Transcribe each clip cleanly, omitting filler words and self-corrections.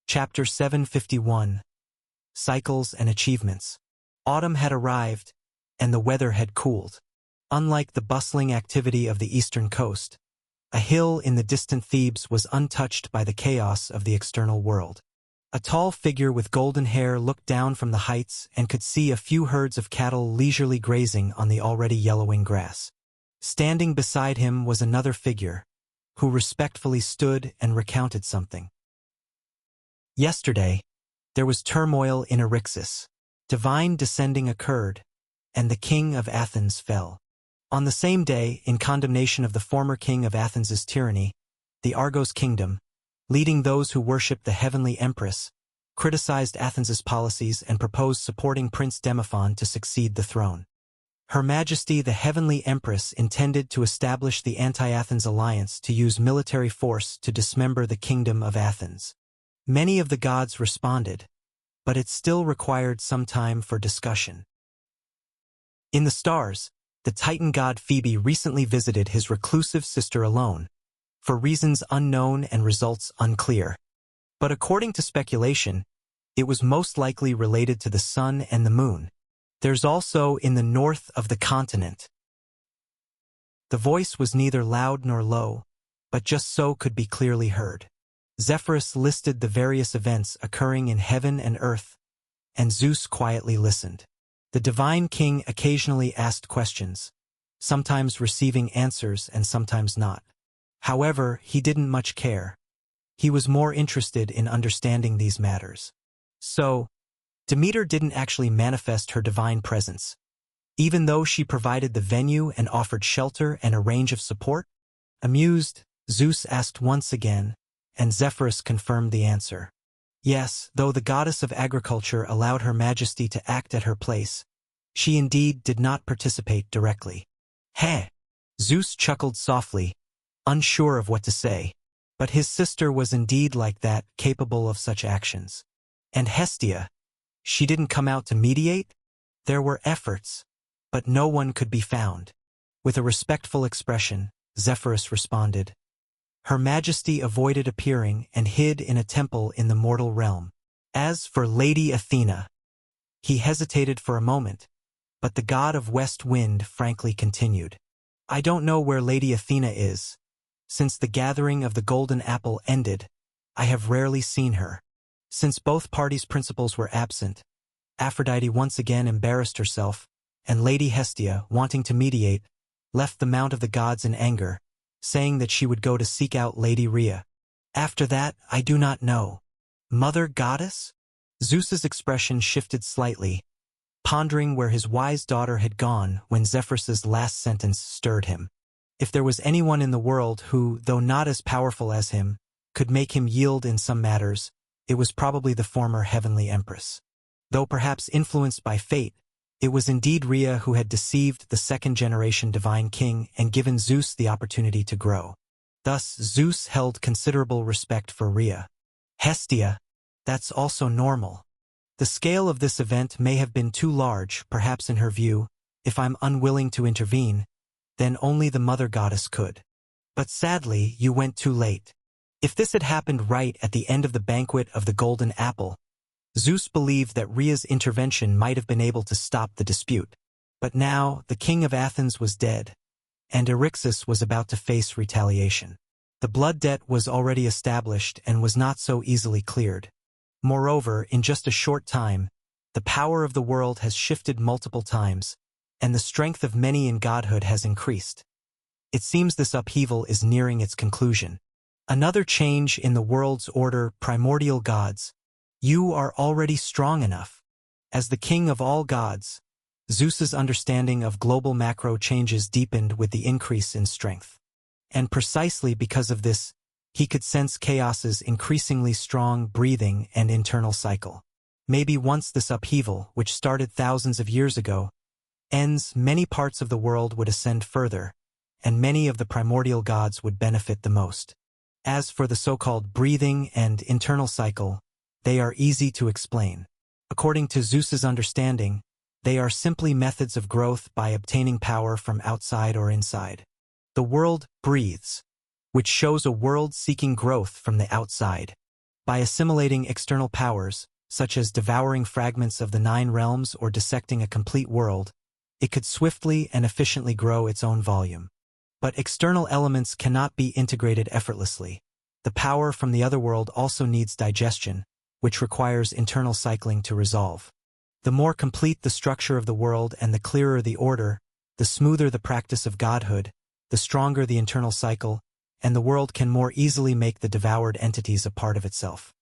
Chapter 751. Cycles and Achievements. Autumn had arrived, and the weather had cooled. Unlike the bustling activity of the eastern coast, a hill in the distant Thebes was untouched by the chaos of the external world. A tall figure with golden hair looked down from the heights and could see a few herds of cattle leisurely grazing on the already yellowing grass. Standing beside him was another figure, who respectfully stood and recounted something. Yesterday, there was turmoil in Eryxis. Divine descending occurred, and the king of Athens fell. On the same day, in condemnation of the former king of Athens's tyranny, the Argos kingdom, leading those who worshipped the heavenly empress, criticized Athens's policies and proposed supporting Prince Demophon to succeed the throne. Her Majesty the Heavenly Empress intended to establish the anti-Athens alliance to use military force to dismember the kingdom of Athens. Many of the gods responded, but it still required some time for discussion. In the stars, the Titan god Phoebe recently visited his reclusive sister alone, for reasons unknown and results unclear. But according to speculation, it was most likely related to the sun and the moon. There's also in the north of the continent. The voice was neither loud nor low, but just so could be clearly heard. Zephyrus listed the various events occurring in heaven and earth, and Zeus quietly listened. The divine king occasionally asked questions, sometimes receiving answers and sometimes not. However, he didn't much care. He was more interested in understanding these matters. So, Demeter didn't actually manifest her divine presence. Even though she provided the venue and offered shelter and a range of support, amused, Zeus asked once again, and Zephyrus confirmed the answer. Yes, though the goddess of agriculture allowed her majesty to act at her place, she indeed did not participate directly. Heh! Zeus chuckled softly, unsure of what to say. But his sister was indeed like that, capable of such actions. And Hestia, she didn't come out to mediate? There were efforts, but no one could be found. With a respectful expression, Zephyrus responded. Her Majesty avoided appearing and hid in a temple in the mortal realm. As for Lady Athena, he hesitated for a moment, but the god of west wind frankly continued. I don't know where Lady Athena is. Since the gathering of the golden apple ended, I have rarely seen her. Since both parties' principals were absent, Aphrodite once again embarrassed herself, and Lady Hestia, wanting to mediate, left the Mount of the Gods in anger, saying that she would go to seek out Lady Rhea. After that, I do not know. Mother Goddess? Zeus's expression shifted slightly, pondering where his wise daughter had gone when Zephyrus's last sentence stirred him. If there was anyone in the world who, though not as powerful as him, could make him yield in some matters, it was probably the former heavenly empress. Though perhaps influenced by fate, it was indeed Rhea who had deceived the second-generation divine king and given Zeus the opportunity to grow. Thus, Zeus held considerable respect for Rhea. Hestia, that's also normal. The scale of this event may have been too large, perhaps in her view. If I'm unwilling to intervene, then only the mother goddess could. But sadly, you went too late. If this had happened right at the end of the banquet of the golden apple, Zeus believed that Rhea's intervention might have been able to stop the dispute. But now, the king of Athens was dead, and Eryxis was about to face retaliation. The blood debt was already established and was not so easily cleared. Moreover, in just a short time, the power of the world has shifted multiple times, and the strength of many in godhood has increased. It seems this upheaval is nearing its conclusion. Another change in the world's order, primordial gods. You are already strong enough. As the king of all gods, Zeus's understanding of global macro changes deepened with the increase in strength. And precisely because of this, he could sense chaos's increasingly strong breathing and internal cycle. Maybe once this upheaval, which started thousands of years ago, ends, many parts of the world would ascend further, and many of the primordial gods would benefit the most. As for the so-called breathing and internal cycle, they are easy to explain. According to Zeus's understanding, they are simply methods of growth by obtaining power from outside or inside. The world breathes, which shows a world seeking growth from the outside. By assimilating external powers, such as devouring fragments of the 9 realms or dissecting a complete world, it could swiftly and efficiently grow its own volume. But external elements cannot be integrated effortlessly. The power from the other world also needs digestion, which requires internal cycling to resolve. The more complete the structure of the world and the clearer the order, the smoother the practice of godhood, the stronger the internal cycle, and the world can more easily make the devoured entities a part of itself.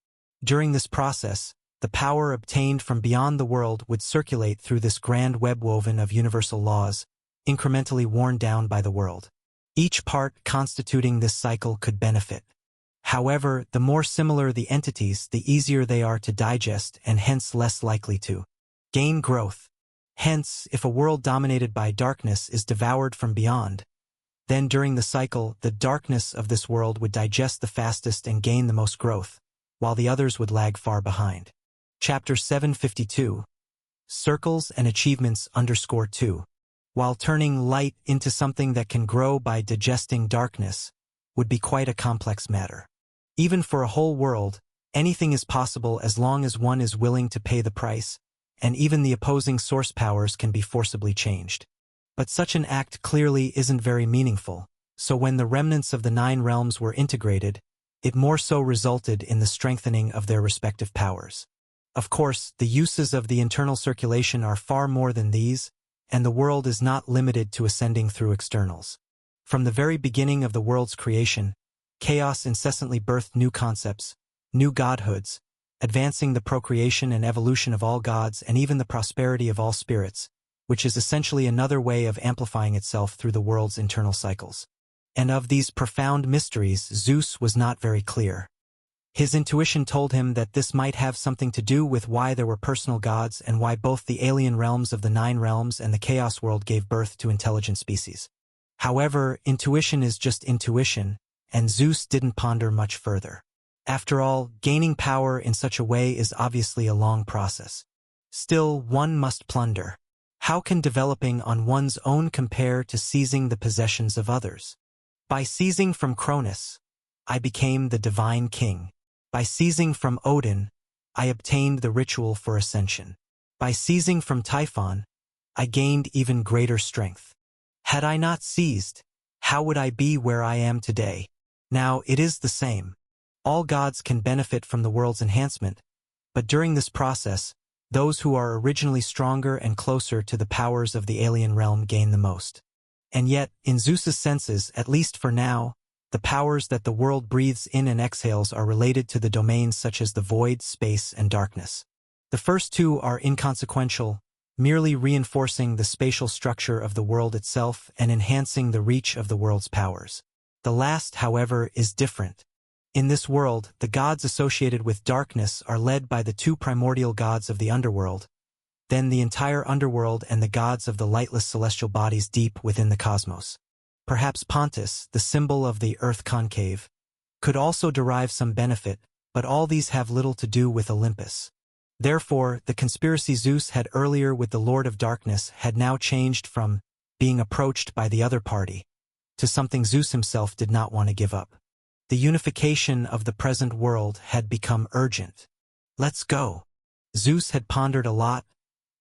During this process, the power obtained from beyond the world would circulate through this grand web woven of universal laws, incrementally worn down by the world. Each part constituting this cycle could benefit. However, the more similar the entities, the easier they are to digest and hence less likely to gain growth. Hence, if a world dominated by darkness is devoured from beyond, then during the cycle, the darkness of this world would digest the fastest and gain the most growth, while the others would lag far behind. Chapter 752. Circles and Achievements _2. While turning light into something that can grow by digesting darkness would be quite a complex matter. Even for a whole world, anything is possible as long as one is willing to pay the price, and even the opposing source powers can be forcibly changed. But such an act clearly isn't very meaningful, so when the remnants of the 9 realms were integrated, it more so resulted in the strengthening of their respective powers. Of course, the uses of the internal circulation are far more than these, and the world is not limited to ascending through externals. From the very beginning of the world's creation, chaos incessantly birthed new concepts, new godhoods, advancing the procreation and evolution of all gods and even the prosperity of all spirits, which is essentially another way of amplifying itself through the world's internal cycles. And of these profound mysteries, Zeus was not very clear. His intuition told him that this might have something to do with why there were personal gods and why both the alien realms of the 9 realms and the chaos world gave birth to intelligent species. However, intuition is just intuition, and Zeus didn't ponder much further. After all, gaining power in such a way is obviously a long process. Still, one must plunder. How can developing on one's own compare to seizing the possessions of others? By seizing from Cronus, I became the divine king. By seizing from Odin, I obtained the ritual for ascension. By seizing from Typhon, I gained even greater strength. Had I not seized, how would I be where I am today? Now, it is the same. All gods can benefit from the world's enhancement, but during this process, those who are originally stronger and closer to the powers of the alien realm gain the most. And yet, in Zeus's senses, at least for now, the powers that the world breathes in and exhales are related to the domains such as the void, space, and darkness. The first two are inconsequential, merely reinforcing the spatial structure of the world itself and enhancing the reach of the world's powers. The last, however, is different. In this world, the gods associated with darkness are led by the 2 primordial gods of the underworld, then the entire underworld and the gods of the lightless celestial bodies deep within the cosmos. Perhaps Pontus, the symbol of the earth concave, could also derive some benefit, but all these have little to do with Olympus. Therefore, the conspiracy Zeus had earlier with the Lord of Darkness had now changed from being approached by the other party to something Zeus himself did not want to give up. The unification of the present world had become urgent. Let's go. Zeus had pondered a lot,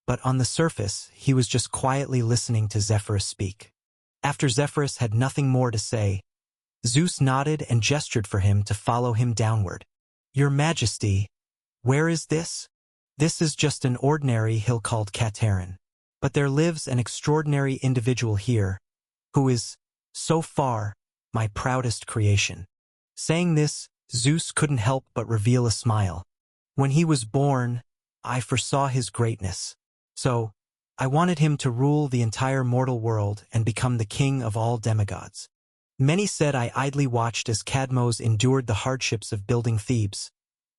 but on the surface, he was just quietly listening to Zephyrus speak. After Zephyrus had nothing more to say, Zeus nodded and gestured for him to follow him downward. Your Majesty, where is this? This is just an ordinary hill called Katerin. But there lives an extraordinary individual here, who is, so far, my proudest creation. Saying this, Zeus couldn't help but reveal a smile. When he was born, I foresaw his greatness. So, I wanted him to rule the entire mortal world and become the king of all demigods. Many said I idly watched as Cadmos endured the hardships of building Thebes.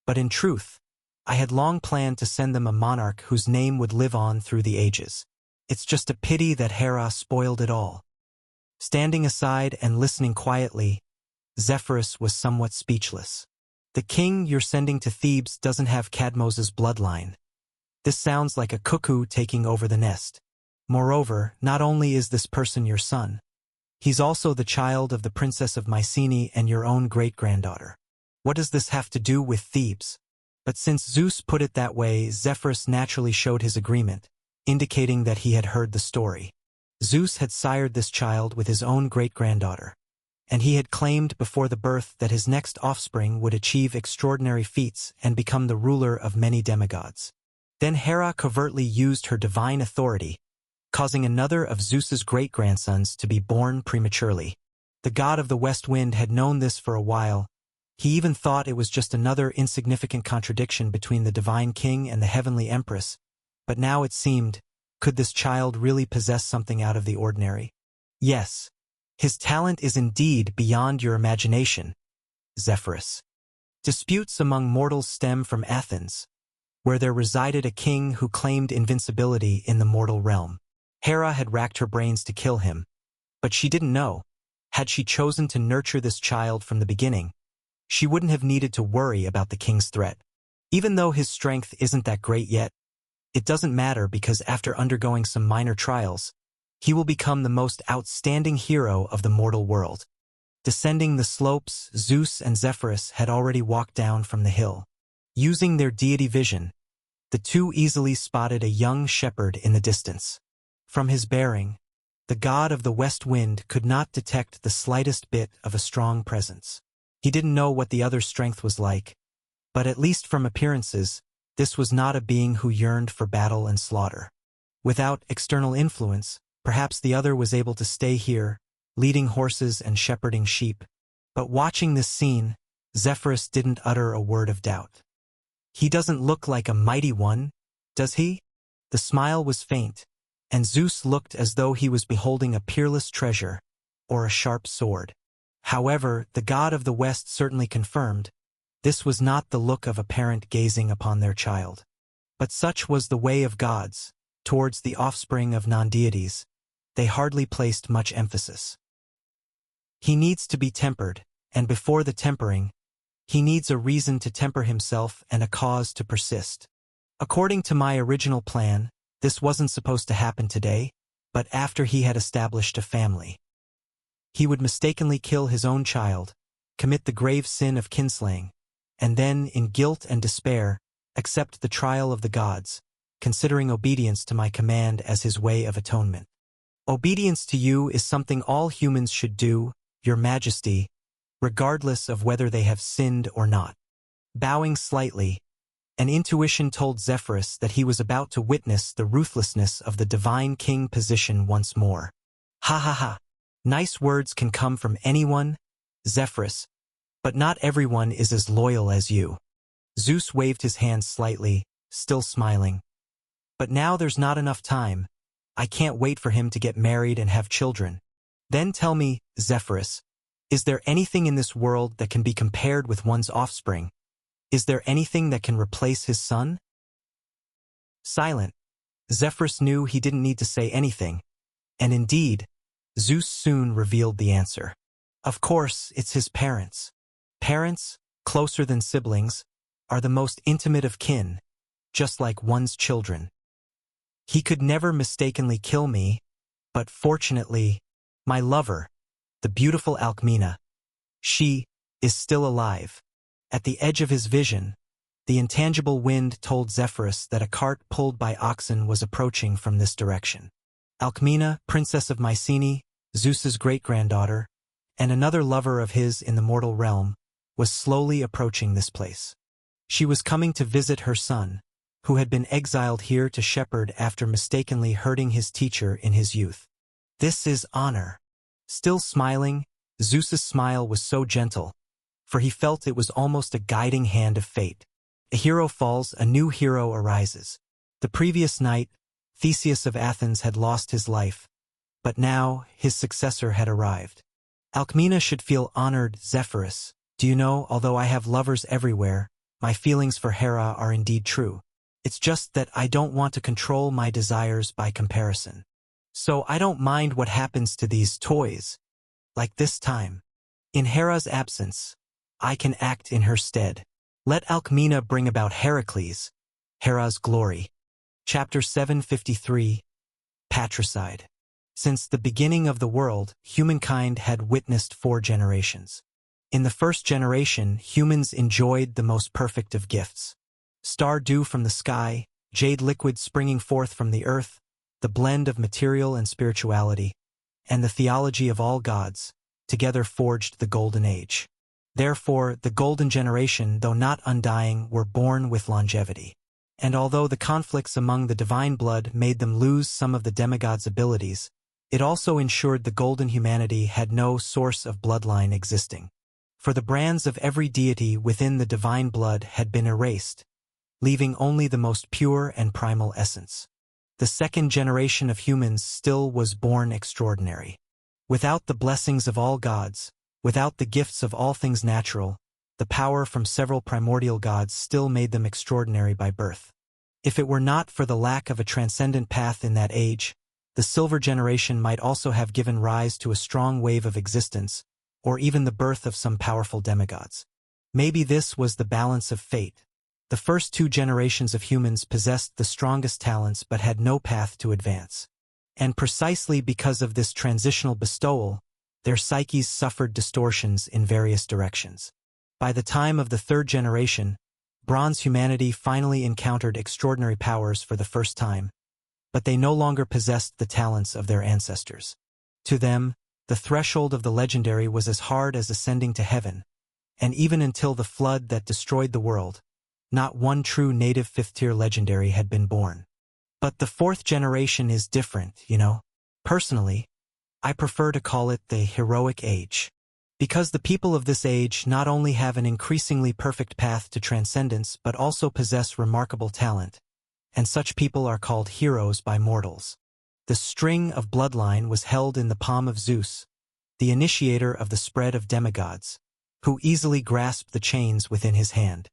But in truth, I had long planned to send them a monarch whose name would live on through the ages. It's just a pity that Hera spoiled it all. Standing aside and listening quietly, Zephyrus was somewhat speechless. The king you're sending to Thebes doesn't have Cadmos's bloodline. This sounds like a cuckoo taking over the nest. Moreover, not only is this person your son, he's also the child of the Princess of Mycenae and your own great-granddaughter. What does this have to do with Thebes? But since Zeus put it that way, Zephyrus naturally showed his agreement, indicating that he had heard the story. Zeus had sired this child with his own great-granddaughter, and he had claimed before the birth that his next offspring would achieve extraordinary feats and become the ruler of many demigods. Then Hera covertly used her divine authority, causing another of Zeus's great-grandsons to be born prematurely. The god of the west wind had known this for a while. He even thought it was just another insignificant contradiction between the divine king and the heavenly empress, but now it seemed, could this child really possess something out of the ordinary? Yes, his talent is indeed beyond your imagination, Zephyrus. Disputes among mortals stem from Athens, where there resided a king who claimed invincibility in the mortal realm. Hera had racked her brains to kill him, but she didn't know. Had she chosen to nurture this child from the beginning, she wouldn't have needed to worry about the king's threat. Even though his strength isn't that great yet, it doesn't matter because after undergoing some minor trials, he will become the most outstanding hero of the mortal world. Descending the slopes, Zeus and Zephyrus had already walked down from the hill. Using their deity vision, the two easily spotted a young shepherd in the distance. From his bearing, the god of the west wind could not detect the slightest bit of a strong presence. He didn't know what the other's strength was like, but at least from appearances, this was not a being who yearned for battle and slaughter. Without external influence, perhaps the other was able to stay here, leading horses and shepherding sheep. But watching this scene, Zephyrus didn't utter a word of doubt. He doesn't look like a mighty one, does he? The smile was faint, and Zeus looked as though he was beholding a peerless treasure, or a sharp sword. However, the god of the west certainly confirmed, this was not the look of a parent gazing upon their child. But such was the way of gods, towards the offspring of non-deities. They hardly placed much emphasis. He needs to be tempered, and before the tempering, he needs a reason to temper himself and a cause to persist. According to my original plan, this wasn't supposed to happen today, but after he had established a family. He would mistakenly kill his own child, commit the grave sin of kinslaying, and then, in guilt and despair, accept the trial of the gods, considering obedience to my command as his way of atonement. Obedience to you is something all humans should do, Your Majesty, regardless of whether they have sinned or not. Bowing slightly, an intuition told Zephyrus that he was about to witness the ruthlessness of the divine king position once more. Ha ha ha. Nice words can come from anyone, Zephyrus, but not everyone is as loyal as you. Zeus waved his hand slightly, still smiling. But now there's not enough time. I can't wait for him to get married and have children. Then tell me, Zephyrus, is there anything in this world that can be compared with one's offspring? Is there anything that can replace his son? Silent, Zephyrus knew he didn't need to say anything, and indeed, Zeus soon revealed the answer. Of course, it's his parents. Parents, closer than siblings, are the most intimate of kin, just like one's children. He could never mistakenly kill me, but fortunately, my lover, the beautiful Alcmena, she is still alive. At the edge of his vision, the intangible wind told Zephyrus that a cart pulled by oxen was approaching from this direction. Alcmena, princess of Mycenae, Zeus's great-granddaughter, and another lover of his in the mortal realm, was slowly approaching this place. She was coming to visit her son, who had been exiled here to shepherd after mistakenly hurting his teacher in his youth. This is honor. Still smiling, Zeus's smile was so gentle, for he felt it was almost a guiding hand of fate. A hero falls, a new hero arises. The previous night, Theseus of Athens had lost his life, but now his successor had arrived. Alcmena should feel honored, Zephyrus. Do you know, although I have lovers everywhere, my feelings for Hera are indeed true. It's just that I don't want to control my desires by comparison. So I don't mind what happens to these toys. Like this time. In Hera's absence, I can act in her stead. Let Alcmena bring about Heracles, Hera's glory. Chapter 753, Patricide. Since the beginning of the world, humankind had witnessed 4 generations. In the first generation, humans enjoyed the most perfect of gifts. Star dew from the sky, jade liquid springing forth from the earth, the blend of material and spirituality, and the theology of all gods, together forged the Golden Age. Therefore, the Golden Generation, though not undying, were born with longevity. And although the conflicts among the divine blood made them lose some of the demigods' abilities, it also ensured the golden humanity had no source of bloodline existing. For the brands of every deity within the divine blood had been erased, leaving only the most pure and primal essence. The second generation of humans still was born extraordinary. Without the blessings of all gods, without the gifts of all things natural, the power from several primordial gods still made them extraordinary by birth. If it were not for the lack of a transcendent path in that age, the silver generation might also have given rise to a strong wave of existence, or even the birth of some powerful demigods. Maybe this was the balance of fate. The first two generations of humans possessed the strongest talents but had no path to advance. And precisely because of this transitional bestowal, their psyches suffered distortions in various directions. By the time of the third generation, bronze humanity finally encountered extraordinary powers for the first time, but they no longer possessed the talents of their ancestors. To them, the threshold of the legendary was as hard as ascending to heaven, and even until the flood that destroyed the world, not one true native fifth-tier legendary had been born. But the fourth generation is different, you know. Personally, I prefer to call it the heroic age. Because the people of this age not only have an increasingly perfect path to transcendence but also possess remarkable talent, and such people are called heroes by mortals. The string of bloodline was held in the palm of Zeus, the initiator of the spread of demigods, who easily grasped the chains within his hand.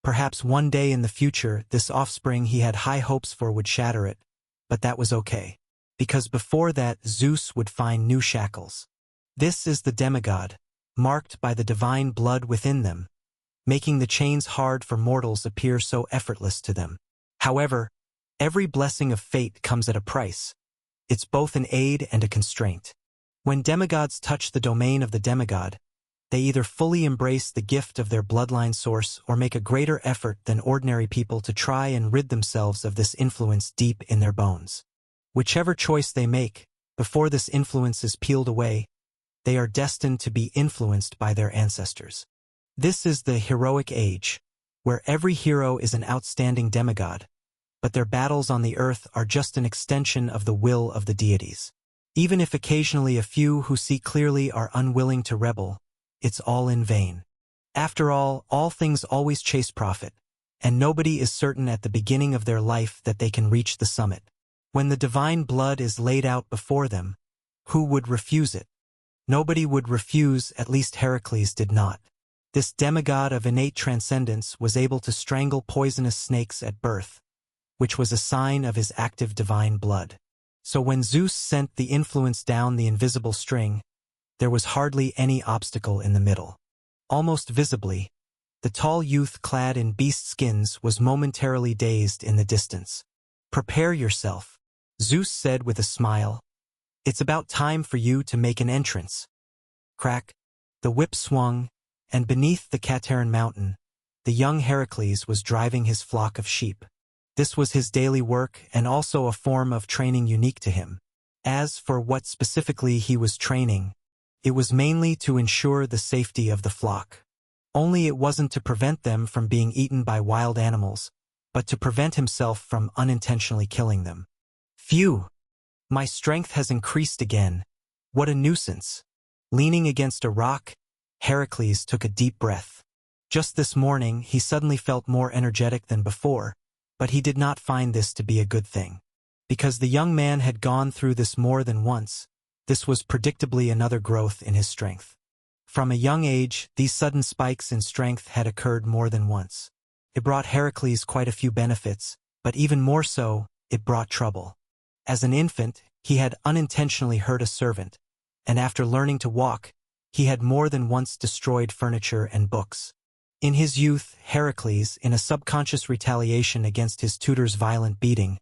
Perhaps one day in the future this offspring he had high hopes for would shatter it, but that was okay, because before that Zeus would find new shackles. This is the demigod, marked by the divine blood within them, making the chains hard for mortals appear so effortless to them. However, every blessing of fate comes at a price. It's both an aid and a constraint. When demigods touch the domain of the demigod, they either fully embrace the gift of their bloodline source or make a greater effort than ordinary people to try and rid themselves of this influence deep in their bones. Whichever choice they make, before this influence is peeled away, they are destined to be influenced by their ancestors. This is the heroic age, where every hero is an outstanding demigod, but their battles on the earth are just an extension of the will of the deities. Even if occasionally a few who see clearly are unwilling to rebel, it's all in vain. After all things always chase profit, and nobody is certain at the beginning of their life that they can reach the summit. When the divine blood is laid out before them, who would refuse it? Nobody would refuse, at least Heracles did not. This demigod of innate transcendence was able to strangle poisonous snakes at birth, which was a sign of his active divine blood. So when Zeus sent the influence down the invisible string, there was hardly any obstacle in the middle. Almost visibly, the tall youth clad in beast skins was momentarily dazed in the distance. "Prepare yourself," Zeus said with a smile. "It's about time for you to make an entrance." Crack, the whip swung, and beneath the Cateran mountain, the young Heracles was driving his flock of sheep. This was his daily work and also a form of training unique to him. As for what specifically he was training, it was mainly to ensure the safety of the flock. Only it wasn't to prevent them from being eaten by wild animals, but to prevent himself from unintentionally killing them. Phew! My strength has increased again. What a nuisance. Leaning against a rock, Heracles took a deep breath. Just this morning, he suddenly felt more energetic than before, but he did not find this to be a good thing. Because the young man had gone through this more than once, this was predictably another growth in his strength. From a young age, these sudden spikes in strength had occurred more than once. It brought Heracles quite a few benefits, but even more so, it brought trouble. As an infant, he had unintentionally hurt a servant, and after learning to walk, he had more than once destroyed furniture and books. In his youth, Heracles, in a subconscious retaliation against his tutor's violent beating,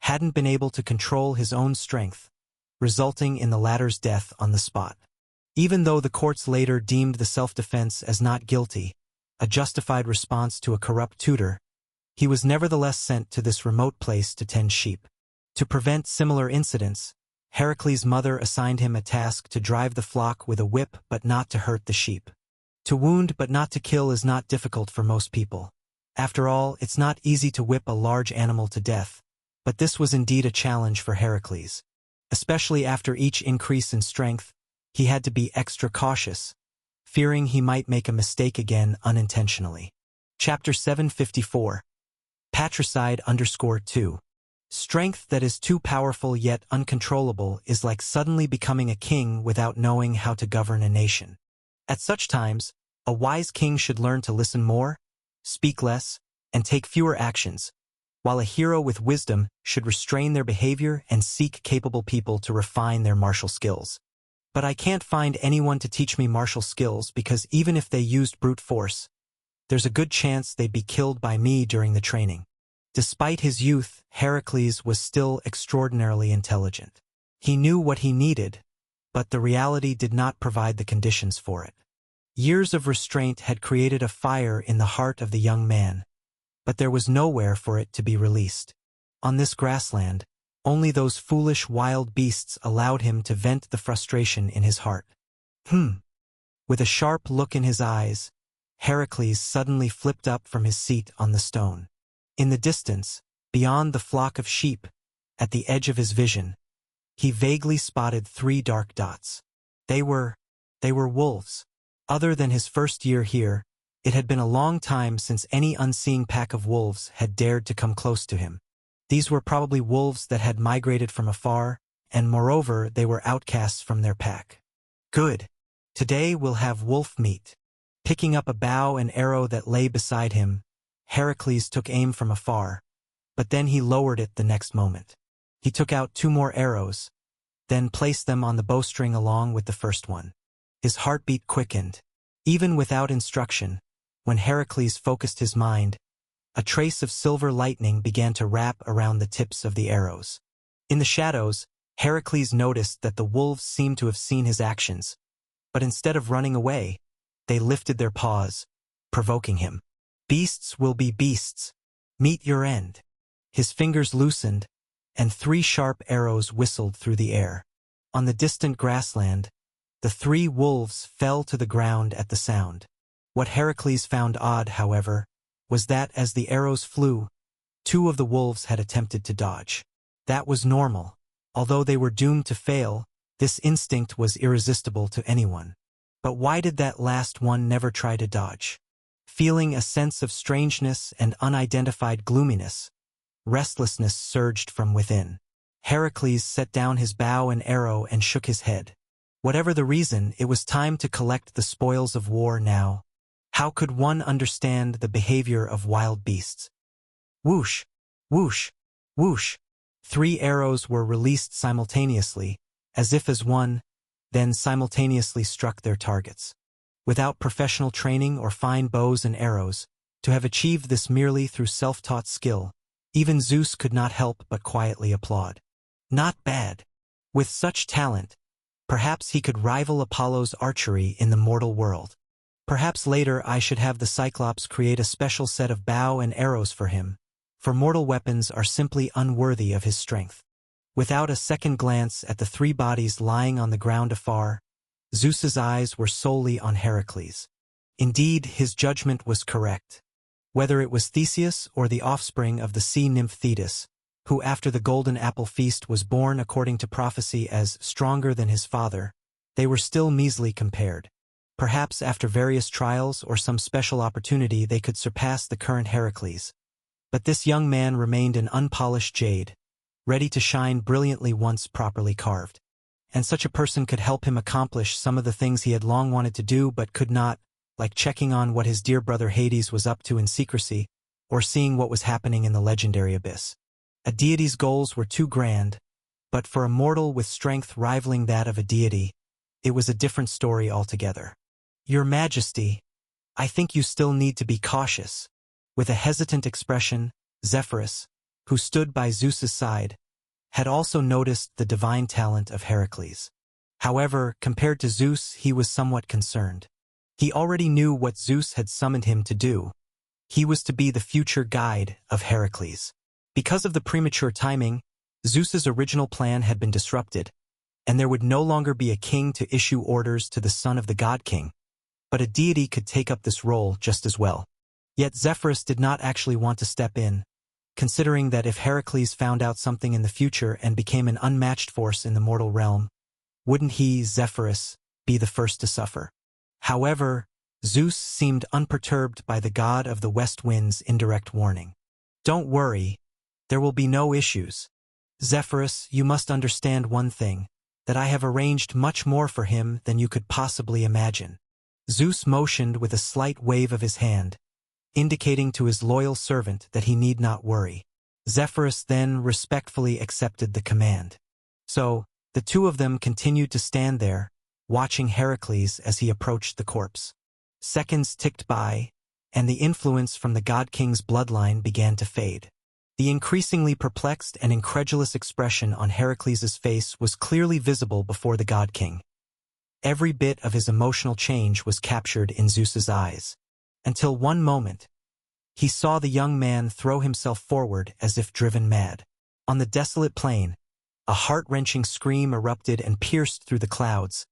hadn't been able to control his own strength, resulting in the latter's death on the spot. Even though the courts later deemed the self-defense as not guilty, a justified response to a corrupt tutor, he was nevertheless sent to this remote place to tend sheep. To prevent similar incidents, Heracles' mother assigned him a task to drive the flock with a whip but not to hurt the sheep. To wound but not to kill is not difficult for most people. After all, it's not easy to whip a large animal to death, but this was indeed a challenge for Heracles. Especially after each increase in strength, he had to be extra cautious, fearing he might make a mistake again unintentionally. Chapter 754. Patricide _2. Strength that is too powerful yet uncontrollable is like suddenly becoming a king without knowing how to govern a nation. At such times, a wise king should learn to listen more, speak less, and take fewer actions, while a hero with wisdom should restrain their behavior and seek capable people to refine their martial skills. But I can't find anyone to teach me martial skills because even if they used brute force, there's a good chance they'd be killed by me during the training. Despite his youth, Heracles was still extraordinarily intelligent. He knew what he needed, but the reality did not provide the conditions for it. Years of restraint had created a fire in the heart of the young man, but there was nowhere for it to be released. On this grassland, only those foolish wild beasts allowed him to vent the frustration in his heart. With a sharp look in his eyes, Heracles suddenly flipped up from his seat on the stone. In the distance, beyond the flock of sheep, at the edge of his vision, he vaguely spotted 3 dark dots. They were wolves. Other than his first year here, it had been a long time since any unseeing pack of wolves had dared to come close to him. These were probably wolves that had migrated from afar, and moreover they were outcasts from their pack. Good. Today we'll have wolf meat. Picking up a bow and arrow that lay beside him, Heracles took aim from afar, but then he lowered it the next moment. He took out 2 more arrows, then placed them on the bowstring along with the first one. His heartbeat quickened. Even without instruction, when Heracles focused his mind, a trace of silver lightning began to wrap around the tips of the arrows. In the shadows, Heracles noticed that the wolves seemed to have seen his actions, but instead of running away, they lifted their paws, provoking him. Beasts will be beasts. Meet your end. His fingers loosened, and 3 sharp arrows whistled through the air. On the distant grassland, the 3 wolves fell to the ground at the sound. What Heracles found odd, however, was that as the arrows flew, 2 of the wolves had attempted to dodge. That was normal. Although they were doomed to fail, this instinct was irresistible to anyone. But why did that last one never try to dodge? Feeling a sense of strangeness and unidentified gloominess, restlessness surged from within. Heracles set down his bow and arrow and shook his head. Whatever the reason, it was time to collect the spoils of war now. How could one understand the behavior of wild beasts? Whoosh, whoosh, whoosh. 3 arrows were released simultaneously, as if as one, then simultaneously struck their targets. Without professional training or fine bows and arrows, to have achieved this merely through self-taught skill, even Zeus could not help but quietly applaud. Not bad. With such talent, perhaps he could rival Apollo's archery in the mortal world. Perhaps later I should have the Cyclops create a special set of bow and arrows for him, for mortal weapons are simply unworthy of his strength. Without a second glance at the 3 bodies lying on the ground afar, Zeus's eyes were solely on Heracles. Indeed, his judgment was correct. Whether it was Theseus or the offspring of the sea nymph Thetis, who after the Golden Apple Feast was born according to prophecy as stronger than his father, they were still measly compared. Perhaps after various trials or some special opportunity they could surpass the current Heracles. But this young man remained an unpolished jade, ready to shine brilliantly once properly carved. And such a person could help him accomplish some of the things he had long wanted to do but could not, like checking on what his dear brother Hades was up to in secrecy, or seeing what was happening in the legendary abyss. A deity's goals were too grand, but for a mortal with strength rivaling that of a deity, it was a different story altogether. Your Majesty, I think you still need to be cautious. With a hesitant expression, Zephyrus, who stood by Zeus's side, had also noticed the divine talent of Heracles. However, compared to Zeus, he was somewhat concerned. He already knew what Zeus had summoned him to do. He was to be the future guide of Heracles. Because of the premature timing, Zeus's original plan had been disrupted, and there would no longer be a king to issue orders to the son of the god king, but a deity could take up this role just as well. Yet Zephyrus did not actually want to step in, considering that if Heracles found out something in the future and became an unmatched force in the mortal realm, wouldn't he, Zephyrus, be the first to suffer? However, Zeus seemed unperturbed by the god of the west wind's indirect warning. Don't worry, there will be no issues. Zephyrus, you must understand one thing, that I have arranged much more for him than you could possibly imagine. Zeus motioned with a slight wave of his hand, indicating to his loyal servant that he need not worry. Zephyrus then respectfully accepted the command. So, the two of them continued to stand there, watching Heracles as he approached the corpse. Seconds ticked by, and the influence from the god king's bloodline began to fade. The increasingly perplexed and incredulous expression on Heracles' face was clearly visible before the god king. Every bit of his emotional change was captured in Zeus's eyes. Until one moment, he saw the young man throw himself forward as if driven mad. On the desolate plain, a heart-wrenching scream erupted and pierced through the clouds,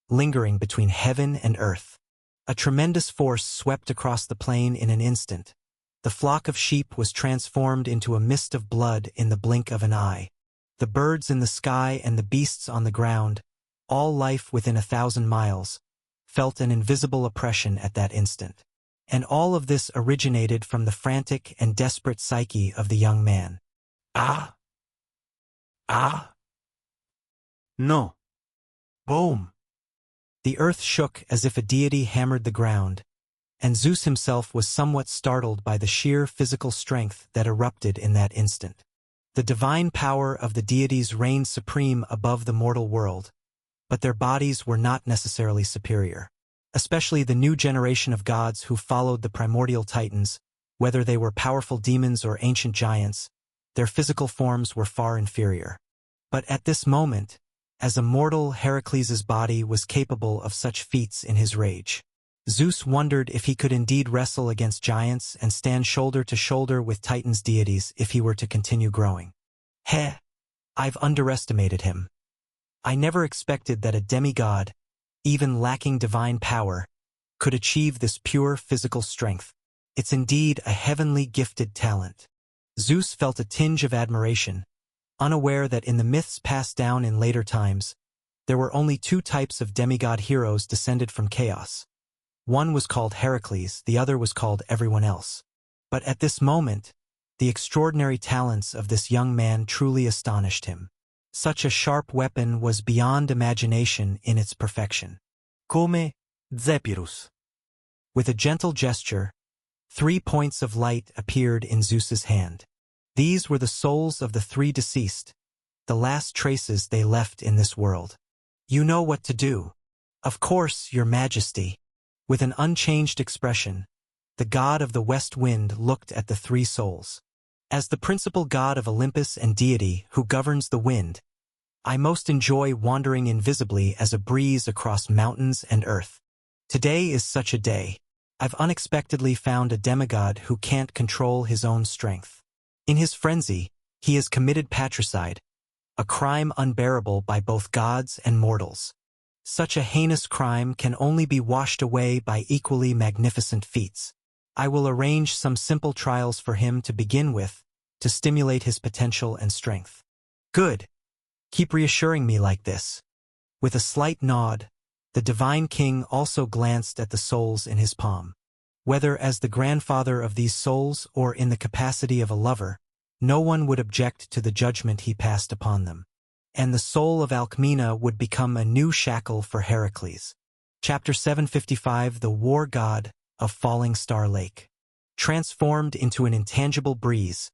lingering between heaven and earth. A tremendous force swept across the plain in an instant. The flock of sheep was transformed into a mist of blood in the blink of an eye. The birds in the sky and the beasts on the ground, all life within 1,000 miles, felt an invisible oppression at that instant. And all of this originated from the frantic and desperate psyche of the young man. Ah! Ah! No! Boom! The earth shook as if a deity hammered the ground, and Zeus himself was somewhat startled by the sheer physical strength that erupted in that instant. The divine power of the deities reigned supreme above the mortal world, but their bodies were not necessarily superior. Especially the new generation of gods who followed the primordial titans, whether they were powerful demons or ancient giants, their physical forms were far inferior. But at this moment, as a mortal, Heracles' body was capable of such feats in his rage. Zeus wondered if he could indeed wrestle against giants and stand shoulder to shoulder with Titan's deities if he were to continue growing. I've underestimated him. I never expected that a demigod, even lacking divine power, could achieve this pure physical strength. It's indeed a heavenly gifted talent. Zeus felt a tinge of admiration, unaware that in the myths passed down in later times, there were only two types of demigod heroes descended from chaos. One was called Heracles, the other was called everyone else. But at this moment, the extraordinary talents of this young man truly astonished him. Such a sharp weapon was beyond imagination in its perfection. Come Zephyrus. With a gentle gesture, 3 points of light appeared in Zeus's hand. These were the souls of the 3 deceased, the last traces they left in this world. You know what to do. Of course, Your Majesty. With an unchanged expression, the god of the west wind looked at the 3 souls. As the principal god of Olympus and deity who governs the wind, I most enjoy wandering invisibly as a breeze across mountains and earth. Today is such a day. I've unexpectedly found a demigod who can't control his own strength. In his frenzy, he has committed patricide, a crime unbearable by both gods and mortals. Such a heinous crime can only be washed away by equally magnificent feats. I will arrange some simple trials for him to begin with, to stimulate his potential and strength. Good. Keep reassuring me like this. With a slight nod, the divine king also glanced at the souls in his palm. Whether as the grandfather of these souls or in the capacity of a lover, no one would object to the judgment he passed upon them. And the soul of Alcmena would become a new shackle for Heracles. Chapter 755, The War God of Falling Star Lake. Transformed into an intangible breeze,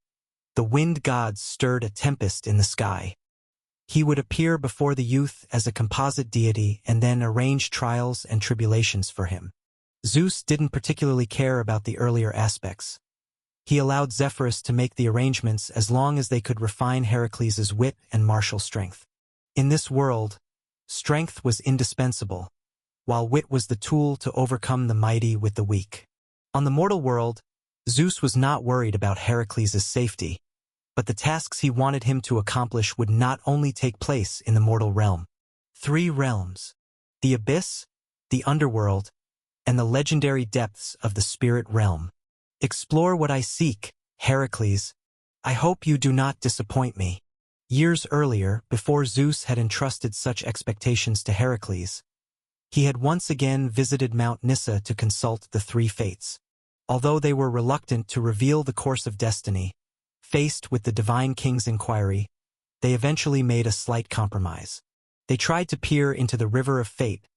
the wind gods stirred a tempest in the sky. He would appear before the youth as a composite deity and then arrange trials and tribulations for him. Zeus didn't particularly care about the earlier aspects. He allowed Zephyrus to make the arrangements as long as they could refine Heracles' wit and martial strength. In this world, Strength was indispensable, while wit was the tool to overcome the mighty with the weak. On the mortal world, Zeus was not worried about Heracles' safety, but the tasks he wanted him to accomplish would not only take place in the mortal realm. 3 realms: the abyss, the underworld, and the legendary depths of the spirit realm. Explore what I seek, Heracles. I hope you do not disappoint me. Years earlier, before Zeus had entrusted such expectations to Heracles, he had once again visited Mount Nysa to consult the 3 fates. Although they were reluctant to reveal the course of destiny, faced with the divine king's inquiry, they eventually made a slight compromise. They tried to peer into the river of fate,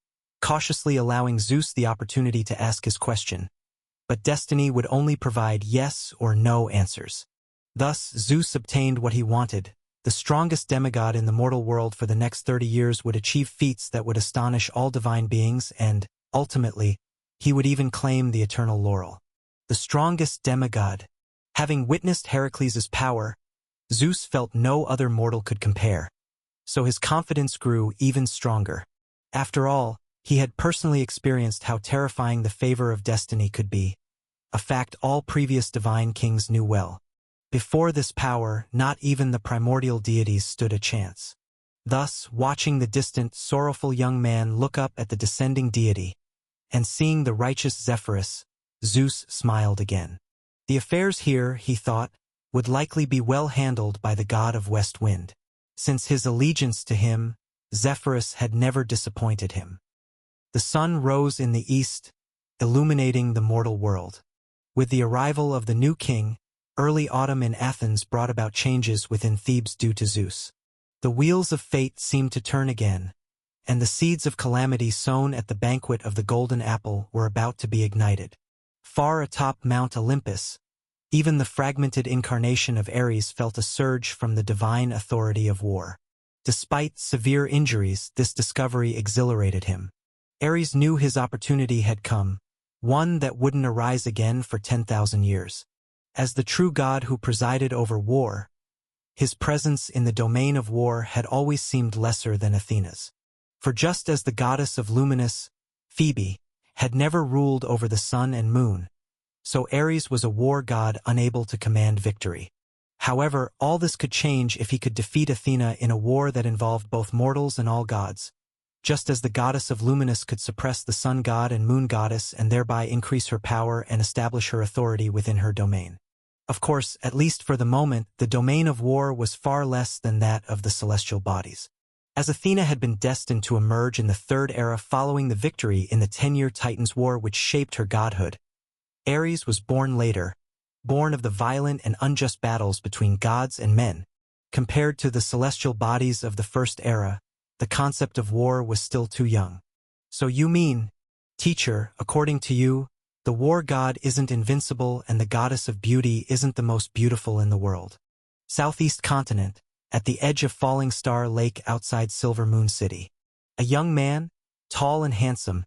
cautiously allowing Zeus the opportunity to ask his question. But destiny would only provide yes or no answers. Thus, Zeus obtained what he wanted. The strongest demigod in the mortal world for the next 30 years would achieve feats that would astonish all divine beings and, ultimately, he would even claim the eternal laurel. The strongest demigod. Having witnessed Heracles' power, Zeus felt no other mortal could compare. So his confidence grew even stronger. After all, he had personally experienced how terrifying the favor of destiny could be, a fact all previous divine kings knew well. Before this power, not even the primordial deities stood a chance. Thus, watching the distant, sorrowful young man look up at the descending deity, and seeing the righteous Zephyrus, Zeus smiled again. The affairs here, he thought, would likely be well handled by the god of west wind. Since his allegiance to him, Zephyrus had never disappointed him. The sun rose in the east, illuminating the mortal world. With the arrival of the new king, early autumn in Athens brought about changes within Thebes due to Zeus. The wheels of fate seemed to turn again, and the seeds of calamity sown at the banquet of the golden apple were about to be ignited. Far atop Mount Olympus, even the fragmented incarnation of Ares felt a surge from the divine authority of war. Despite severe injuries, this discovery exhilarated him. Ares knew his opportunity had come, one that wouldn't arise again for 10,000 years. As the true god who presided over war, his presence in the domain of war had always seemed lesser than Athena's. For just as the goddess of luminous, Phoebe, had never ruled over the sun and moon, so Ares was a war god unable to command victory. However, all this could change if he could defeat Athena in a war that involved both mortals and all gods, just as the goddess of luminous could suppress the sun god and moon goddess and thereby increase her power and establish her authority within her domain. Of course, at least for the moment, the domain of war was far less than that of the celestial bodies. As Athena had been destined to emerge in the Third Era following the victory in the 10-year Titans' War which shaped her godhood, Ares was born later, born of the violent and unjust battles between gods and men. Compared to the celestial bodies of the First Era, the concept of war was still too young. So you mean, teacher, according to you, the war god isn't invincible and the goddess of beauty isn't the most beautiful in the world. Southeast continent, at the edge of Falling Star Lake outside Silver Moon City. A young man, tall and handsome,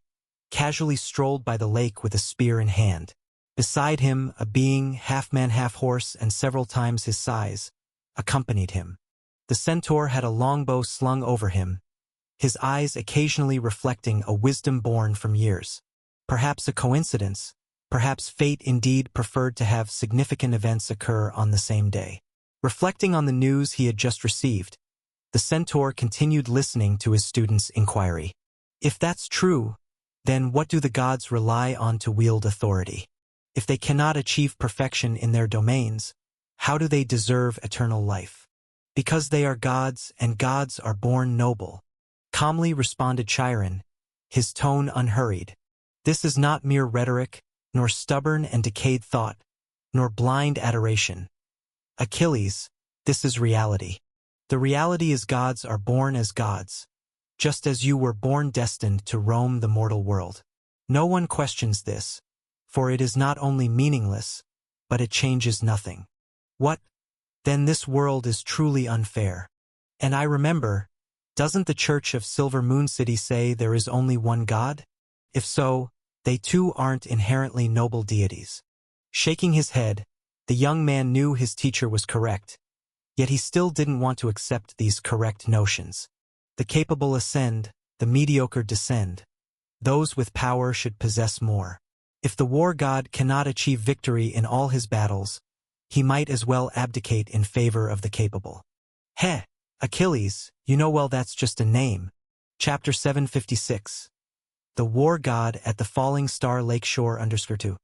casually strolled by the lake with a spear in hand. Beside him, a being, half man half horse and several times his size, accompanied him. The centaur had a longbow slung over him, his eyes occasionally reflecting a wisdom born from years. Perhaps a coincidence, perhaps fate indeed preferred to have significant events occur on the same day. Reflecting on the news he had just received, the centaur continued listening to his student's inquiry. If that's true, then what do the gods rely on to wield authority? If they cannot achieve perfection in their domains, how do they deserve eternal life? Because they are gods and gods are born noble, calmly responded Chiron, his tone unhurried. This is not mere rhetoric, nor stubborn and decayed thought, nor blind adoration. Achilles, this is reality. The reality is gods are born as gods, just as you were born destined to roam the mortal world. No one questions this, for it is not only meaningless, but it changes nothing. What? Then this world is truly unfair. And I remember, doesn't the Church of Silver Moon City say there is only one God? If so, they too aren't inherently noble deities. Shaking his head, the young man knew his teacher was correct, yet he still didn't want to accept these correct notions. The capable ascend, the mediocre descend. Those with power should possess more. If the war god cannot achieve victory in all his battles, he might as well abdicate in favor of the capable. Heh, Achilles, you know well that's just a name. Chapter 756. The war god at the Falling Star Lakeshore _2.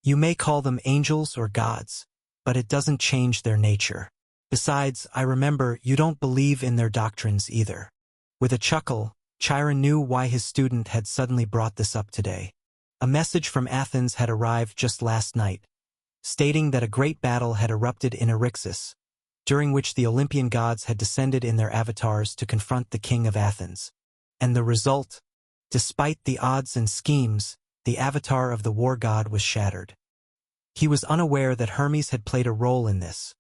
You may call them angels or gods, but it doesn't change their nature. Besides, I remember you don't believe in their doctrines either. With a chuckle, Chiron knew why his student had suddenly brought this up today. A message from Athens had arrived just last night, stating that a great battle had erupted in Eryxis, during which the Olympian gods had descended in their avatars to confront the king of Athens. And the result, despite the odds and schemes, the avatar of the war god was shattered. He was unaware that Hermes had played a role in this.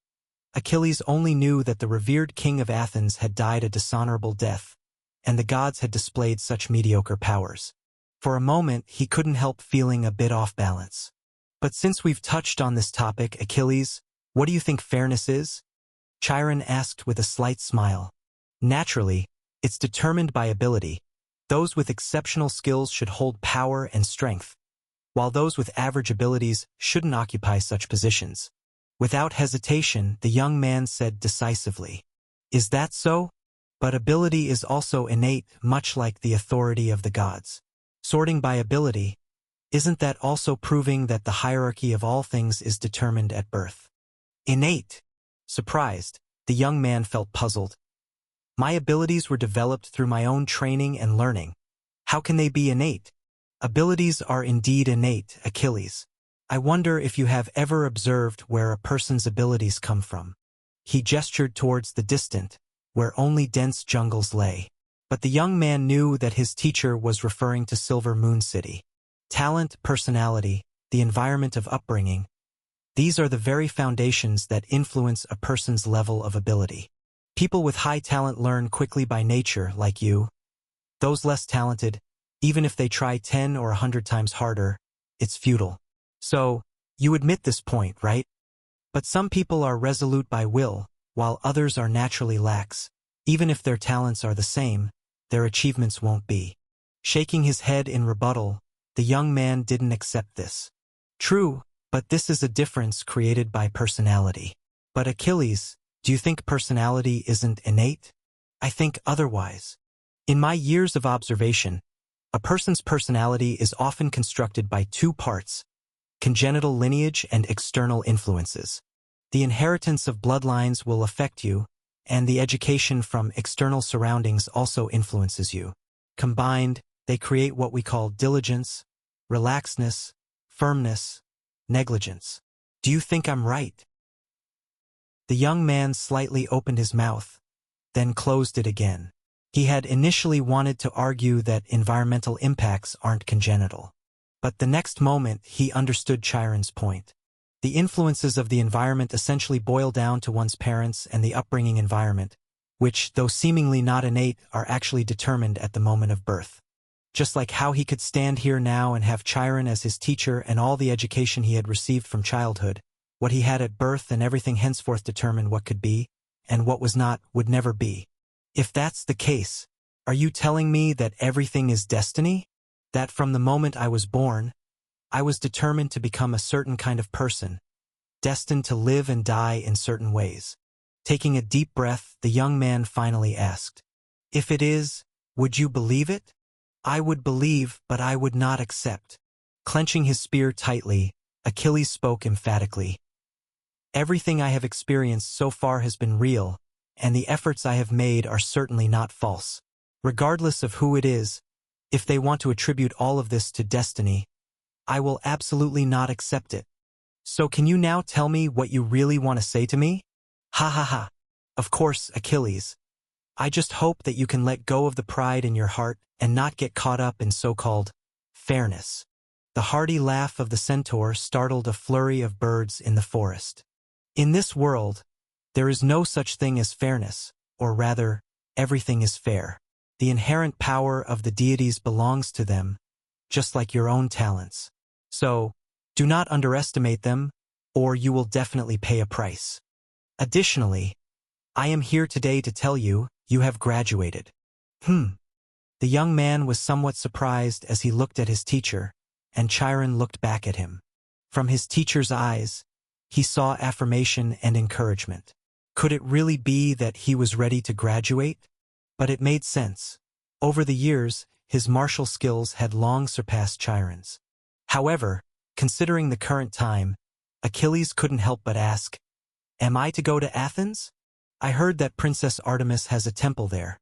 Achilles only knew that the revered king of Athens had died a dishonorable death, and the gods had displayed such mediocre powers. For a moment, he couldn't help feeling a bit off balance. But since we've touched on this topic, Achilles, what do you think fairness is? Chiron asked with a slight smile. Naturally, it's determined by ability. Those with exceptional skills should hold power and strength, while those with average abilities shouldn't occupy such positions. Without hesitation, the young man said decisively, "Is that so? But ability is also innate, much like the authority of the gods. Sorting by ability, isn't that also proving that the hierarchy of all things is determined at birth?" Innate. Surprised, the young man felt puzzled. My abilities were developed through my own training and learning. How can they be innate? Abilities are indeed innate, Achilles. I wonder if you have ever observed where a person's abilities come from. He gestured towards the distant, where only dense jungles lay. But the young man knew that his teacher was referring to Silver Moon City. Talent, personality, the environment of upbringing, these are the very foundations that influence a person's level of ability. People with high talent learn quickly by nature, like you. Those less talented, even if they try 10 or 100 times harder, it's futile. So, you admit this point, right? But some people are resolute by will, while others are naturally lax. Even if their talents are the same, their achievements won't be. Shaking his head in rebuttal, the young man didn't accept this. True, but this is a difference created by personality. But Achilles, do you think personality isn't innate? I think otherwise. In my years of observation, a person's personality is often constructed by two parts: congenital lineage and external influences. The inheritance of bloodlines will affect you, and the education from external surroundings also influences you. Combined, they create what we call diligence, relaxedness, firmness, negligence. Do you think I'm right? The young man slightly opened his mouth, then closed it again. He had initially wanted to argue that environmental impacts aren't congenital. But the next moment, he understood Chiron's point. The influences of the environment essentially boil down to one's parents and the upbringing environment, which, though seemingly not innate, are actually determined at the moment of birth. Just like how he could stand here now and have Chiron as his teacher and all the education he had received from childhood, what he had at birth and everything henceforth determined what could be, and what was not would never be. If that's the case, are you telling me that everything is destiny? That from the moment I was born, I was determined to become a certain kind of person, destined to live and die in certain ways? Taking a deep breath, the young man finally asked, "If it is, would you believe it?" "I would believe, but I would not accept." Clenching his spear tightly, Achilles spoke emphatically. "Everything I have experienced so far has been real, and the efforts I have made are certainly not false. Regardless of who it is, if they want to attribute all of this to destiny, I will absolutely not accept it. So can you now tell me what you really want to say to me?" "Ha ha ha. Of course, Achilles. I just hope that you can let go of the pride in your heart and not get caught up in so-called fairness." The hearty laugh of the centaur startled a flurry of birds in the forest. In this world, there is no such thing as fairness, or rather, everything is fair. The inherent power of the deities belongs to them, just like your own talents. So, do not underestimate them, or you will definitely pay a price. Additionally, I am here today to tell you, you have graduated. The young man was somewhat surprised as he looked at his teacher, and Chiron looked back at him. From his teacher's eyes, he saw affirmation and encouragement. Could it really be that he was ready to graduate? But it made sense. Over the years, his martial skills had long surpassed Chiron's. However, considering the current time, Achilles couldn't help but ask, "Am I to go to Athens? I heard that Princess Artemis has a temple there.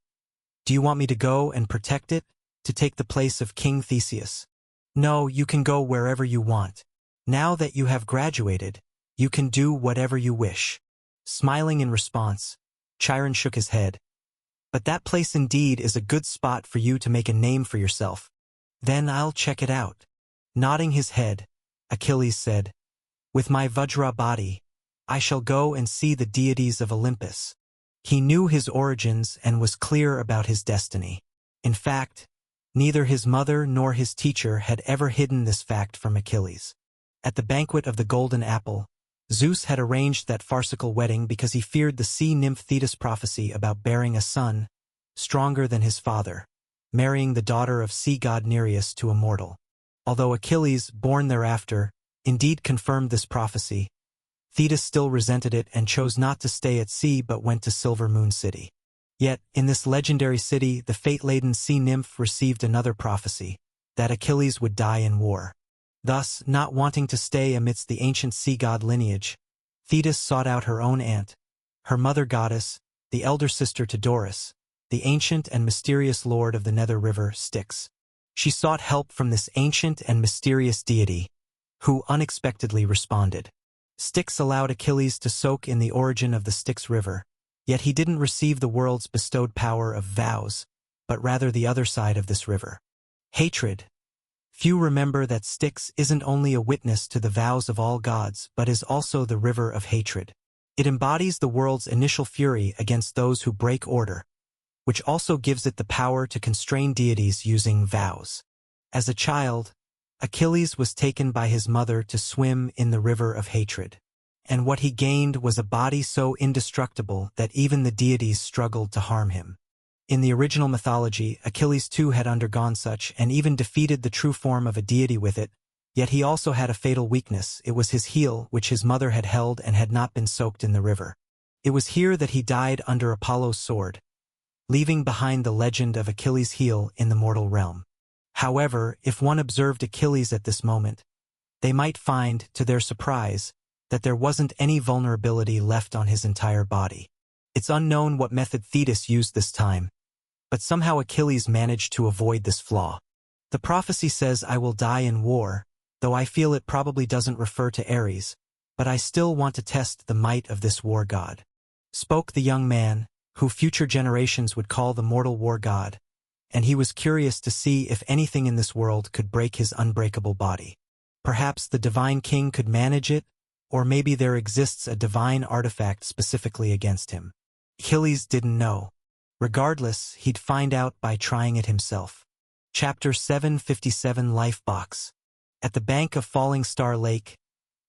Do you want me to go and protect it, to take the place of King Theseus?" "No, you can go wherever you want. Now that you have graduated, you can do whatever you wish." Smiling in response, Chiron shook his head. "But that place indeed is a good spot for you to make a name for yourself. Then I'll check it out." Nodding his head, Achilles said, "With my Vajra body, I shall go and see the deities of Olympus." He knew his origins and was clear about his destiny. In fact, neither his mother nor his teacher had ever hidden this fact from Achilles. At the banquet of the Golden Apple, Zeus had arranged that farcical wedding because he feared the sea nymph Thetis' prophecy about bearing a son, stronger than his father, marrying the daughter of sea god Nereus to a mortal. Although Achilles, born thereafter, indeed confirmed this prophecy, Thetis still resented it and chose not to stay at sea but went to Silver Moon City. Yet, in this legendary city, the fate-laden sea nymph received another prophecy, that Achilles would die in war. Thus, not wanting to stay amidst the ancient sea god lineage, Thetis sought out her own aunt, her mother goddess, the elder sister to Doris, the ancient and mysterious lord of the nether river, Styx. She sought help from this ancient and mysterious deity, who unexpectedly responded. Styx allowed Achilles to soak in the origin of the Styx River, yet he didn't receive the world's bestowed power of vows, but rather the other side of this river. Hatred. Few remember that Styx isn't only a witness to the vows of all gods but is also the river of hatred. It embodies the world's initial fury against those who break order, which also gives it the power to constrain deities using vows. As a child, Achilles was taken by his mother to swim in the river of hatred, and what he gained was a body so indestructible that even the deities struggled to harm him. In the original mythology, Achilles too had undergone such and even defeated the true form of a deity with it, yet he also had a fatal weakness. It was his heel, which his mother had held and had not been soaked in the river. It was here that he died under Apollo's sword, leaving behind the legend of Achilles' heel in the mortal realm. However, if one observed Achilles at this moment, they might find, to their surprise, that there wasn't any vulnerability left on his entire body. It's unknown what method Thetis used this time, but somehow Achilles managed to avoid this flaw. The prophecy says, "I will die in war," though I feel it probably doesn't refer to Ares, but I still want to test the might of this war god. Spoke the young man, who future generations would call the mortal war god, and he was curious to see if anything in this world could break his unbreakable body. Perhaps the divine king could manage it, or maybe there exists a divine artifact specifically against him. Achilles didn't know. Regardless, he'd find out by trying it himself. Chapter 757 Life Box. At the bank of Falling Star Lake,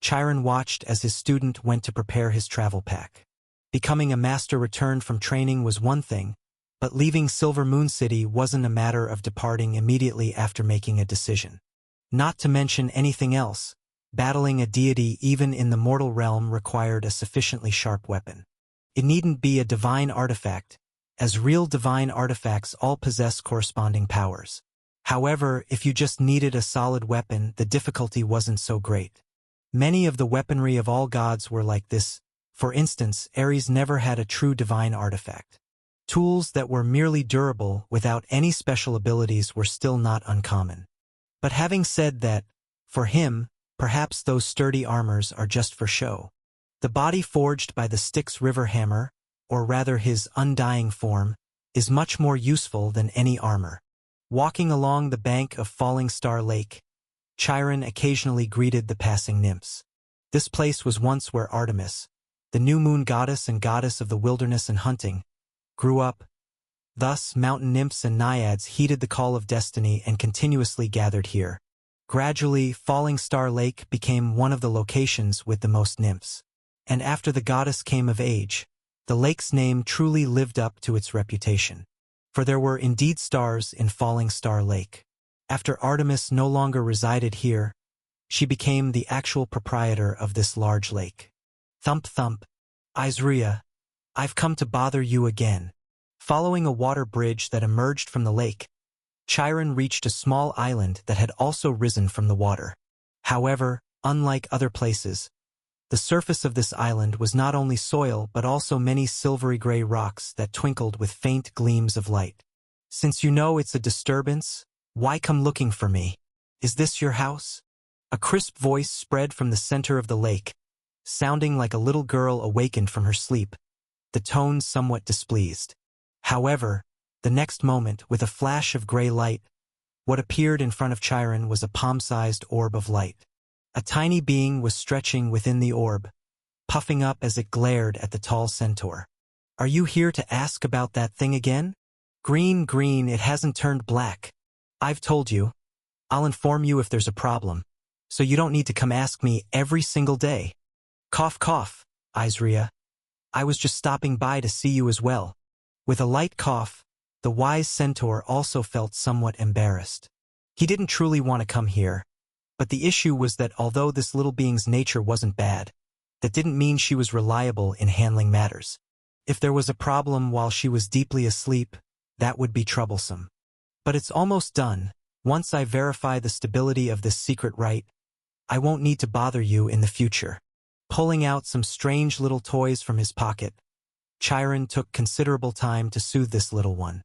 Chiron watched as his student went to prepare his travel pack. Becoming a master returned from training was one thing, but leaving Silver Moon City wasn't a matter of departing immediately after making a decision. Not to mention anything else, battling a deity even in the mortal realm required a sufficiently sharp weapon. It needn't be a divine artifact, as real divine artifacts all possess corresponding powers. However, if you just needed a solid weapon, the difficulty wasn't so great. Many of the weaponry of all gods were like this. For instance, Ares never had a true divine artifact. Tools that were merely durable without any special abilities were still not uncommon. But having said that, for him, perhaps those sturdy armors are just for show. The body forged by the Styx River hammer, or rather his undying form, is much more useful than any armor. Walking along the bank of Falling Star Lake, Chiron occasionally greeted the passing nymphs. This place was once where Artemis, the new moon goddess and goddess of the wilderness and hunting, grew up. Thus, mountain nymphs and naiads heeded the call of destiny and continuously gathered here. Gradually, Falling Star Lake became one of the locations with the most nymphs. And after the goddess came of age, the lake's name truly lived up to its reputation. for there were indeed stars in Falling Star Lake. After Artemis no longer resided here, she became the actual proprietor of this large lake. Thump thump. Izria, I've come to bother you again. Following a water bridge that emerged from the lake, Chiron reached a small island that had also risen from the water. However, unlike other places, the surface of this island was not only soil but also many silvery gray rocks that twinkled with faint gleams of light. Since you know it's a disturbance, why come looking for me? Is this your house? A crisp voice spread from the center of the lake, sounding like a little girl awakened from her sleep, the tones somewhat displeased. However, the next moment, with a flash of gray light, what appeared in front of Chiron was a palm-sized orb of light. A tiny being was stretching within the orb, puffing up as it glared at the tall centaur. Are you here to ask about that thing again? Green, it hasn't turned black. I've told you. I'll inform you if there's a problem, so you don't need to come ask me every single day. Cough, cough, Izria. I was just stopping by to see you as well. With a light cough, the wise centaur also felt somewhat embarrassed. He didn't truly want to come here, but the issue was that although this little being's nature wasn't bad, that didn't mean she was reliable in handling matters. If there was a problem while she was deeply asleep, that would be troublesome. But it's almost done. Once I verify the stability of this secret rite, I won't need to bother you in the future. Pulling out some strange little toys from his pocket, Chiron took considerable time to soothe this little one.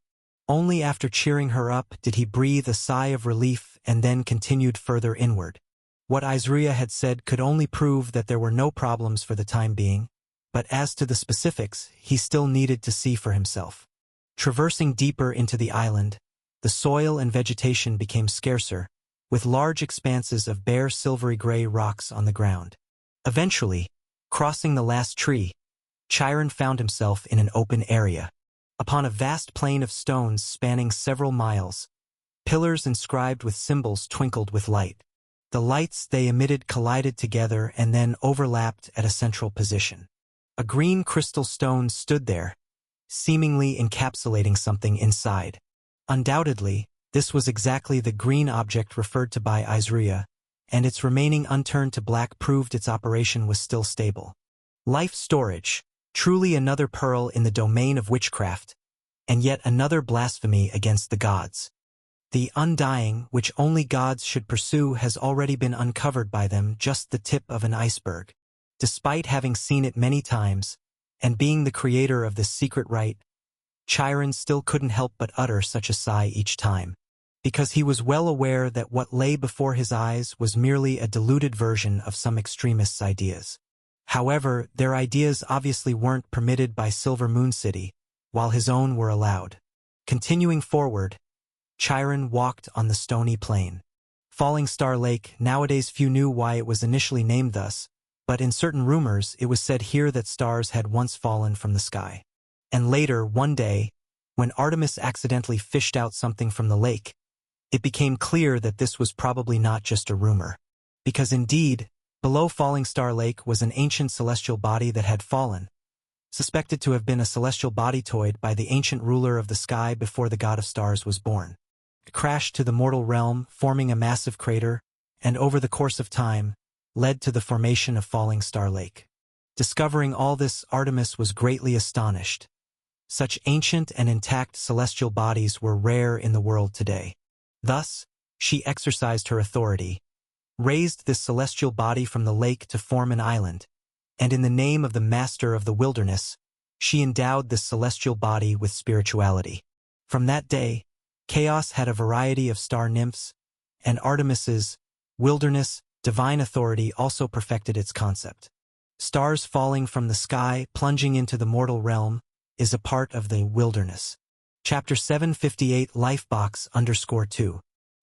Only after cheering her up did he breathe a sigh of relief and then continued further inward. What Izria had said could only prove that there were no problems for the time being, but as to the specifics, he still needed to see for himself. Traversing deeper into the island, the soil and vegetation became scarcer, with large expanses of bare silvery gray rocks on the ground. Eventually, crossing the last tree, Chiron found himself in an open area. Upon a vast plain of stones spanning several miles, pillars inscribed with symbols twinkled with light. The lights they emitted collided together and then overlapped at a central position. A green crystal stone stood there, seemingly encapsulating something inside. Undoubtedly, this was exactly the green object referred to by Izria, and its remaining unturned to black proved its operation was still stable. Life storage, truly another pearl in the domain of witchcraft, and yet another blasphemy against the gods. The undying, which only gods should pursue, has already been uncovered by them, just the tip of an iceberg. Despite having seen it many times, and being the creator of this secret rite, Chiron still couldn't help but utter such a sigh each time, because he was well aware that what lay before his eyes was merely a diluted version of some extremists' ideas. However, their ideas obviously weren't permitted by Silver Moon City, while his own were allowed. Continuing forward, Chiron walked on the stony plain. Falling Star Lake, nowadays few knew why it was initially named thus, but in certain rumors it was said here that stars had once fallen from the sky. And later, one day, when Artemis accidentally fished out something from the lake, it became clear that this was probably not just a rumor. Because indeed, below Falling Star Lake was an ancient celestial body that had fallen, suspected to have been a celestial body toyed by the ancient ruler of the sky before the god of stars was born. It crashed to the mortal realm, forming a massive crater, and over the course of time, led to the formation of Falling Star Lake. Discovering all this, Artemis was greatly astonished. Such ancient and intact celestial bodies were rare in the world today. Thus, she exercised her authority, raised this celestial body from the lake to form an island, and in the name of the master of the wilderness, she endowed this celestial body with spirituality. From that day, Chaos had a variety of star nymphs, and Artemis's wilderness divine authority also perfected its concept. Stars falling from the sky, plunging into the mortal realm, is a part of the wilderness. Chapter 758 Lifebox_2.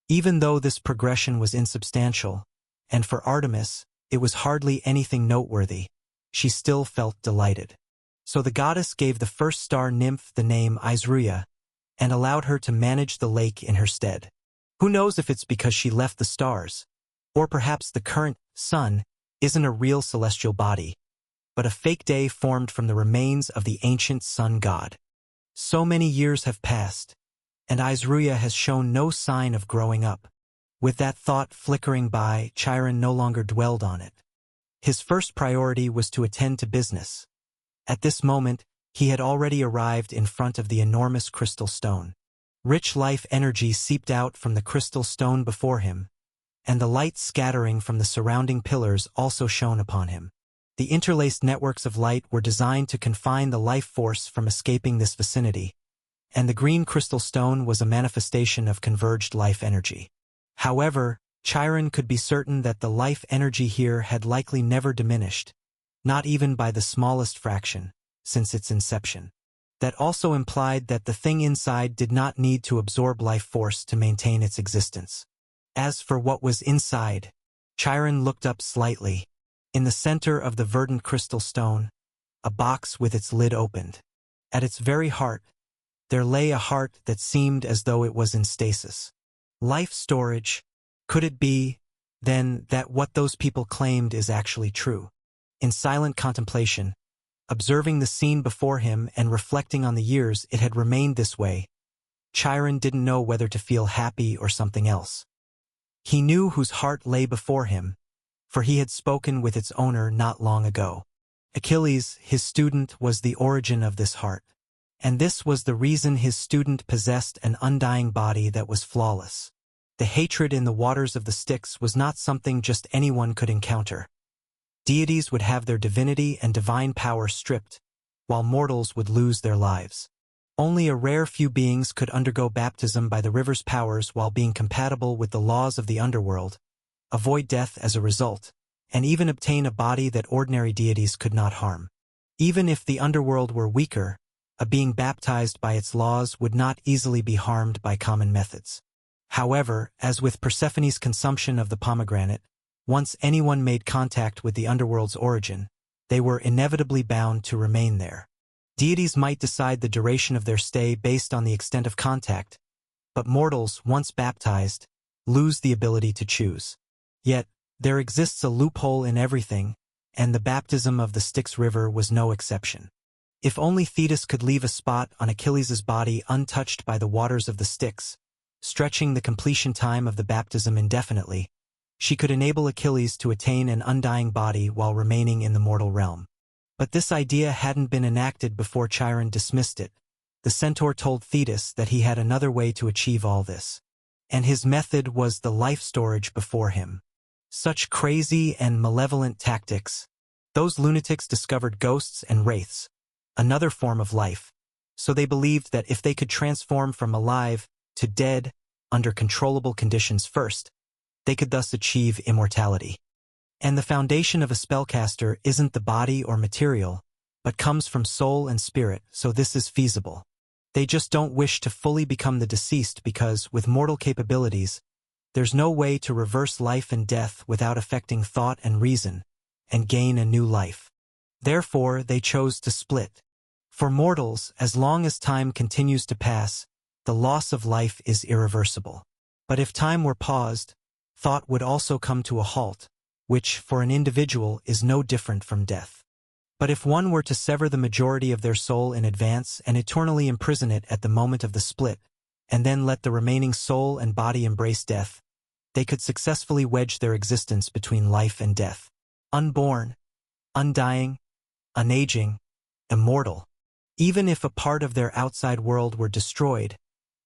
Even though this progression was insubstantial, and for Artemis, it was hardly anything noteworthy, she still felt delighted. So the goddess gave the first star nymph the name Izria, and allowed her to manage the lake in her stead. Who knows if it's because she left the stars, or perhaps the current sun isn't a real celestial body, but a fake day formed from the remains of the ancient sun god. So many years have passed, and Aizruya has shown no sign of growing up. With that thought flickering by, Chiron no longer dwelled on it. His first priority was to attend to business. At this moment, he had already arrived in front of the enormous crystal stone. Rich life energy seeped out from the crystal stone before him, and the light scattering from the surrounding pillars also shone upon him. The interlaced networks of light were designed to confine the life force from escaping this vicinity, and the green crystal stone was a manifestation of converged life energy. However, Chiron could be certain that the life energy here had likely never diminished, not even by the smallest fraction, since its inception. That also implied that the thing inside did not need to absorb life force to maintain its existence. As for what was inside, Chiron looked up slightly. In the center of the verdant crystal stone, a box with its lid opened. At its very heart, there lay a heart that seemed as though it was in stasis. Life storage. Could it be, then, that what those people claimed is actually true? In silent contemplation, observing the scene before him and reflecting on the years it had remained this way, Chiron didn't know whether to feel happy or something else. He knew whose heart lay before him, for he had spoken with its owner not long ago. Achilles, his student, was the origin of this heart, and this was the reason his student possessed an undying body that was flawless. The hatred in the waters of the Styx was not something just anyone could encounter. Deities would have their divinity and divine power stripped, while mortals would lose their lives. Only a rare few beings could undergo baptism by the river's powers while being compatible with the laws of the underworld, avoid death as a result, and even obtain a body that ordinary deities could not harm. Even if the underworld were weaker, a being baptized by its laws would not easily be harmed by common methods. However, as with Persephone's consumption of the pomegranate, once anyone made contact with the underworld's origin, they were inevitably bound to remain there. Deities might decide the duration of their stay based on the extent of contact, but mortals, once baptized, lose the ability to choose. Yet, there exists a loophole in everything, and the baptism of the Styx River was no exception. If only Thetis could leave a spot on Achilles' body untouched by the waters of the Styx, stretching the completion time of the baptism indefinitely, she could enable Achilles to attain an undying body while remaining in the mortal realm. But this idea hadn't been enacted before Chiron dismissed it. The centaur told Thetis that he had another way to achieve all this, and his method was the life storage before him. Such crazy and malevolent tactics. Those lunatics discovered ghosts and wraiths, another form of life, so they believed that if they could transform from alive to dead under controllable conditions first, they could thus achieve immortality. And the foundation of a spellcaster isn't the body or material, but comes from soul and spirit, so this is feasible. They just don't wish to fully become the deceased because, with mortal capabilities, there's no way to reverse life and death without affecting thought and reason, and gain a new life. Therefore, they chose to split. For mortals, as long as time continues to pass, the loss of life is irreversible. But if time were paused, thought would also come to a halt, which, for an individual, is no different from death. But if one were to sever the majority of their soul in advance and eternally imprison it at the moment of the split, and then let the remaining soul and body embrace death, they could successfully wedge their existence between life and death. Unborn, undying, unaging, immortal. Even if a part of their outside world were destroyed,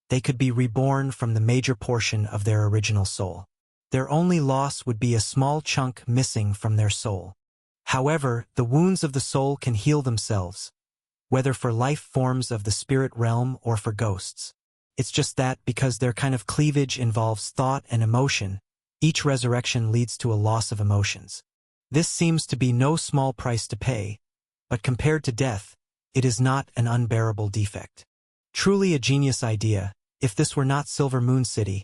they could be reborn from the major portion of their original soul. Their only loss would be a small chunk missing from their soul. However, the wounds of the soul can heal themselves, whether for life forms of the spirit realm or for ghosts. It's just that, because their kind of cleavage involves thought and emotion, each resurrection leads to a loss of emotions. This seems to be no small price to pay, but compared to death, it is not an unbearable defect. Truly a genius idea, if this were not Silver Moon City.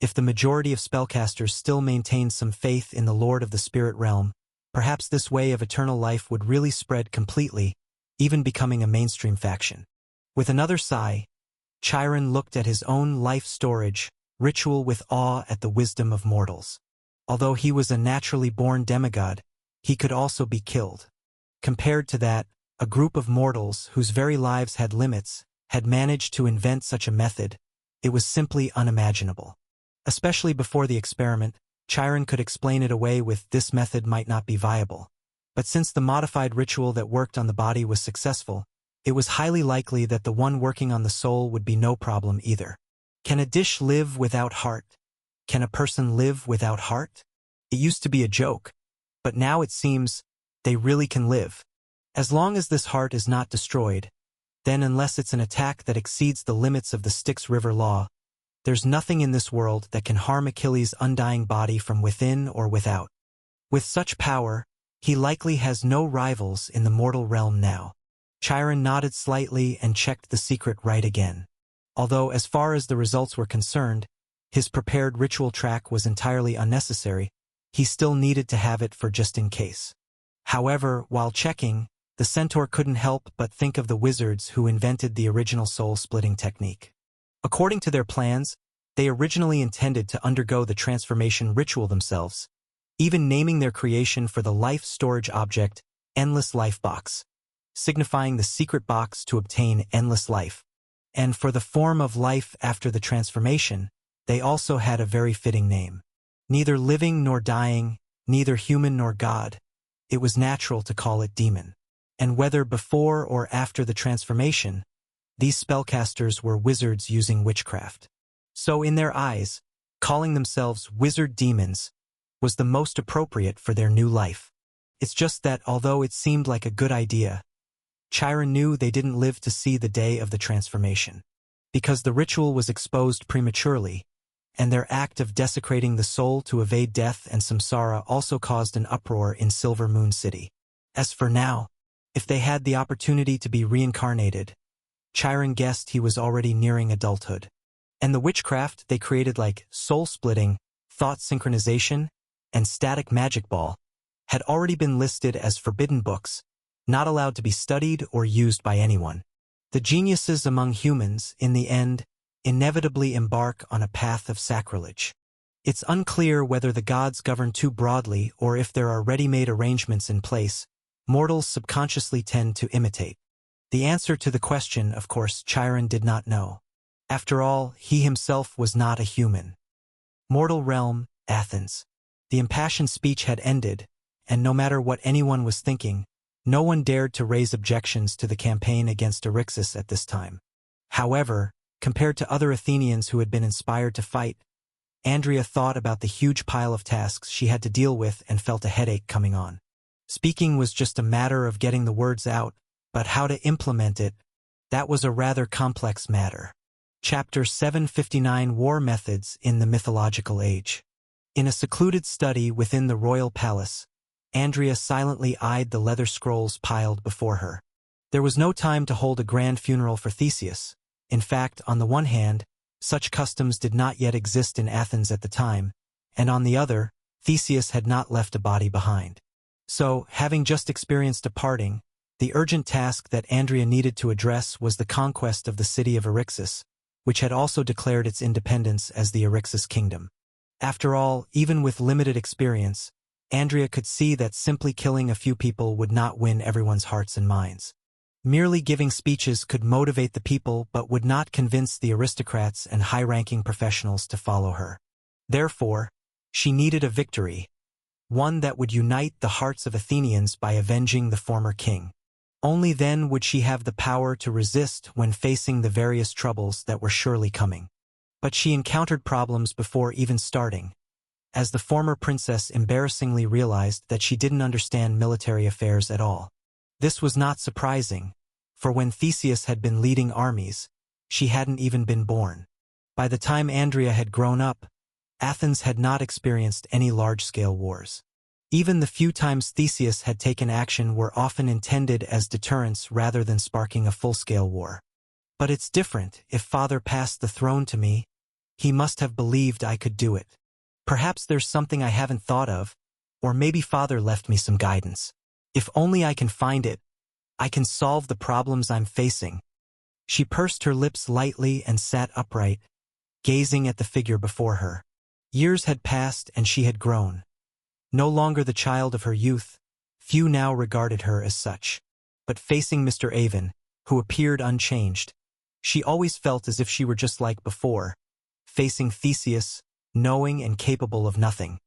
If the majority of spellcasters still maintained some faith in the Lord of the Spirit Realm, perhaps this way of eternal life would really spread completely, even becoming a mainstream faction. With another sigh, Chiron looked at his own life storage ritual with awe at the wisdom of mortals. Although he was a naturally born demigod, he could also be killed. Compared to that, a group of mortals whose very lives had limits had managed to invent such a method, it was simply unimaginable. Especially before the experiment, Chiron could explain it away with this method might not be viable. But since the modified ritual that worked on the body was successful, it was highly likely that the one working on the soul would be no problem either. Can a dish live without heart? Can a person live without heart? It used to be a joke, but now it seems they really can live. As long as this heart is not destroyed, then unless it's an attack that exceeds the limits of the Styx River law, there's nothing in this world that can harm Achilles' undying body from within or without. With such power, he likely has no rivals in the mortal realm now. Chiron nodded slightly and checked the secret right again. Although as far as the results were concerned, his prepared ritual track was entirely unnecessary, he still needed to have it for just in case. However, while checking, the centaur couldn't help but think of the wizards who invented the original soul-splitting technique. According to their plans, they originally intended to undergo the transformation ritual themselves, even naming their creation for the life storage object Endless Life Box, signifying the secret box to obtain endless life. And for the form of life after the transformation, they also had a very fitting name. Neither living nor dying, neither human nor god, it was natural to call it demon. And whether before or after the transformation, these spellcasters were wizards using witchcraft. So in their eyes, calling themselves wizard demons was the most appropriate for their new life. It's just that although it seemed like a good idea, Chiron knew they didn't live to see the day of the transformation. Because the ritual was exposed prematurely, and their act of desecrating the soul to evade death and samsara also caused an uproar in Silver Moon City. As for now, if they had the opportunity to be reincarnated, Chiron guessed he was already nearing adulthood. And the witchcraft they created like soul-splitting, thought synchronization, and static magic ball had already been listed as forbidden books, not allowed to be studied or used by anyone. The geniuses among humans, in the end, inevitably embark on a path of sacrilege. It's unclear whether the gods govern too broadly or if there are ready-made arrangements in place mortals subconsciously tend to imitate. The answer to the question, of course, Chiron did not know. After all, he himself was not a human. Mortal realm, Athens. The impassioned speech had ended, and no matter what anyone was thinking, no one dared to raise objections to the campaign against Eryxis at this time. However, compared to other Athenians who had been inspired to fight, Andrea thought about the huge pile of tasks she had to deal with and felt a headache coming on. Speaking was just a matter of getting the words out, but how to implement it, that was a rather complex matter. Chapter 759 War Methods in the Mythological Age. In a secluded study within the royal palace, Andrea silently eyed the leather scrolls piled before her. There was no time to hold a grand funeral for Theseus. In fact, on the one hand, such customs did not yet exist in Athens at the time, and on the other, Theseus had not left a body behind. So, having just experienced a parting, the urgent task that Andrea needed to address was the conquest of the city of Eryxis, which had also declared its independence as the Eryxis Kingdom. After all, even with limited experience, Andrea could see that simply killing a few people would not win everyone's hearts and minds. Merely giving speeches could motivate the people but would not convince the aristocrats and high-ranking professionals to follow her. Therefore, she needed a victory, one that would unite the hearts of Athenians by avenging the former king. Only then would she have the power to resist when facing the various troubles that were surely coming. But she encountered problems before even starting, as the former princess embarrassingly realized that she didn't understand military affairs at all. This was not surprising, for when Theseus had been leading armies, she hadn't even been born. By the time Andrea had grown up, Athens had not experienced any large-scale wars. Even the few times Theseus had taken action were often intended as deterrence rather than sparking a full-scale war. But it's different. If father passed the throne to me, he must have believed I could do it. Perhaps there's something I haven't thought of, or maybe father left me some guidance. If only I can find it, I can solve the problems I'm facing. She pursed her lips lightly and sat upright, gazing at the figure before her. Years had passed and she had grown. No longer the child of her youth, few now regarded her as such. But facing Mr. Avon, who appeared unchanged, She always felt as if she were just like before, facing Theseus, knowing and capable of nothing.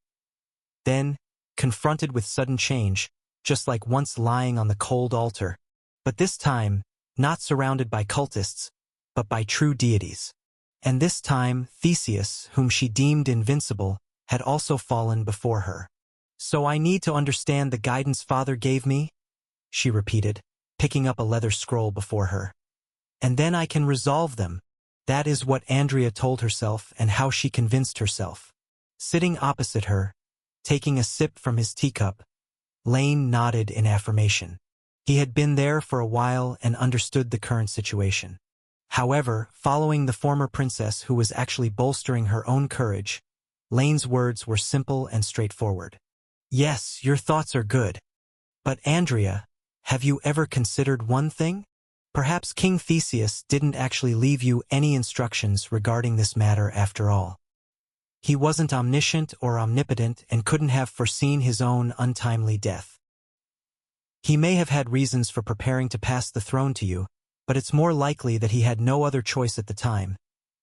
Then, confronted with sudden change, just like once lying on the cold altar, but this time, not surrounded by cultists, but by true deities. And this time, Theseus, whom she deemed invincible, had also fallen before her. "So I need to understand the guidance Father gave me?" she repeated, picking up a leather scroll before her. "And then I can resolve them." That is what Andrea told herself and how she convinced herself. Sitting opposite her, taking a sip from his teacup, Lane nodded in affirmation. He had been there for a while and understood the current situation. However, following the former princess who was actually bolstering her own courage, Lane's words were simple and straightforward. "Yes, your thoughts are good. But Andrea, have you ever considered one thing? Perhaps King Theseus didn't actually leave you any instructions regarding this matter after all. He wasn't omniscient or omnipotent and couldn't have foreseen his own untimely death. He may have had reasons for preparing to pass the throne to you, but it's more likely that he had no other choice at the time,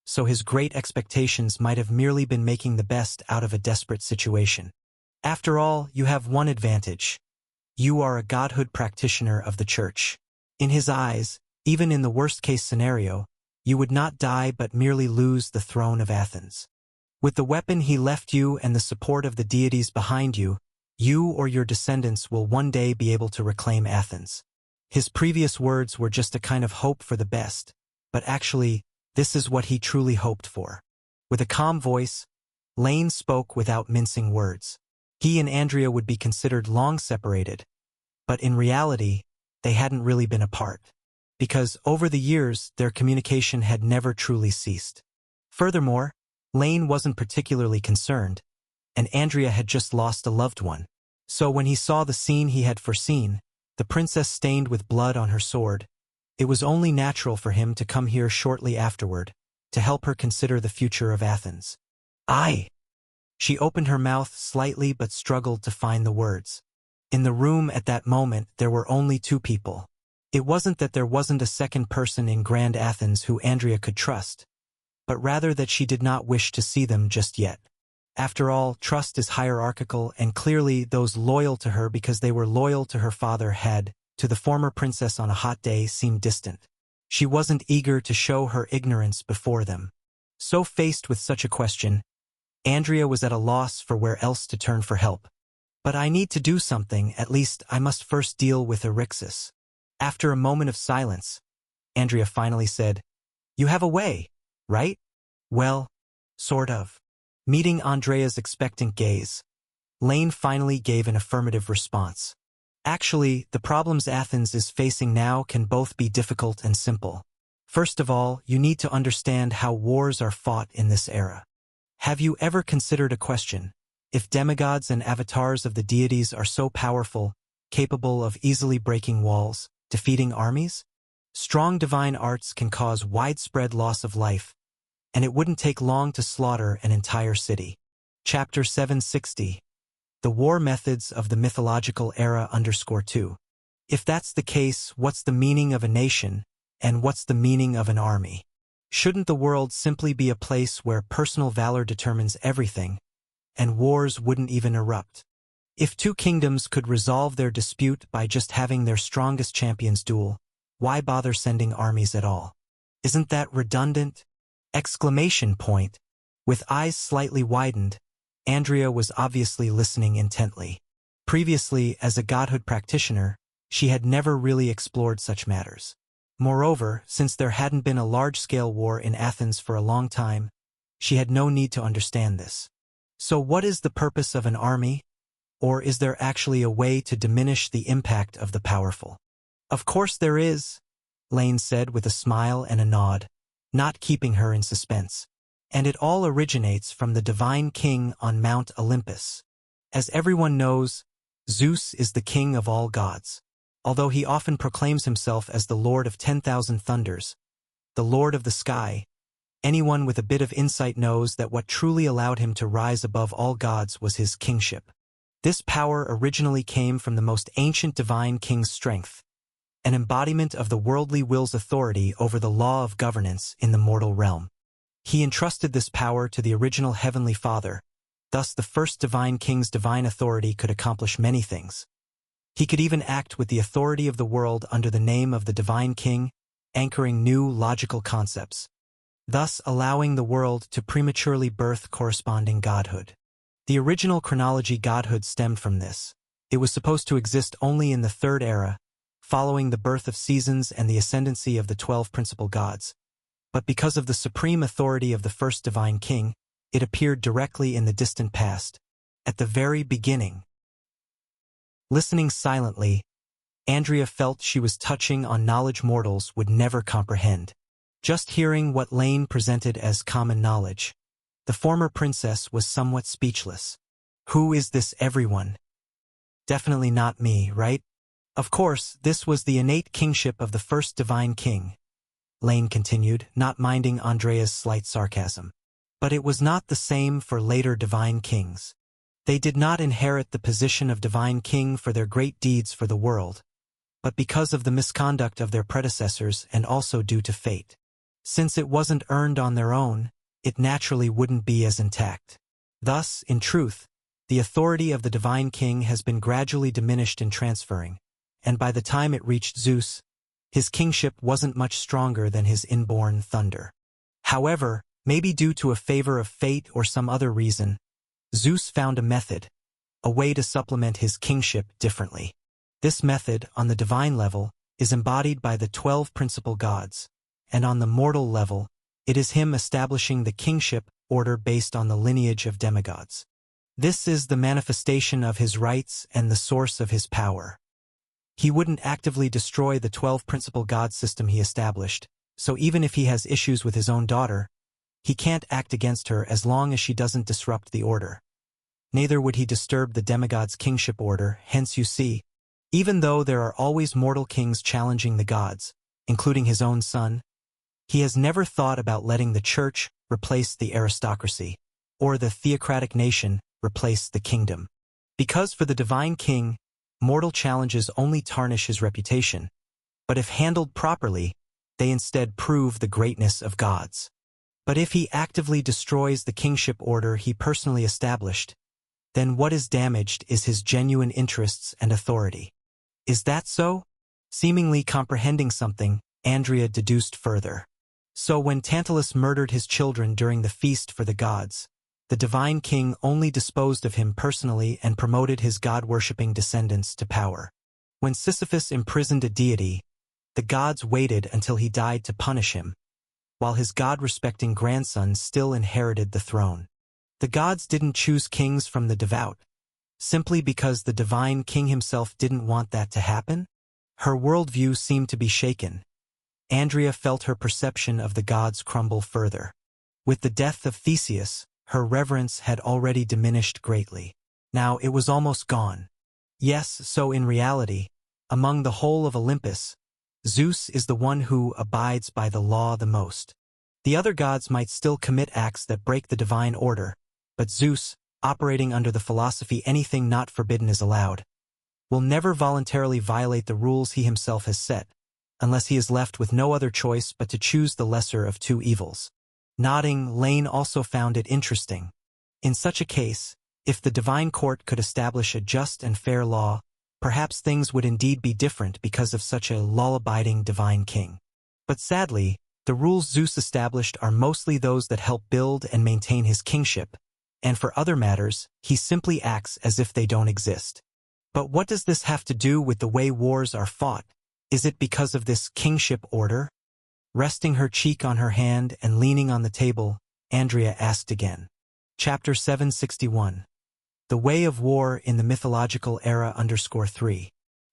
so his great expectations might have merely been making the best out of a desperate situation. After all, you have one advantage. You are a godhood practitioner of the church. In his eyes, even in the worst-case scenario, you would not die but merely lose the throne of Athens. With the weapon he left you and the support of the deities behind you, you or your descendants will one day be able to reclaim Athens." His previous words were just a kind of hope for the best, but actually, this is what he truly hoped for. With a calm voice, Lane spoke without mincing words. He and Andrea would be considered long separated, but in reality, they hadn't really been apart, because over the years their communication had never truly ceased. Furthermore, Lane wasn't particularly concerned, and Andrea had just lost a loved one. So when he saw the scene he had foreseen, the princess stained with blood on her sword, it was only natural for him to come here shortly afterward, to help her consider the future of Athens. She opened her mouth slightly but struggled to find the words. In the room at that moment there were only two people. It wasn't that there wasn't a second person in Grand Athens who Andrea could trust, but rather that she did not wish to see them just yet. After all, trust is hierarchical, and clearly those loyal to her because they were loyal to her father had, to the former princess on a hot day, seemed distant. She wasn't eager to show her ignorance before them. So faced with such a question, Andrea was at a loss for where else to turn for help. "But I need to do something, at least I must first deal with Eryxis." After a moment of silence, Andrea finally said, "You have a way, right?" "Well, sort of." Meeting Andrea's expectant gaze, Lane finally gave an affirmative response. "Actually, the problems Athens is facing now can both be difficult and simple. First of all, you need to understand how wars are fought in this era. Have you ever considered a question? If demigods and avatars of the deities are so powerful, capable of easily breaking walls, defeating armies? Strong divine arts can cause widespread loss of life, and it wouldn't take long to slaughter an entire city." Chapter 760. The War Methods of the Mythological Era _2. If that's the case, what's the meaning of a nation, and what's the meaning of an army? Shouldn't the world simply be a place where personal valor determines everything, and wars wouldn't even erupt? If two kingdoms could resolve their dispute by just having their strongest champions duel, why bother sending armies at all? Isn't that redundant? Exclamation point. With eyes slightly widened, Andrea was obviously listening intently. Previously, as a godhood practitioner, she had never really explored such matters. Moreover, since there hadn't been a large-scale war in Athens for a long time, she had no need to understand this. So what is the purpose of an army? Or is there actually a way to diminish the impact of the powerful? "Of course there is," Lane said with a smile and a nod, not keeping her in suspense. "And it all originates from the divine king on Mount Olympus. As everyone knows, Zeus is the king of all gods. Although he often proclaims himself as the Lord of 10,000 thunders, the Lord of the sky, anyone with a bit of insight knows that what truly allowed him to rise above all gods was his kingship. This power originally came from the most ancient divine king's strength, an embodiment of the worldly will's authority over the law of governance in the mortal realm. He entrusted this power to the original Heavenly Father, thus the first divine king's divine authority could accomplish many things. He could even act with the authority of the world under the name of the divine king, anchoring new logical concepts, thus allowing the world to prematurely birth corresponding godhood. The original chronology godhood stemmed from this. It was supposed to exist only in the Third Era, following the birth of seasons and the ascendancy of the 12 principal gods. But because of the supreme authority of the first divine king, it appeared directly in the distant past, at the very beginning. Listening silently, Andrea felt she was touching on knowledge mortals would never comprehend. Just hearing what Lane presented as common knowledge, the former princess was somewhat speechless. Who is this everyone? Definitely not me, right? Of course, this was the innate kingship of the first divine king, Lane continued, not minding Andrea's slight sarcasm. But it was not the same for later divine kings. They did not inherit the position of divine king for their great deeds for the world, but because of the misconduct of their predecessors and also due to fate. Since it wasn't earned on their own, it naturally wouldn't be as intact. Thus, in truth, the authority of the divine king has been gradually diminished in transferring, and by the time it reached Zeus, his kingship wasn't much stronger than his inborn thunder. However, maybe due to a favor of fate or some other reason, Zeus found a method, a way to supplement his kingship differently. This method, on the divine level, is embodied by the 12 principal gods, and on the mortal level, it is him establishing the kingship order based on the lineage of demigods. This is the manifestation of his rights and the source of his power. He wouldn't actively destroy the 12 principal god system he established, so even if he has issues with his own daughter, he can't act against her as long as she doesn't disrupt the order. Neither would he disturb the demigod's kingship order, hence you see, even though there are always mortal kings challenging the gods, including his own son, he has never thought about letting the church replace the aristocracy, or the theocratic nation replace the kingdom. Because for the divine king, mortal challenges only tarnish his reputation, but if handled properly, they instead prove the greatness of gods. But if he actively destroys the kingship order he personally established, then what is damaged is his genuine interests and authority. Is that so? Seemingly comprehending something, Andrea deduced further. So when Tantalus murdered his children during the feast for the gods, the divine king only disposed of him personally and promoted his god-worshipping descendants to power. When Sisyphus imprisoned a deity, the gods waited until he died to punish him, while his god-respecting grandson still inherited the throne. The gods didn't choose kings from the devout, simply because the divine king himself didn't want that to happen? Her worldview seemed to be shaken. Andrea felt her perception of the gods crumble further. With the death of Theseus, her reverence had already diminished greatly. Now it was almost gone. Yes, so in reality, among the whole of Olympus, Zeus is the one who abides by the law the most. The other gods might still commit acts that break the divine order, but Zeus, operating under the philosophy anything not forbidden is allowed, will never voluntarily violate the rules he himself has set, unless he is left with no other choice but to choose the lesser of two evils. Nodding, Lane also found it interesting. In such a case, if the divine court could establish a just and fair law, perhaps things would indeed be different because of such a law-abiding divine king. But sadly, the rules Zeus established are mostly those that help build and maintain his kingship, and for other matters, he simply acts as if they don't exist. But what does this have to do with the way wars are fought? Is it because of this kingship order? Resting her cheek on her hand and leaning on the table, Andrea asked again. Chapter 761. The Way of War in the Mythological Era _3.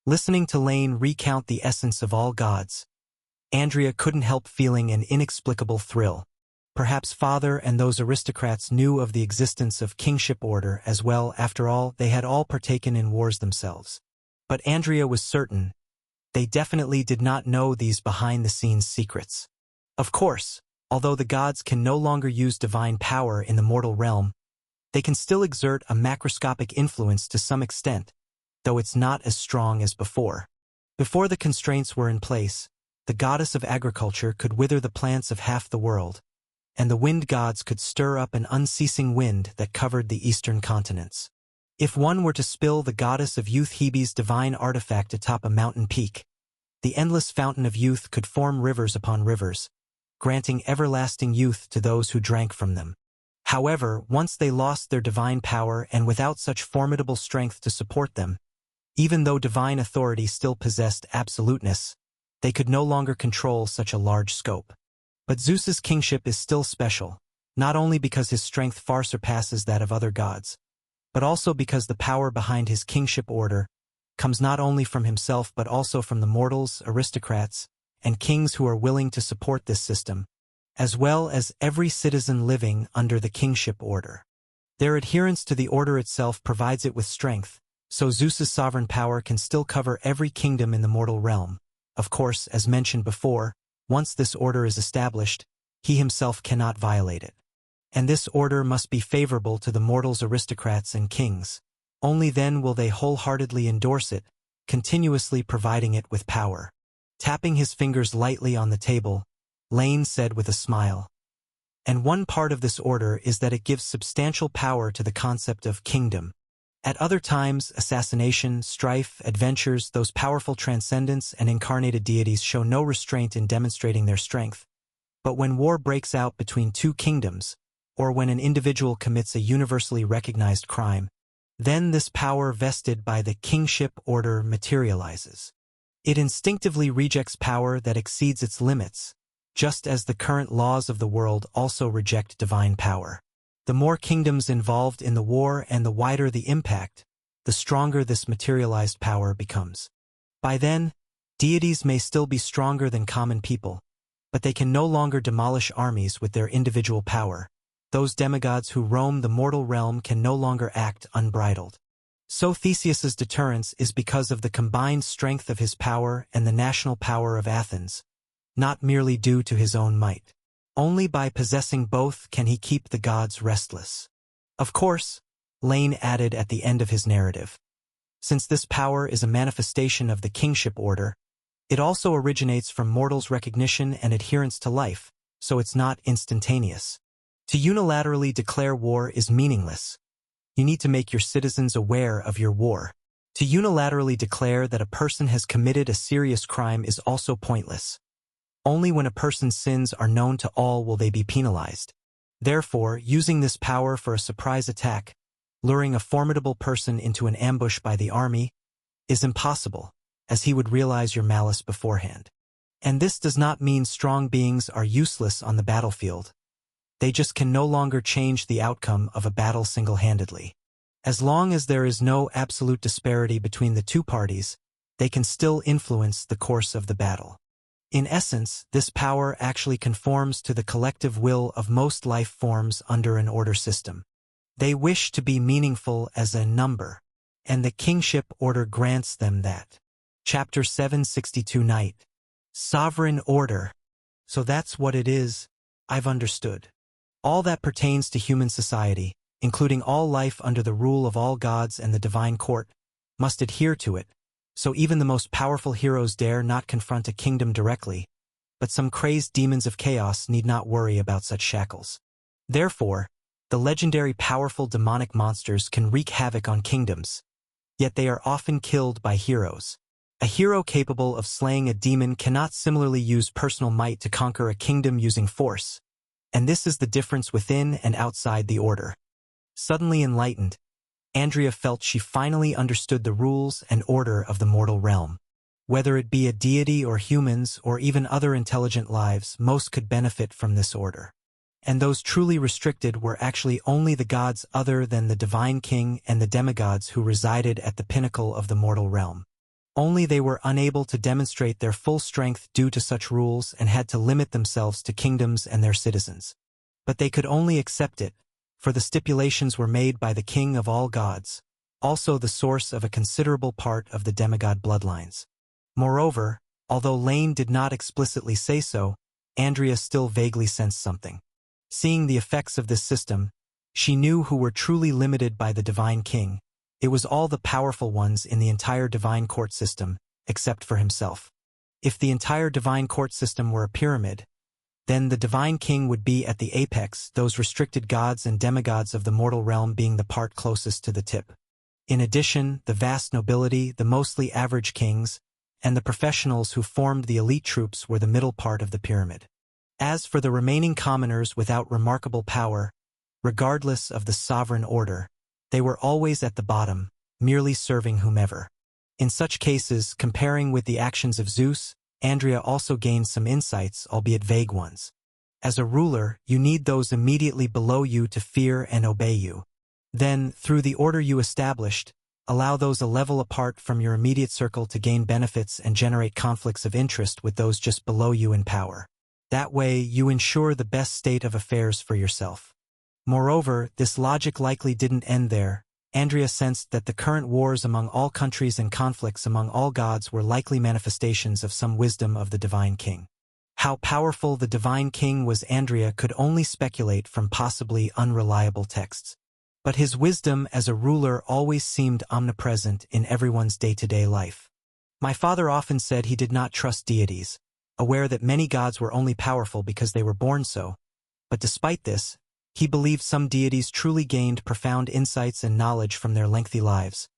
Listening to Lane recount the essence of all gods, Andrea couldn't help feeling an inexplicable thrill. Perhaps father and those aristocrats knew of the existence of kingship order as well. After all, they had all partaken in wars themselves. But Andrea was certain they definitely did not know these behind-the-scenes secrets. Of course, although the gods can no longer use divine power in the mortal realm, they can still exert a macroscopic influence to some extent, though it's not as strong as before. Before the constraints were in place, the goddess of agriculture could wither the plants of half the world, and the wind gods could stir up an unceasing wind that covered the eastern continents. If one were to spill the goddess of youth Hebe's divine artifact atop a mountain peak, the endless fountain of youth could form rivers upon rivers, granting everlasting youth to those who drank from them. However, once they lost their divine power and without such formidable strength to support them, even though divine authority still possessed absoluteness, they could no longer control such a large scope. But Zeus's kingship is still special, not only because his strength far surpasses that of other gods, but also because the power behind his kingship order comes not only from himself but also from the mortals, aristocrats, and kings who are willing to support this system, as well as every citizen living under the kingship order. Their adherence to the order itself provides it with strength, so Zeus's sovereign power can still cover every kingdom in the mortal realm. Of course, as mentioned before, once this order is established, he himself cannot violate it. And this order must be favorable to the mortals, aristocrats, and kings. Only then will they wholeheartedly endorse it, continuously providing it with power. Tapping his fingers lightly on the table, Lane said with a smile. And one part of this order is that it gives substantial power to the concept of kingdom. At other times, assassination, strife, adventures, those powerful transcendents and incarnated deities show no restraint in demonstrating their strength. But when war breaks out between two kingdoms, or when an individual commits a universally recognized crime, then this power vested by the kingship order materializes. It instinctively rejects power that exceeds its limits, just as the current laws of the world also reject divine power. The more kingdoms involved in the war and the wider the impact, the stronger this materialized power becomes. By then, deities may still be stronger than common people, but they can no longer demolish armies with their individual power. Those demigods who roam the mortal realm can no longer act unbridled. So Theseus's deterrence is because of the combined strength of his power and the national power of Athens, not merely due to his own might. Only by possessing both can he keep the gods restless. Of course, Lane added at the end of his narrative, since this power is a manifestation of the kingship order, it also originates from mortals' recognition and adherence to life, so it's not instantaneous. To unilaterally declare war is meaningless. You need to make your citizens aware of your war. To unilaterally declare that a person has committed a serious crime is also pointless. Only when a person's sins are known to all will they be penalized. Therefore, using this power for a surprise attack, luring a formidable person into an ambush by the army, is impossible, as he would realize your malice beforehand. And this does not mean strong beings are useless on the battlefield. They just can no longer change the outcome of a battle single-handedly. As long as there is no absolute disparity between the two parties, they can still influence the course of the battle. In essence, this power actually conforms to the collective will of most life forms under an order system. They wish to be meaningful as a number, and the kingship order grants them that. Chapter 762 Night. Sovereign order. So that's what it is, I've understood. All that pertains to human society, including all life under the rule of all gods and the divine court, must adhere to it, so even the most powerful heroes dare not confront a kingdom directly, but some crazed demons of chaos need not worry about such shackles. Therefore, the legendary powerful demonic monsters can wreak havoc on kingdoms, yet they are often killed by heroes. A hero capable of slaying a demon cannot similarly use personal might to conquer a kingdom using force, and this is the difference within and outside the order. Suddenly enlightened, Andrea felt she finally understood the rules and order of the mortal realm. Whether it be a deity or humans or even other intelligent lives, most could benefit from this order. And those truly restricted were actually only the gods other than the divine king and the demigods who resided at the pinnacle of the mortal realm. Only they were unable to demonstrate their full strength due to such rules and had to limit themselves to kingdoms and their citizens. But they could only accept it, for the stipulations were made by the king of all gods, also the source of a considerable part of the demigod bloodlines. Moreover, although Lane did not explicitly say so, Andrea still vaguely sensed something. Seeing the effects of this system, she knew who were truly limited by the divine king. It was all the powerful ones in the entire divine court system, except for himself. If the entire divine court system were a pyramid, then the divine king would be at the apex, those restricted gods and demigods of the mortal realm being the part closest to the tip. In addition, the vast nobility, the mostly average kings, and the professionals who formed the elite troops were the middle part of the pyramid. As for the remaining commoners without remarkable power, regardless of the sovereign order, they were always at the bottom, merely serving whomever. In such cases, comparing with the actions of Zeus, Andrea also gained some insights, albeit vague ones. As a ruler, you need those immediately below you to fear and obey you. Then, through the order you established, allow those a level apart from your immediate circle to gain benefits and generate conflicts of interest with those just below you in power. That way, you ensure the best state of affairs for yourself. Moreover, this logic likely didn't end there. Andrea sensed that the current wars among all countries and conflicts among all gods were likely manifestations of some wisdom of the Divine King. How powerful the Divine King was, Andrea could only speculate from possibly unreliable texts. But his wisdom as a ruler always seemed omnipresent in everyone's day-to-day life. My father often said he did not trust deities, aware that many gods were only powerful because they were born so. But despite this, he believed some deities truly gained profound insights and knowledge from their lengthy lives,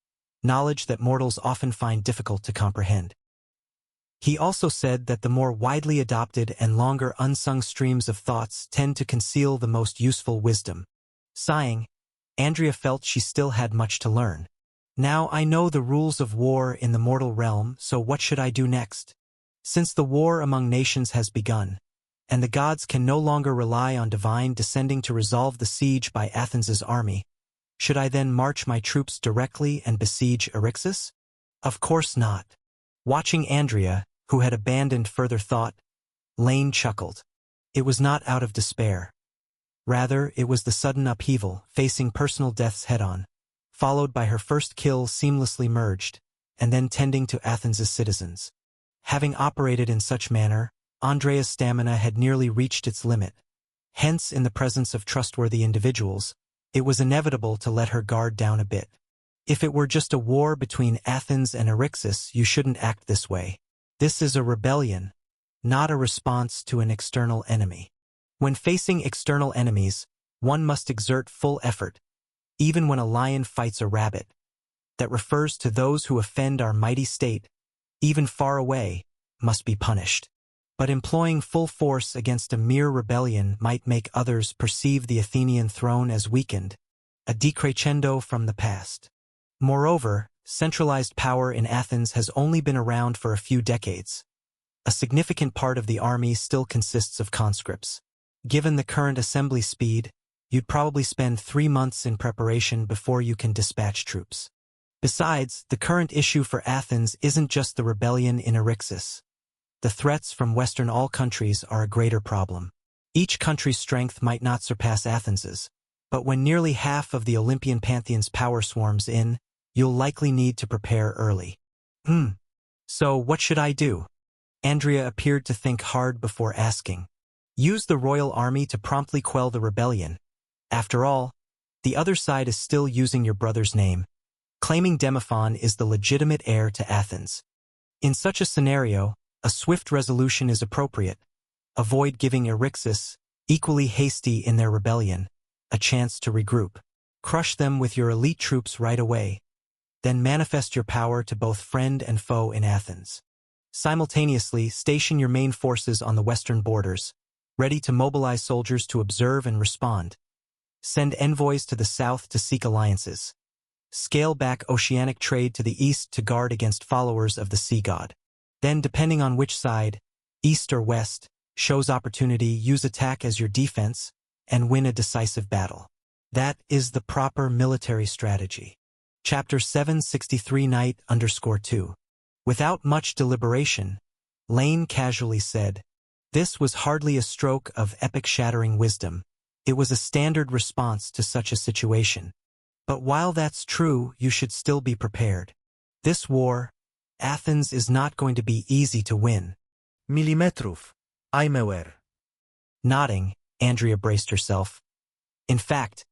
knowledge that mortals often find difficult to comprehend. He also said that the more widely adopted and longer unsung streams of thoughts tend to conceal the most useful wisdom. Sighing, Andrea felt she still had much to learn. Now I know the rules of war in the mortal realm, so what should I do next? Since the war among nations has begun, and the gods can no longer rely on divine descending to resolve the siege by Athens's army, should I then march my troops directly and besiege Eryxis? Of course not. Watching Andrea, who had abandoned further thought, Lane chuckled. It was not out of despair. Rather, it was the sudden upheaval, facing personal deaths head-on, followed by her first kill seamlessly merged, and then tending to Athens's citizens. Having operated in such manner, Andrea's stamina had nearly reached its limit. Hence, in the presence of trustworthy individuals, it was inevitable to let her guard down a bit. If it were just a war between Athens and Eryxis, you shouldn't act this way. This is a rebellion, not a response to an external enemy. When facing external enemies, one must exert full effort, even when a lion fights a rabbit. That refers to those who offend our mighty state, even far away, must be punished. But employing full force against a mere rebellion might make others perceive the Athenian throne as weakened, a decrescendo from the past. Moreover, centralized power in Athens has only been around for a few decades. A significant part of the army still consists of conscripts. Given the current assembly speed, you'd probably spend 3 months in preparation before you can dispatch troops. Besides, the current issue for Athens isn't just the rebellion in Eryxis. The threats from Western all countries are a greater problem. Each country's strength might not surpass Athens's, but when nearly half of the Olympian pantheon's power swarms in, you'll likely need to prepare early. So what should I do? Andrea appeared to think hard before asking. Use the royal army to promptly quell the rebellion. After all, the other side is still using your brother's name. Claiming Demophon is the legitimate heir to Athens. In such a scenario, a swift resolution is appropriate. Avoid giving Eryxis, equally hasty in their rebellion, a chance to regroup. Crush them with your elite troops right away. Then manifest your power to both friend and foe in Athens. Simultaneously, station your main forces on the western borders, ready to mobilize soldiers to observe and respond. Send envoys to the south to seek alliances. Scale back oceanic trade to the east to guard against followers of the sea god. Then, depending on which side, east or west, shows opportunity, use attack as your defense, and win a decisive battle. That is the proper military strategy. Chapter 763 Night_2. Without much deliberation, Lane casually said, "This was hardly a stroke of epic-shattering wisdom. It was a standard response to such a situation. But while that's true, you should still be prepared. This war, Athens is not going to be easy to win." Milimetrów, I'm aware. Nodding, Andrea braced herself. "In fact,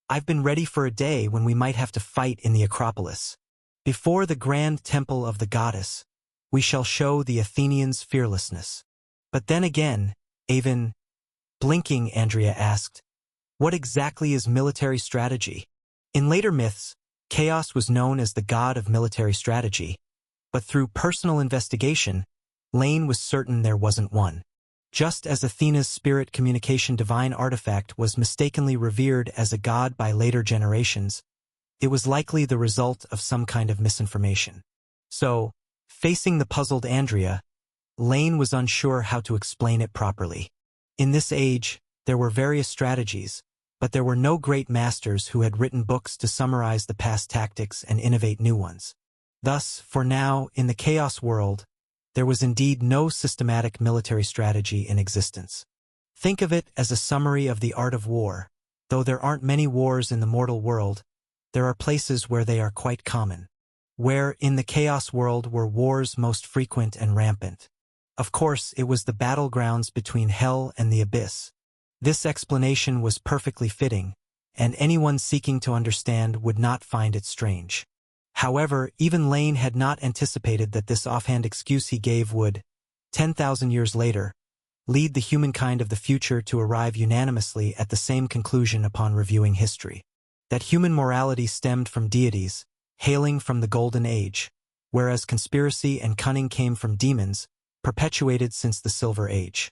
I've been ready for a day when we might have to fight in the Acropolis. Before the grand temple of the goddess, we shall show the Athenians fearlessness. But then again, even blinking, Andrea asked, what exactly is military strategy? In later myths, Chaos was known as the god of military strategy, but through personal investigation, Lane was certain there wasn't one. Just as Athena's spirit communication divine artifact was mistakenly revered as a god by later generations, it was likely the result of some kind of misinformation. So, facing the puzzled Andrea, Lane was unsure how to explain it properly. In this age, there were various strategies, but there were no great masters who had written books to summarize the past tactics and innovate new ones. Thus, for now, in the chaos world, there was indeed no systematic military strategy in existence. Think of it as a summary of the art of war. Though there aren't many wars in the mortal world, there are places where they are quite common. Where, in the chaos world, were wars most frequent and rampant. Of course, it was the battlegrounds between hell and the abyss. This explanation was perfectly fitting, and anyone seeking to understand would not find it strange. However, even Lane had not anticipated that this offhand excuse he gave would, 10,000 years later, lead the humankind of the future to arrive unanimously at the same conclusion upon reviewing history. That human morality stemmed from deities, hailing from the Golden Age, whereas conspiracy and cunning came from demons, perpetuated since the Silver Age.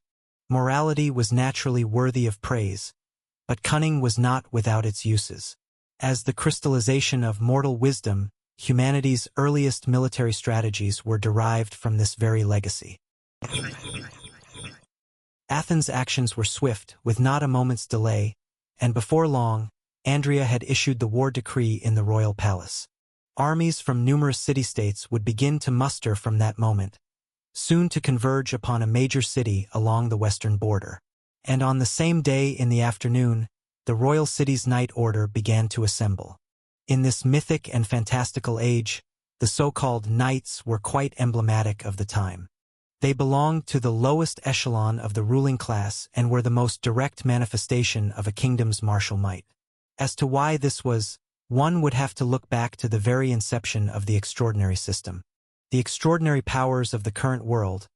Morality was naturally worthy of praise, but cunning was not without its uses. As the crystallization of mortal wisdom, humanity's earliest military strategies were derived from this very legacy. Athens' actions were swift, with not a moment's delay, and before long, Andrea had issued the war decree in the royal palace. Armies from numerous city-states would begin to muster from that moment, soon to converge upon a major city along the western border. And on the same day in the afternoon, the royal city's night order began to assemble. In this mythic and fantastical age, the so-called knights were quite emblematic of the time. They belonged to the lowest echelon of the ruling class and were the most direct manifestation of a kingdom's martial might. As to why this was, one would have to look back to the very inception of the extraordinary system. The extraordinary powers of the current world,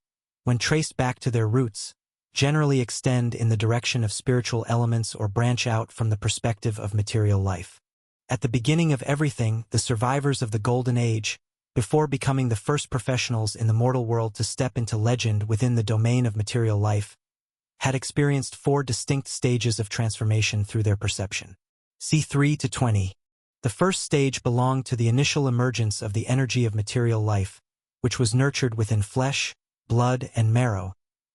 when traced back to their roots, generally extend in the direction of spiritual elements or branch out from the perspective of material life. At the beginning of everything, the survivors of the Golden Age, before becoming the first professionals in the mortal world to step into legend within the domain of material life, had experienced 4 distinct stages of transformation through their perception. See 3 to 20. The first stage belonged to the initial emergence of the energy of material life, which was nurtured within flesh, blood, and marrow,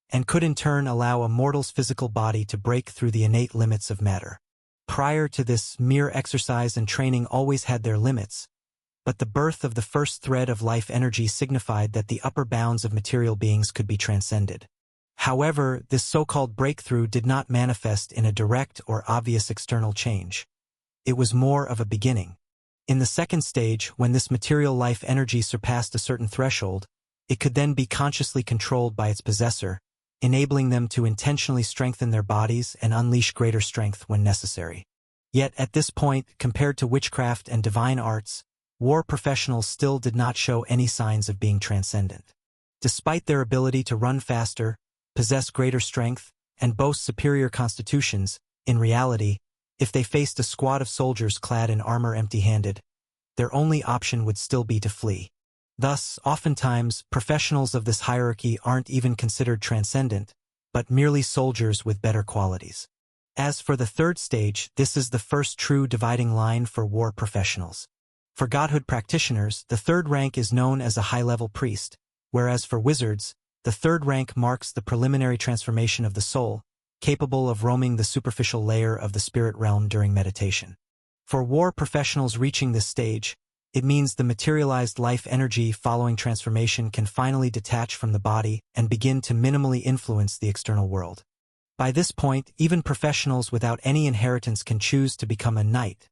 and could in turn allow a mortal's physical body to break through the innate limits of matter. Prior to this, mere exercise and training always had their limits, but the birth of the first thread of life energy signified that the upper bounds of material beings could be transcended. However, this so-called breakthrough did not manifest in a direct or obvious external change. It was more of a beginning. In the second stage, when this material life energy surpassed a certain threshold, it could then be consciously controlled by its possessor, enabling them to intentionally strengthen their bodies and unleash greater strength when necessary. Yet at this point, compared to witchcraft and divine arts, war professionals still did not show any signs of being transcendent. Despite their ability to run faster, possess greater strength, and boast superior constitutions, in reality, if they faced a squad of soldiers clad in armor empty-handed, their only option would still be to flee. Thus, oftentimes, professionals of this hierarchy aren't even considered transcendent, but merely soldiers with better qualities. As for the third stage, this is the first true dividing line for war professionals. For godhood practitioners, the third rank is known as a high-level priest, whereas for wizards, the third rank marks the preliminary transformation of the soul, capable of roaming the superficial layer of the spirit realm during meditation. For war professionals reaching this stage, it means the materialized life energy following transformation can finally detach from the body and begin to minimally influence the external world. By this point, even professionals without any inheritance can choose to become a knight,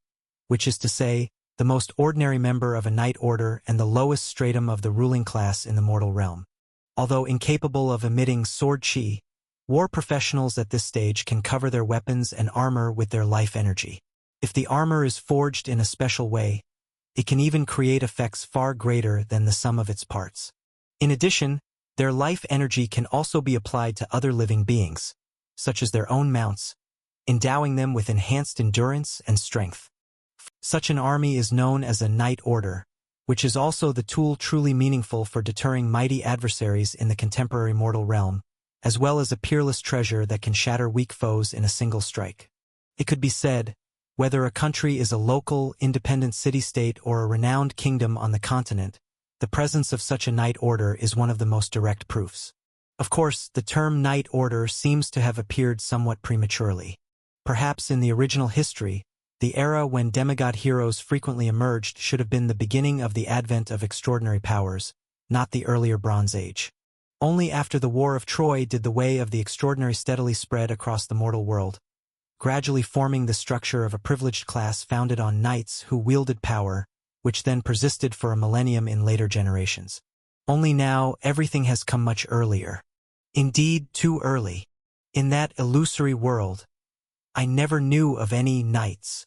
which is to say, the most ordinary member of a knight order and the lowest stratum of the ruling class in the mortal realm. Although incapable of emitting sword chi, war professionals at this stage can cover their weapons and armor with their life energy. If the armor is forged in a special way, it can even create effects far greater than the sum of its parts. In addition, their life energy can also be applied to other living beings, such as their own mounts, endowing them with enhanced endurance and strength. Such an army is known as a Knight Order, which is also the tool truly meaningful for deterring mighty adversaries in the contemporary mortal realm, as well as a peerless treasure that can shatter weak foes in a single strike. It could be said, whether a country is a local, independent city-state or a renowned kingdom on the continent, the presence of such a Knight Order is one of the most direct proofs. Of course, the term Knight Order seems to have appeared somewhat prematurely. Perhaps in the original history, the era when demigod heroes frequently emerged should have been the beginning of the advent of extraordinary powers, not the earlier Bronze Age. Only after the War of Troy did the way of the extraordinary steadily spread across the mortal world, gradually forming the structure of a privileged class founded on knights who wielded power, which then persisted for a millennium in later generations. Only now, everything has come much earlier. Indeed, too early. In that illusory world, I never knew of any knights.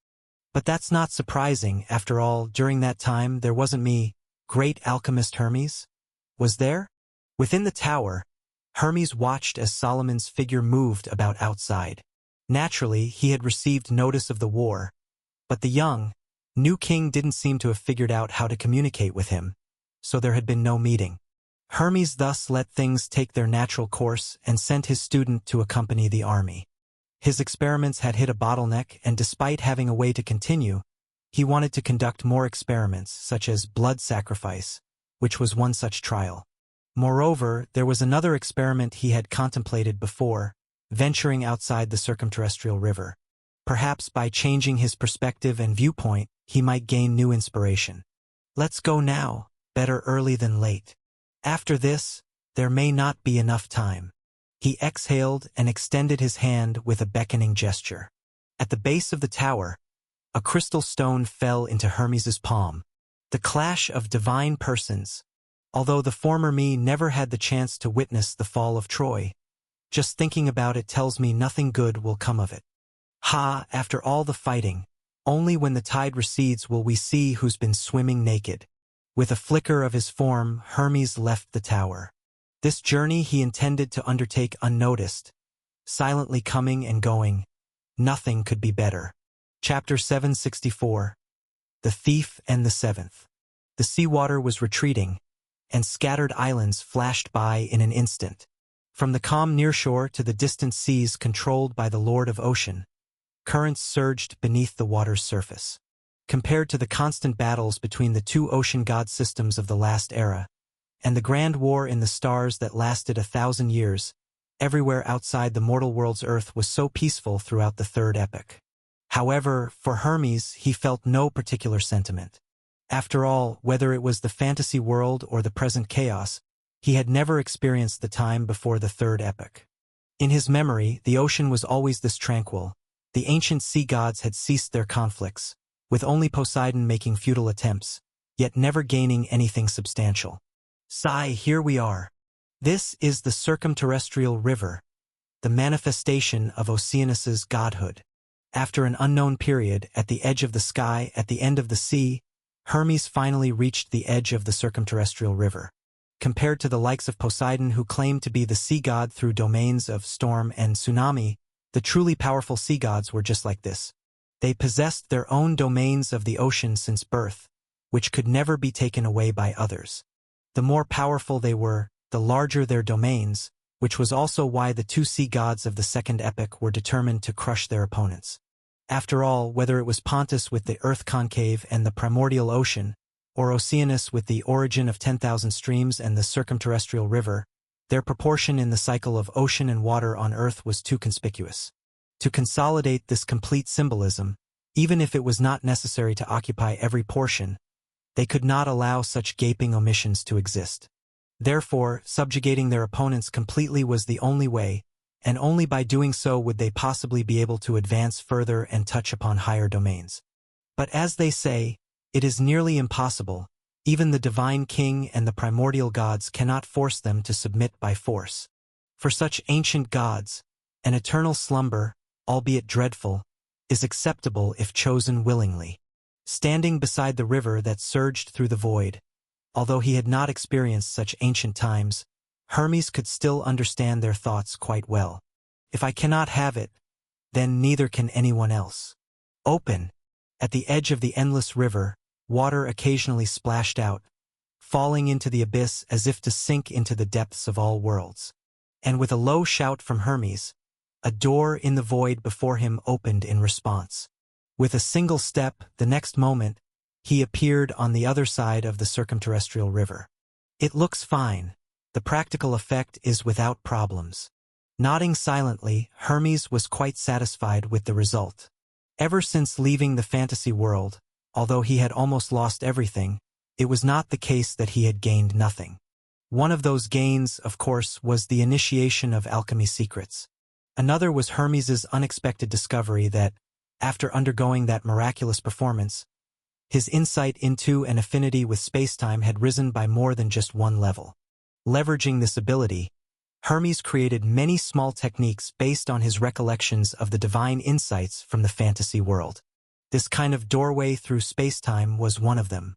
But that's not surprising, after all, during that time there wasn't me, great alchemist Hermes? Was there? Within the tower, Hermes watched as Solomon's figure moved about outside. Naturally, he had received notice of the war, but the young, new king didn't seem to have figured out how to communicate with him, so there had been no meeting. Hermes thus let things take their natural course and sent his student to accompany the army. His experiments had hit a bottleneck, and despite having a way to continue, he wanted to conduct more experiments, such as blood sacrifice, which was one such trial. Moreover, there was another experiment he had contemplated before, venturing outside the circumterrestrial river. Perhaps by changing his perspective and viewpoint, he might gain new inspiration. Let's go now, better early than late. After this, there may not be enough time. He exhaled and extended his hand with a beckoning gesture. At the base of the tower, a crystal stone fell into Hermes's palm. The clash of divine persons. Although the former me never had the chance to witness the fall of Troy, just thinking about it tells me nothing good will come of it. Ha, after all the fighting, only when the tide recedes will we see who's been swimming naked. With a flicker of his form, Hermes left the tower. This journey he intended to undertake unnoticed, silently coming and going. Nothing could be better. Chapter 764. The Thief and the Seventh. The seawater was retreating, and scattered islands flashed by in an instant. From the calm nearshore to the distant seas controlled by the Lord of Ocean, currents surged beneath the water's surface. Compared to the constant battles between the two ocean god systems of the last era, and the grand war in the stars that lasted 1,000 years, everywhere outside the mortal world's Earth was so peaceful throughout the third epoch. However, for Hermes, he felt no particular sentiment. After all, whether it was the fantasy world or the present chaos, he had never experienced the time before the third epoch. In his memory, the ocean was always this tranquil. The ancient sea gods had ceased their conflicts, with only Poseidon making futile attempts, yet never gaining anything substantial. Sigh, here we are. This is the circumterrestrial river, the manifestation of Oceanus's godhood. After an unknown period, at the edge of the sky, at the end of the sea, Hermes finally reached the edge of the circumterrestrial river. Compared to the likes of Poseidon, who claimed to be the sea god through domains of storm and tsunami, the truly powerful sea gods were just like this. They possessed their own domains of the ocean since birth, which could never be taken away by others. The more powerful they were, the larger their domains, which was also why the two sea gods of the second epoch were determined to crush their opponents. After all, whether it was Pontus with the earth concave and the primordial ocean, or Oceanus with the origin of 10,000 streams and the circumterrestrial river, their proportion in the cycle of ocean and water on Earth was too conspicuous. To consolidate this complete symbolism, even if it was not necessary to occupy every portion, they could not allow such gaping omissions to exist. Therefore, subjugating their opponents completely was the only way, and only by doing so would they possibly be able to advance further and touch upon higher domains. But as they say, it is nearly impossible. Even the divine king and the primordial gods cannot force them to submit by force. For such ancient gods, an eternal slumber, albeit dreadful, is acceptable if chosen willingly. Standing beside the river that surged through the void, Although he had not experienced such ancient times, Hermes could still understand their thoughts quite well. If I cannot have it, then neither can anyone else. Open. At the edge of the endless river, water occasionally splashed out, falling into the abyss as if to sink into the depths of all worlds. And with a low shout from Hermes, a door in the void before him opened in response. With a single step, the next moment, he appeared on the other side of the circumterrestrial river. It looks fine. The practical effect is without problems. Nodding silently, Hermes was quite satisfied with the result. Ever since leaving the fantasy world, although he had almost lost everything, it was not the case that he had gained nothing. One of those gains, of course, was the initiation of alchemy secrets. Another was Hermes's unexpected discovery that, after undergoing that miraculous performance, his insight into and affinity with spacetime had risen by more than just one level. Leveraging this ability, Hermes created many small techniques based on his recollections of the divine insights from the fantasy world. This kind of doorway through spacetime was one of them.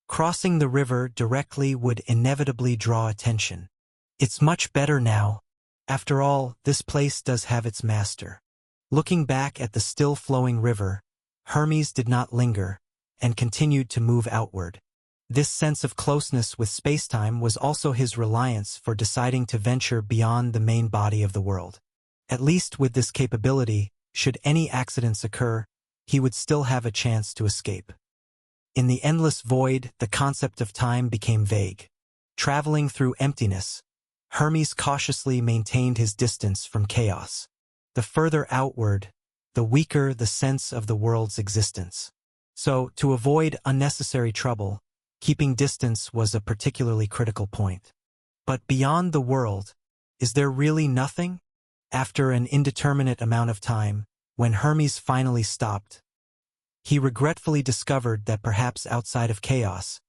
Crossing the river directly would inevitably draw attention. It's much better now. After all, this place does have its master. Looking back at the still-flowing river, Hermes did not linger, and continued to move outward. This sense of closeness with spacetime was also his reliance for deciding to venture beyond the main body of the world. At least with this capability, should any accidents occur, he would still have a chance to escape. In the endless void, the concept of time became vague. Traveling through emptiness, Hermes cautiously maintained his distance from chaos. The further outward, the weaker the sense of the world's existence. So, to avoid unnecessary trouble, keeping distance was a particularly critical point. But beyond the world, is there really nothing? After an indeterminate amount of time, when Hermes finally stopped, he regretfully discovered that perhaps outside of chaos,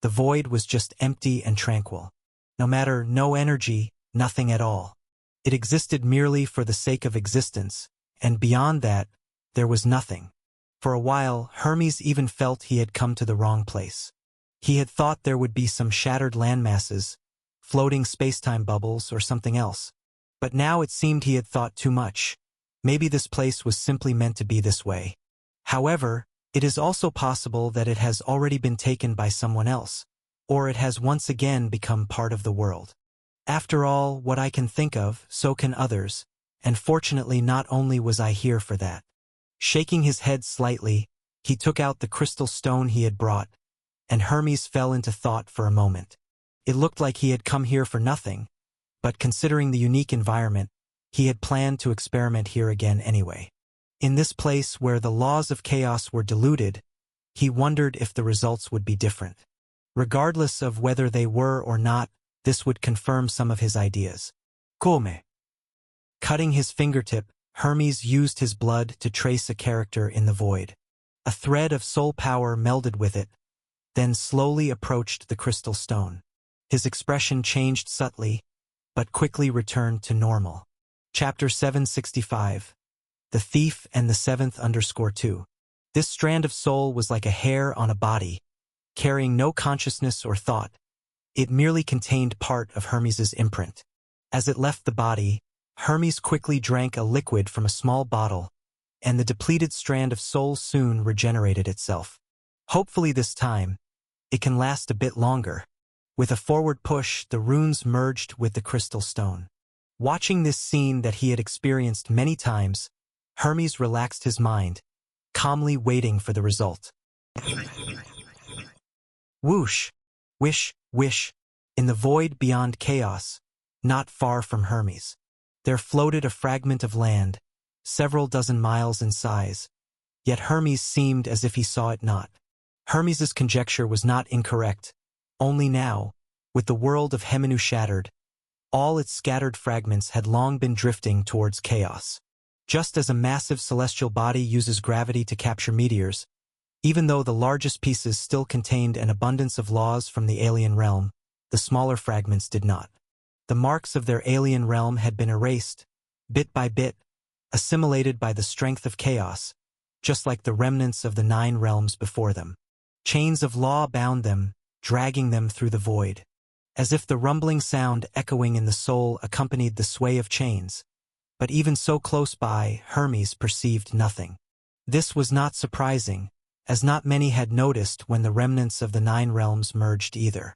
the void was just empty and tranquil. No energy, nothing at all. It existed merely for the sake of existence, and beyond that, there was nothing. For a while, Hermes even felt he had come to the wrong place. He had thought there would be some shattered landmasses, floating spacetime bubbles, or something else. But now it seemed he had thought too much. Maybe this place was simply meant to be this way. However, it is also possible that it has already been taken by someone else, or it has once again become part of the world. After all, what I can think of, so can others, and fortunately not only was I here for that. Shaking his head slightly, he took out the crystal stone he had brought, and Hermes fell into thought for a moment. It looked like he had come here for nothing, but considering the unique environment, he had planned to experiment here again anyway. In this place where the laws of chaos were diluted, he wondered if the results would be different. Regardless of whether they were or not, this would confirm some of his ideas. Come. Cutting his fingertip, Hermes used his blood to trace a character in the void. A thread of soul power melded with it, then slowly approached the crystal stone. His expression changed subtly, but quickly returned to normal. Chapter 765. The Thief and the 7th_2. This strand of soul was like a hair on a body, carrying no consciousness or thought. It merely contained part of Hermes's imprint. As it left the body, Hermes quickly drank a liquid from a small bottle, and the depleted strand of soul soon regenerated itself. Hopefully this time, it can last a bit longer. With a forward push, the runes merged with the crystal stone. Watching this scene that he had experienced many times, Hermes relaxed his mind, calmly waiting for the result. Whoosh! Wish, wish! In the void beyond chaos, not far from Hermes, there floated a fragment of land, several dozen miles in size, yet Hermes seemed as if he saw it not. Hermes's conjecture was not incorrect. Only now, with the world of Hemenu shattered, all its scattered fragments had long been drifting towards chaos. Just as a massive celestial body uses gravity to capture meteors, even though the largest pieces still contained an abundance of laws from the alien realm, the smaller fragments did not. The marks of their alien realm had been erased, bit by bit, assimilated by the strength of chaos, just like the remnants of the 9 realms before them. Chains of law bound them, dragging them through the void. As if the rumbling sound echoing in the soul accompanied the sway of chains. But even so close by, Hermes perceived nothing. This was not surprising, as not many had noticed when the remnants of the 9 realms merged either.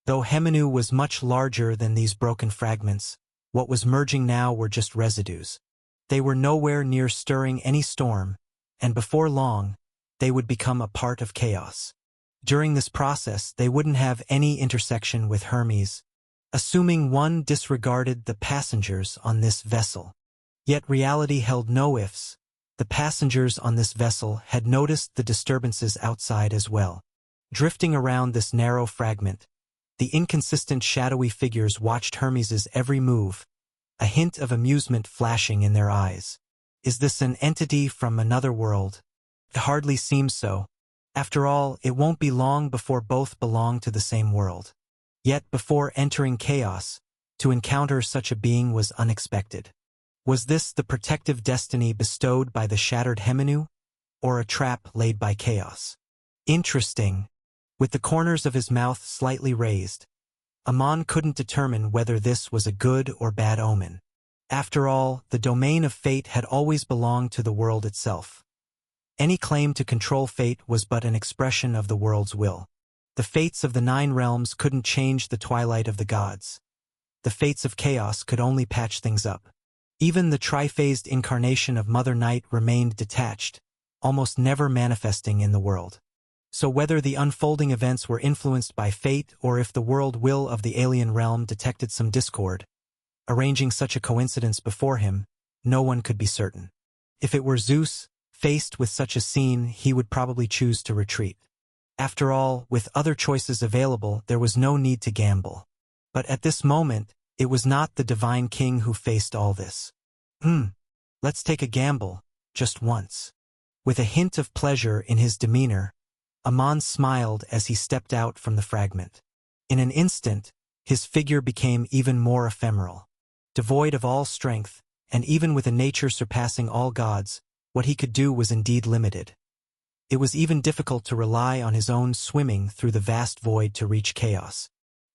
Though Hemenu was much larger than these broken fragments, what was merging now were just residues. They were nowhere near stirring any storm, and before long, they would become a part of chaos. During this process, they wouldn't have any intersection with Hermes, assuming one disregarded the passengers on this vessel. Yet reality held no ifs. The passengers on this vessel had noticed the disturbances outside as well. Drifting around this narrow fragment, the inconsistent shadowy figures watched Hermes's every move, a hint of amusement flashing in their eyes. Is this an entity from another world? It hardly seems so. After all, it won't be long before both belong to the same world. Yet before entering chaos, to encounter such a being was unexpected. Was this the protective destiny bestowed by the shattered Hemenu, or a trap laid by chaos? Interesting. With the corners of his mouth slightly raised, Amon couldn't determine whether this was a good or bad omen. After all, the domain of fate had always belonged to the world itself. Any claim to control fate was but an expression of the world's will. The fates of the 9 realms couldn't change the twilight of the gods. The fates of chaos could only patch things up. Even the triphased incarnation of Mother Night remained detached, almost never manifesting in the world. So whether the unfolding events were influenced by fate or if the world will of the alien realm detected some discord, arranging such a coincidence before him, no one could be certain. If it were Zeus, faced with such a scene, he would probably choose to retreat. After all, with other choices available, there was no need to gamble. But at this moment, it was not the divine king who faced all this. Let's take a gamble, just once. With a hint of pleasure in his demeanor, Amon smiled as he stepped out from the fragment. In an instant, his figure became even more ephemeral. Devoid of all strength, and even with a nature surpassing all gods, what he could do was indeed limited. It was even difficult to rely on his own swimming through the vast void to reach chaos.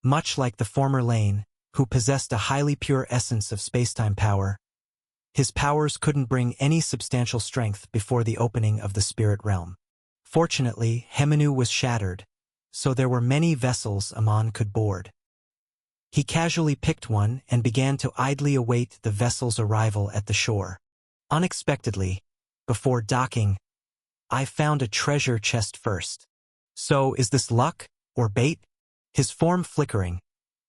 Much like the former Lane, who possessed a highly pure essence of spacetime power, his powers couldn't bring any substantial strength before the opening of the spirit realm. Fortunately, Hemenu was shattered, so there were many vessels Amon could board. He casually picked one and began to idly await the vessel's arrival at the shore. Unexpectedly, before docking, I found a treasure chest first. So, is this luck, or bait? His form flickering,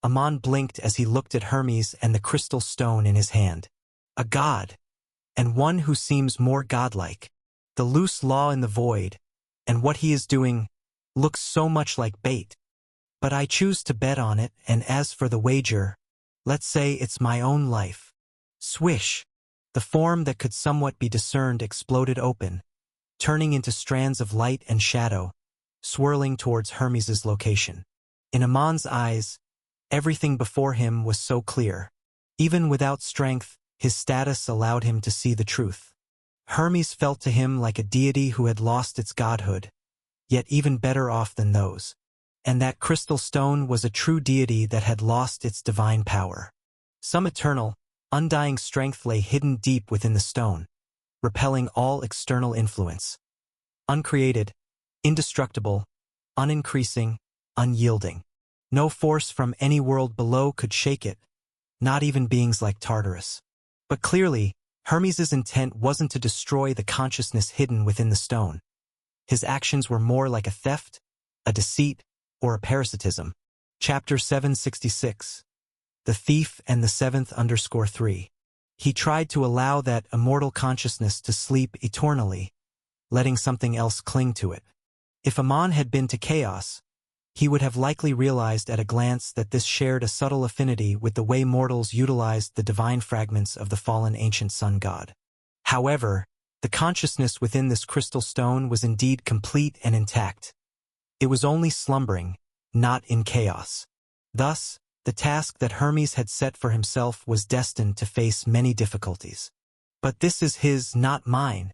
Amon blinked as he looked at Hermes and the crystal stone in his hand. A god, and one who seems more godlike. The loose law in the void, and what he is doing, looks so much like bait. But I choose to bet on it, and as for the wager, let's say it's my own life. Swish! The form that could somewhat be discerned exploded open, turning into strands of light and shadow, swirling towards Hermes's location. In Amon's eyes, everything before him was so clear. Even without strength, his status allowed him to see the truth. Hermes felt to him like a deity who had lost its godhood, yet even better off than those. And that crystal stone was a true deity that had lost its divine power. Some eternal, undying strength lay hidden deep within the stone, repelling all external influence. Uncreated, indestructible, unincreasing, unyielding. No force from any world below could shake it, not even beings like Tartarus. But clearly, Hermes's intent wasn't to destroy the consciousness hidden within the stone. His actions were more like a theft, a deceit, or a parasitism. Chapter 766. The Thief and the 7th_3. He tried to allow that immortal consciousness to sleep eternally, letting something else cling to it. If Amon had been to chaos, he would have likely realized at a glance that this shared a subtle affinity with the way mortals utilized the divine fragments of the fallen ancient sun god. However, the consciousness within this crystal stone was indeed complete and intact. It was only slumbering, not in chaos. Thus, the task that Hermes had set for himself was destined to face many difficulties. But this is his, not mine.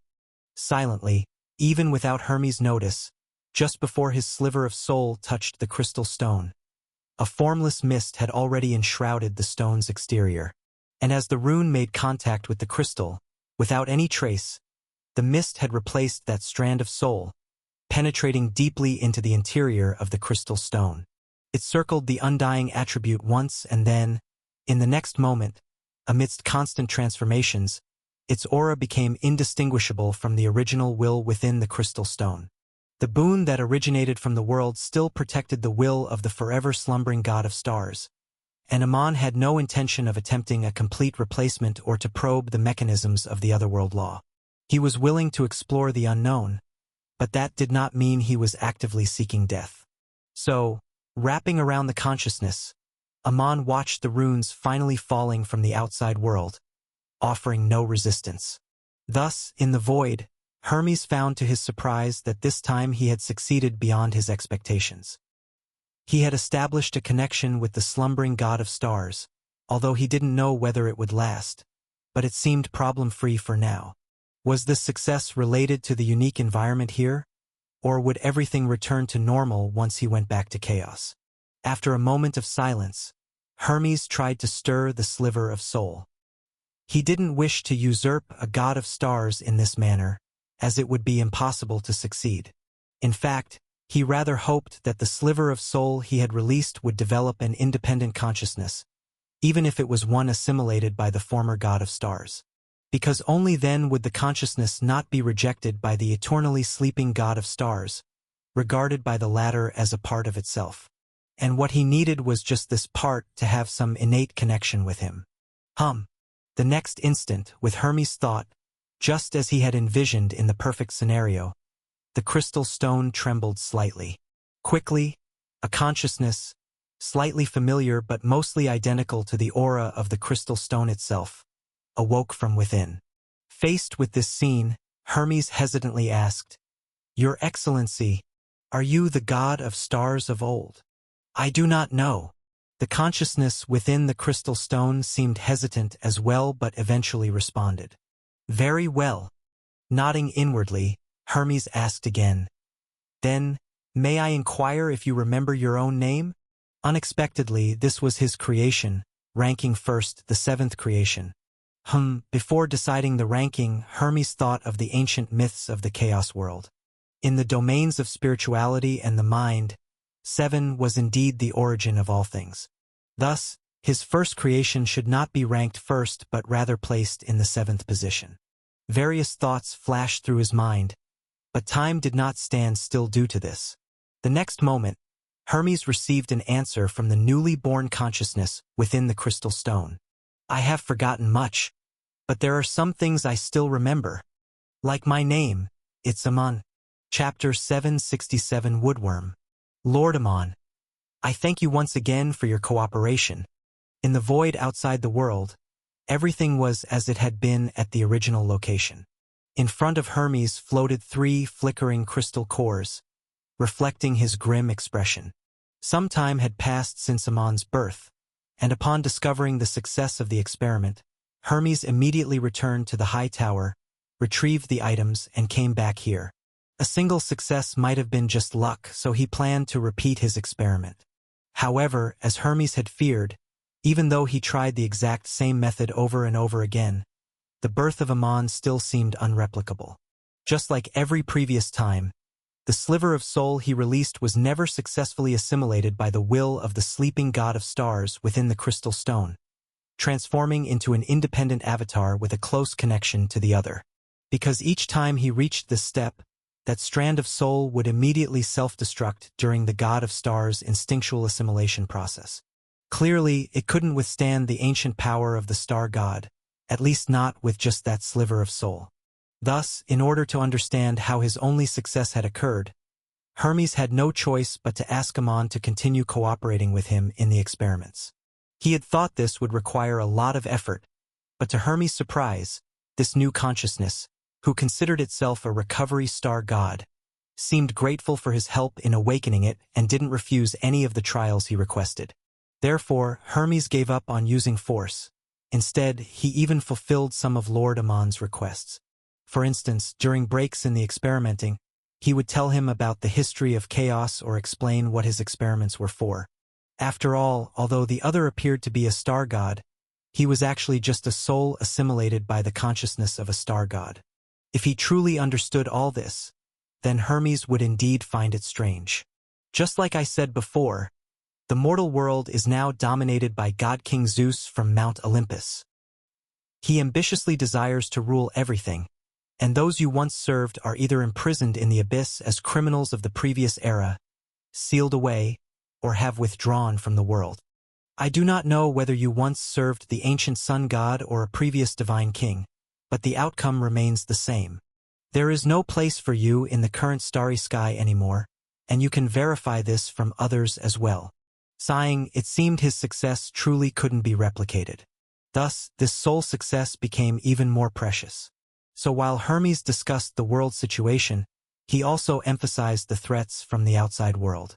Silently, even without Hermes' notice, just before his sliver of soul touched the crystal stone. A formless mist had already enshrouded the stone's exterior, and as the rune made contact with the crystal, without any trace, the mist had replaced that strand of soul, penetrating deeply into the interior of the crystal stone. It circled the undying attribute once and then, in the next moment, amidst constant transformations, its aura became indistinguishable from the original will within the crystal stone. The boon that originated from the world still protected the will of the forever slumbering god of stars, and Amon had no intention of attempting a complete replacement or to probe the mechanisms of the otherworld law. He was willing to explore the unknown, but that did not mean he was actively seeking death. So, wrapping around the consciousness, Amon watched the runes finally falling from the outside world, offering no resistance. Thus, in the void, Hermes found to his surprise that this time he had succeeded beyond his expectations. He had established a connection with the slumbering god of stars, although he didn't know whether it would last, but it seemed problem-free for now. Was this success related to the unique environment here, or would everything return to normal once he went back to chaos? After a moment of silence, Hermes tried to stir the sliver of soul. He didn't wish to usurp a god of stars in this manner, as it would be impossible to succeed. In fact, he rather hoped that the sliver of soul he had released would develop an independent consciousness, even if it was one assimilated by the former god of stars. Because only then would the consciousness not be rejected by the eternally sleeping god of stars, regarded by the latter as a part of itself. And what he needed was just this part to have some innate connection with him. The next instant, with Hermes' thought, just as he had envisioned in the perfect scenario, the crystal stone trembled slightly. Quickly, a consciousness, slightly familiar but mostly identical to the aura of the crystal stone itself, awoke from within. Faced with this scene, Hermes hesitantly asked, "Your Excellency, are you the god of stars of old?" "I do not know." The consciousness within the crystal stone seemed hesitant as well but eventually responded. "Very well." Nodding inwardly, Hermes asked again, "Then, may I inquire if you remember your own name?" Unexpectedly, this was his creation, ranking first, the seventh creation. Before deciding the ranking, Hermes thought of the ancient myths of the chaos world. In the domains of spirituality and the mind, 7 was indeed the origin of all things. Thus, his first creation should not be ranked first but rather placed in the 7th position. Various thoughts flashed through his mind, but time did not stand still due to this. The next moment, Hermes received an answer from the newly born consciousness within the crystal stone. "I have forgotten much, but there are some things I still remember. Like my name, it's Amon." Chapter 767 Woodworm. Lord Amon, I thank you once again for your cooperation. In the void outside the world, everything was as it had been at the original location. In front of Hermes floated 3 flickering crystal cores, reflecting his grim expression. Some time had passed since Amon's birth, and upon discovering the success of the experiment, Hermes immediately returned to the high tower, retrieved the items, and came back here. A single success might have been just luck, so he planned to repeat his experiment. However, as Hermes had feared, even though he tried the exact same method over and over again, the birth of Amon still seemed unreplicable. Just like every previous time, the sliver of soul he released was never successfully assimilated by the will of the sleeping god of stars within the crystal stone, transforming into an independent avatar with a close connection to the other. Because each time he reached this step, that strand of soul would immediately self-destruct during the god of stars' instinctual assimilation process. Clearly, it couldn't withstand the ancient power of the star god, at least not with just that sliver of soul. Thus, in order to understand how his only success had occurred, Hermes had no choice but to ask Amon to continue cooperating with him in the experiments. He had thought this would require a lot of effort, but to Hermes' surprise, this new consciousness, who considered itself a recovery star god, seemed grateful for his help in awakening it and didn't refuse any of the trials he requested. Therefore, Hermes gave up on using force. Instead, he even fulfilled some of Lord Amon's requests. For instance, during breaks in the experimenting, He would tell him about the history of chaos or explain what his experiments were for. After all, although the other appeared to be a star god, he was actually just a soul assimilated by the consciousness of a star god. If he truly understood all this, then Hermes would indeed find it strange. Just like I said before, the mortal world is now dominated by God King Zeus from Mount Olympus. He ambitiously desires to rule everything, and those you once served are either imprisoned in the abyss as criminals of the previous era, sealed away, or have withdrawn from the world. I do not know whether you once served the ancient sun god or a previous divine king, but the outcome remains the same. There is no place for you in the current starry sky anymore, and you can verify this from others as well. Sighing, it seemed his success truly couldn't be replicated. Thus, this soul success became even more precious. So while Hermes discussed the world situation, he also emphasized the threats from the outside world.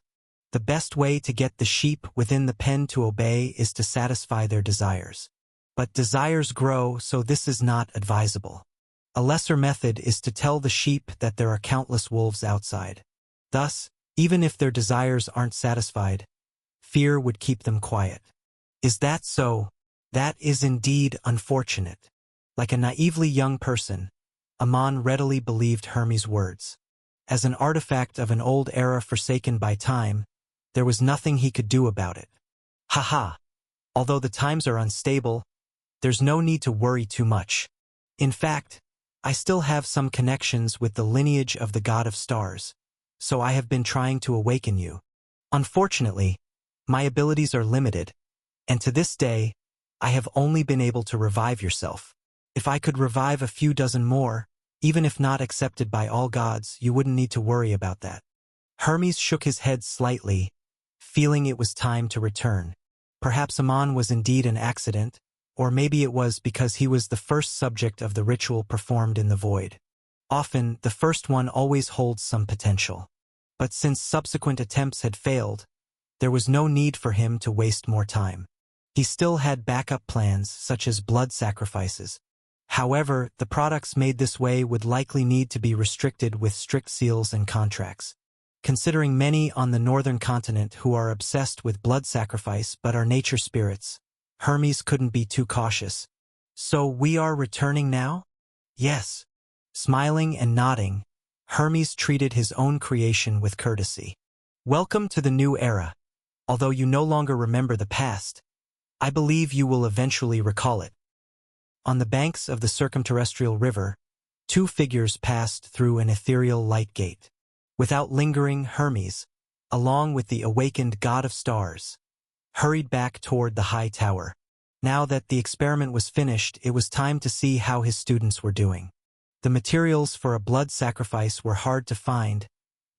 The best way to get the sheep within the pen to obey is to satisfy their desires. But desires grow, so this is not advisable. A lesser method is to tell the sheep that there are countless wolves outside. Thus, even if their desires aren't satisfied, fear would keep them quiet. Is that so? That is indeed unfortunate. Like a naively young person, Ammon readily believed Hermes' words. As an artifact of an old era forsaken by time, there was nothing he could do about it. Haha! Although the times are unstable, there's no need to worry too much. In fact, I still have some connections with the lineage of the god of stars, so I have been trying to awaken you. Unfortunately, my abilities are limited, and to this day, I have only been able to revive yourself. If I could revive a few dozen more, even if not accepted by all gods, you wouldn't need to worry about that. Hermes shook his head slightly, feeling it was time to return. Perhaps Ammon was indeed an accident, or maybe it was because he was the first subject of the ritual performed in the void. Often, the first one always holds some potential. But since subsequent attempts had failed, there was no need for him to waste more time. He still had backup plans, such as blood sacrifices. However, the products made this way would likely need to be restricted with strict seals and contracts. Considering many on the northern continent who are obsessed with blood sacrifice but are nature spirits, Hermes couldn't be too cautious. So we are returning now? Yes. Smiling and nodding, Hermes treated his own creation with courtesy. Welcome to the new era. Although you no longer remember the past, I believe you will eventually recall it. On the banks of the circumterrestrial river, two figures passed through an ethereal light gate. Without lingering, Hermes, along with the awakened god of stars, hurried back toward the high tower. Now that the experiment was finished, it was time to see how his students were doing. The materials for a blood sacrifice were hard to find,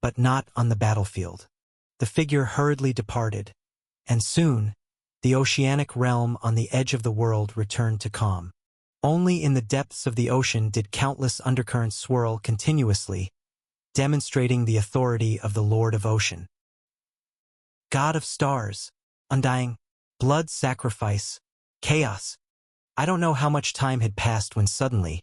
but not on the battlefield. The figure hurriedly departed, and soon, the oceanic realm on the edge of the world returned to calm. Only in the depths of the ocean did countless undercurrents swirl continuously, demonstrating the authority of the Lord of Ocean. God of stars, undying, blood sacrifice, chaos. I don't know how much time had passed when suddenly,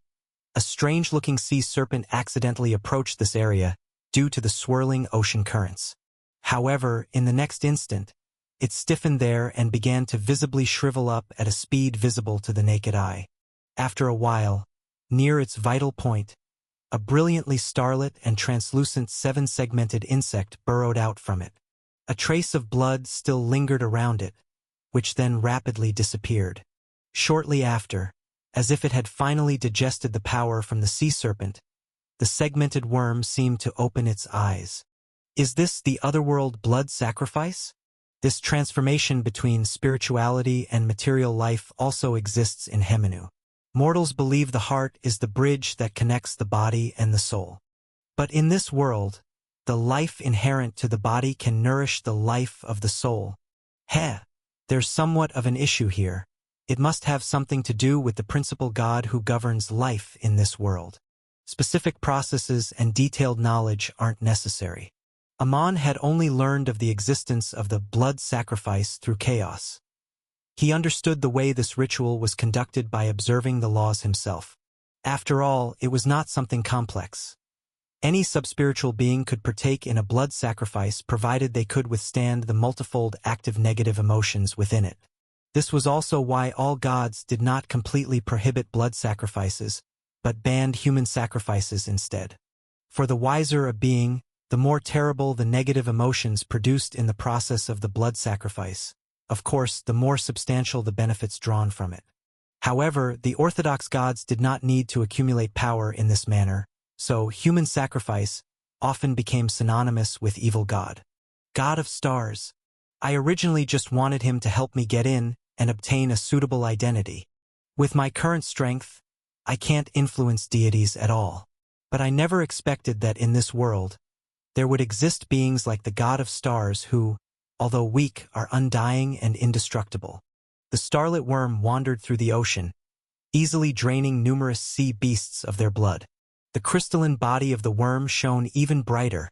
a strange-looking sea serpent accidentally approached this area due to the swirling ocean currents. However, in the next instant, it stiffened there and began to visibly shrivel up at a speed visible to the naked eye. After a while, near its vital point, a brilliantly starlit and translucent seven-segmented insect burrowed out from it. A trace of blood still lingered around it, which then rapidly disappeared. Shortly after, as if it had finally digested the power from the sea serpent, the segmented worm seemed to open its eyes. Is this the otherworld blood sacrifice? This transformation between spirituality and material life also exists in Heminu. Mortals believe the heart is the bridge that connects the body and the soul. But in this world, the life inherent to the body can nourish the life of the soul. There's somewhat of an issue here. It must have something to do with the principal God who governs life in this world. Specific processes and detailed knowledge aren't necessary. Ammon had only learned of the existence of the blood sacrifice through chaos. He understood the way this ritual was conducted by observing the laws himself. After all, it was not something complex. Any subspiritual being could partake in a blood sacrifice provided they could withstand the multifold active negative emotions within it. This was also why all gods did not completely prohibit blood sacrifices, but banned human sacrifices instead. For the wiser a being, the more terrible the negative emotions produced in the process of the blood sacrifice. Of course, the more substantial the benefits drawn from it. However, the orthodox gods did not need to accumulate power in this manner, so human sacrifice often became synonymous with evil god. God of stars. I originally just wanted him to help me get in and obtain a suitable identity. With my current strength, I can't influence deities at all. But I never expected that in this world, there would exist beings like the god of stars who, although weak, are undying and indestructible. The starlit worm wandered through the ocean, easily draining numerous sea beasts of their blood. The crystalline body of the worm shone even brighter,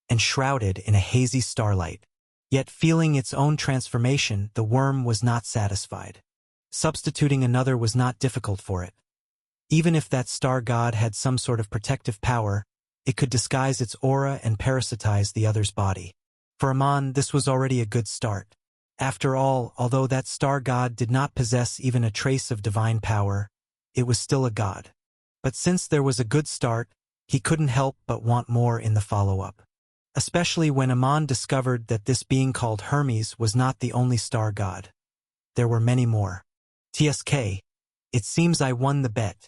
and shrouded in a hazy starlight. Yet feeling its own transformation, the worm was not satisfied. Substituting another was not difficult for it. Even if that star god had some sort of protective power, it could disguise its aura and parasitize the other's body. For Amon, this was already a good start. After all, although that star god did not possess even a trace of divine power, it was still a god. But since there was a good start, he couldn't help but want more in the follow-up. Especially when Amon discovered that this being called Hermes was not the only star god. There were many more. TSK, it seems I won the bet.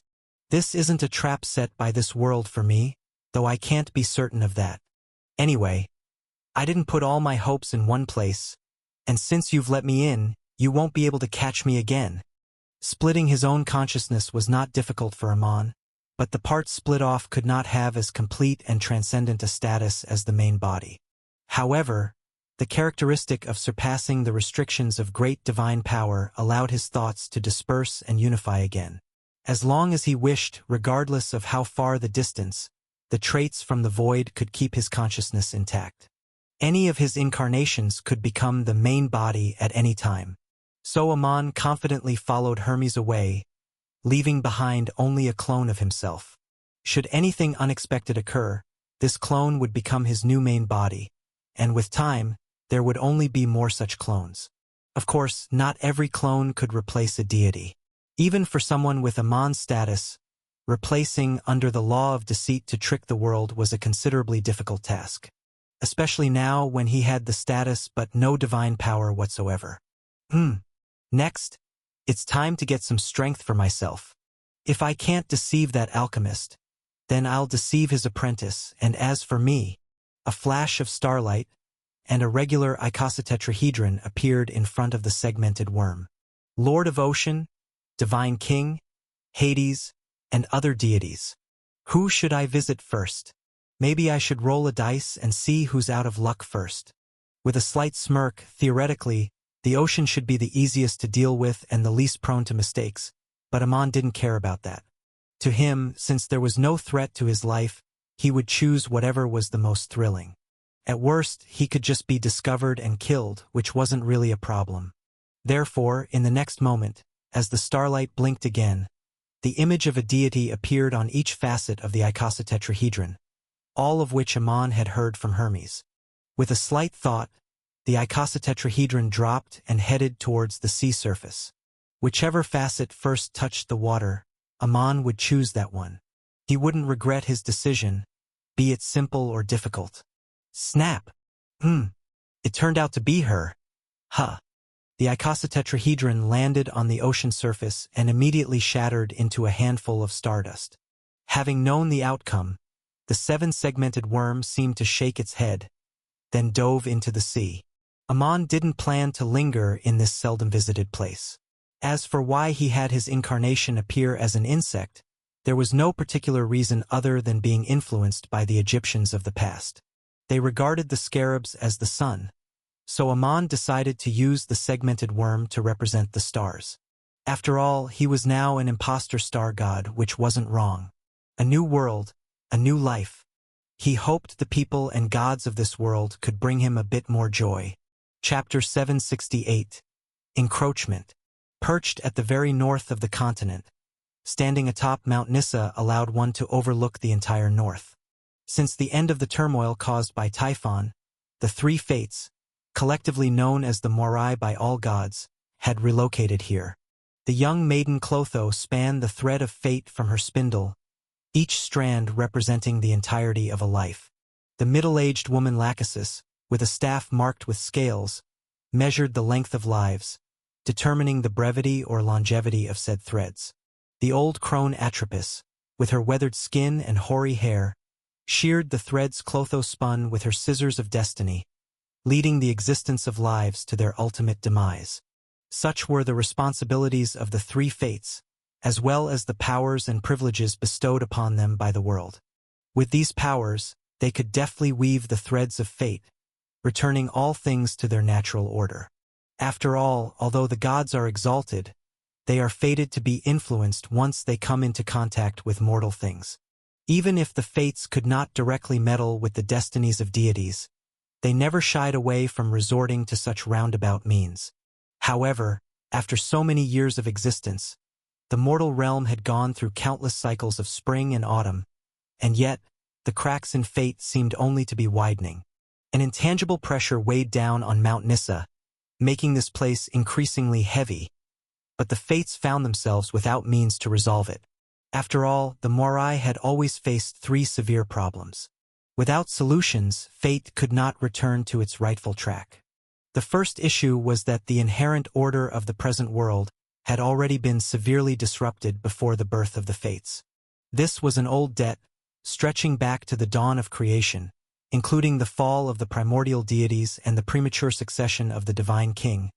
This isn't a trap set by this world for me, though I can't be certain of that. Anyway, I didn't put all my hopes in one place, and since you've let me in, you won't be able to catch me again. Splitting his own consciousness was not difficult for Amon, but the parts split off could not have as complete and transcendent a status as the main body. However, the characteristic of surpassing the restrictions of great divine power allowed his thoughts to disperse and unify again. As long as he wished, regardless of how far the distance, the traits from the void could keep his consciousness intact. Any of his incarnations could become the main body at any time. So Amon confidently followed Hermes away, leaving behind only a clone of himself. Should anything unexpected occur, this clone would become his new main body, and with time, there would only be more such clones. Of course, not every clone could replace a deity. Even for someone with Amon's status, replacing under the law of deceit to trick the world was a considerably difficult task. Especially now when he had the status but no divine power whatsoever. Next, it's time to get some strength for myself. If I can't deceive that alchemist, then I'll deceive his apprentice, and as for me, a flash of starlight and a regular icosahedron appeared in front of the segmented worm. Lord of Ocean, Divine King, Hades, and other deities. Who should I visit first? Maybe I should roll a dice and see who's out of luck first. With a slight smirk, theoretically, the ocean should be the easiest to deal with and the least prone to mistakes, but Amon didn't care about that. To him, since there was no threat to his life, he would choose whatever was the most thrilling. At worst, he could just be discovered and killed, which wasn't really a problem. Therefore, in the next moment, as the starlight blinked again, the image of a deity appeared on each facet of the icosahedron, all of which Amon had heard from Hermes. With a slight thought, the icosahedron dropped and headed towards the sea surface. Whichever facet first touched the water, Amon would choose that one. He wouldn't regret his decision, be it simple or difficult. Snap! It turned out to be her. The icosahedron landed on the ocean surface and immediately shattered into a handful of stardust. Having known the outcome, the seven-segmented worm seemed to shake its head, then dove into the sea. Amon didn't plan to linger in this seldom-visited place. As for why he had his incarnation appear as an insect, there was no particular reason other than being influenced by the Egyptians of the past. They regarded the scarabs as the sun, so Amon decided to use the segmented worm to represent the stars. After all, he was now an imposter star god, which wasn't wrong. A new world, a new life. He hoped the people and gods of this world could bring him a bit more joy. Chapter 768. Encroachment. Perched at the very north of the continent, standing atop Mount Nysa allowed one to overlook the entire north. Since the end of the turmoil caused by Typhon, the three fates, collectively known as the Moirai by all gods, had relocated here. The young maiden Clotho spanned the thread of fate from her spindle, each strand representing the entirety of a life. The middle-aged woman Lachesis, with a staff marked with scales, measured the length of lives, determining the brevity or longevity of said threads. The old crone Atropos, with her weathered skin and hoary hair, sheared the threads Clotho spun with her scissors of destiny, leading the existence of lives to their ultimate demise. Such were the responsibilities of the three fates, as well as the powers and privileges bestowed upon them by the world. With these powers, they could deftly weave the threads of fate, returning all things to their natural order. After all, although the gods are exalted, they are fated to be influenced once they come into contact with mortal things. Even if the fates could not directly meddle with the destinies of deities, they never shied away from resorting to such roundabout means. However, after so many years of existence, the mortal realm had gone through countless cycles of spring and autumn, and yet, the cracks in fate seemed only to be widening. An intangible pressure weighed down on Mount Nyssa, making this place increasingly heavy, but the fates found themselves without means to resolve it. After all, the Moirai had always faced three severe problems. Without solutions, fate could not return to its rightful track. The first issue was that the inherent order of the present world had already been severely disrupted before the birth of the fates. This was an old debt, stretching back to the dawn of creation, including the fall of the primordial deities and the premature succession of the divine king,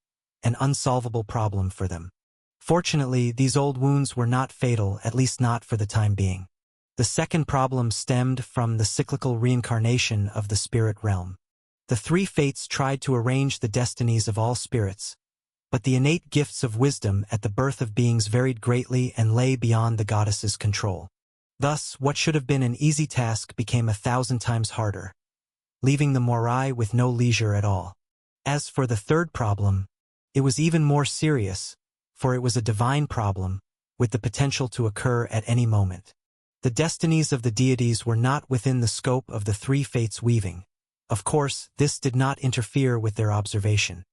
an unsolvable problem for them. Fortunately, these old wounds were not fatal, at least not for the time being. The second problem stemmed from the cyclical reincarnation of the spirit realm. The three fates tried to arrange the destinies of all spirits, but the innate gifts of wisdom at the birth of beings varied greatly and lay beyond the goddess's control. Thus, what should have been an easy task became 1,000 times harder, leaving the Moirai with no leisure at all. As for the third problem, it was even more serious, for it was a divine problem, with the potential to occur at any moment. The destinies of the deities were not within the scope of the three fates' weaving. Of course, this did not interfere with their observation.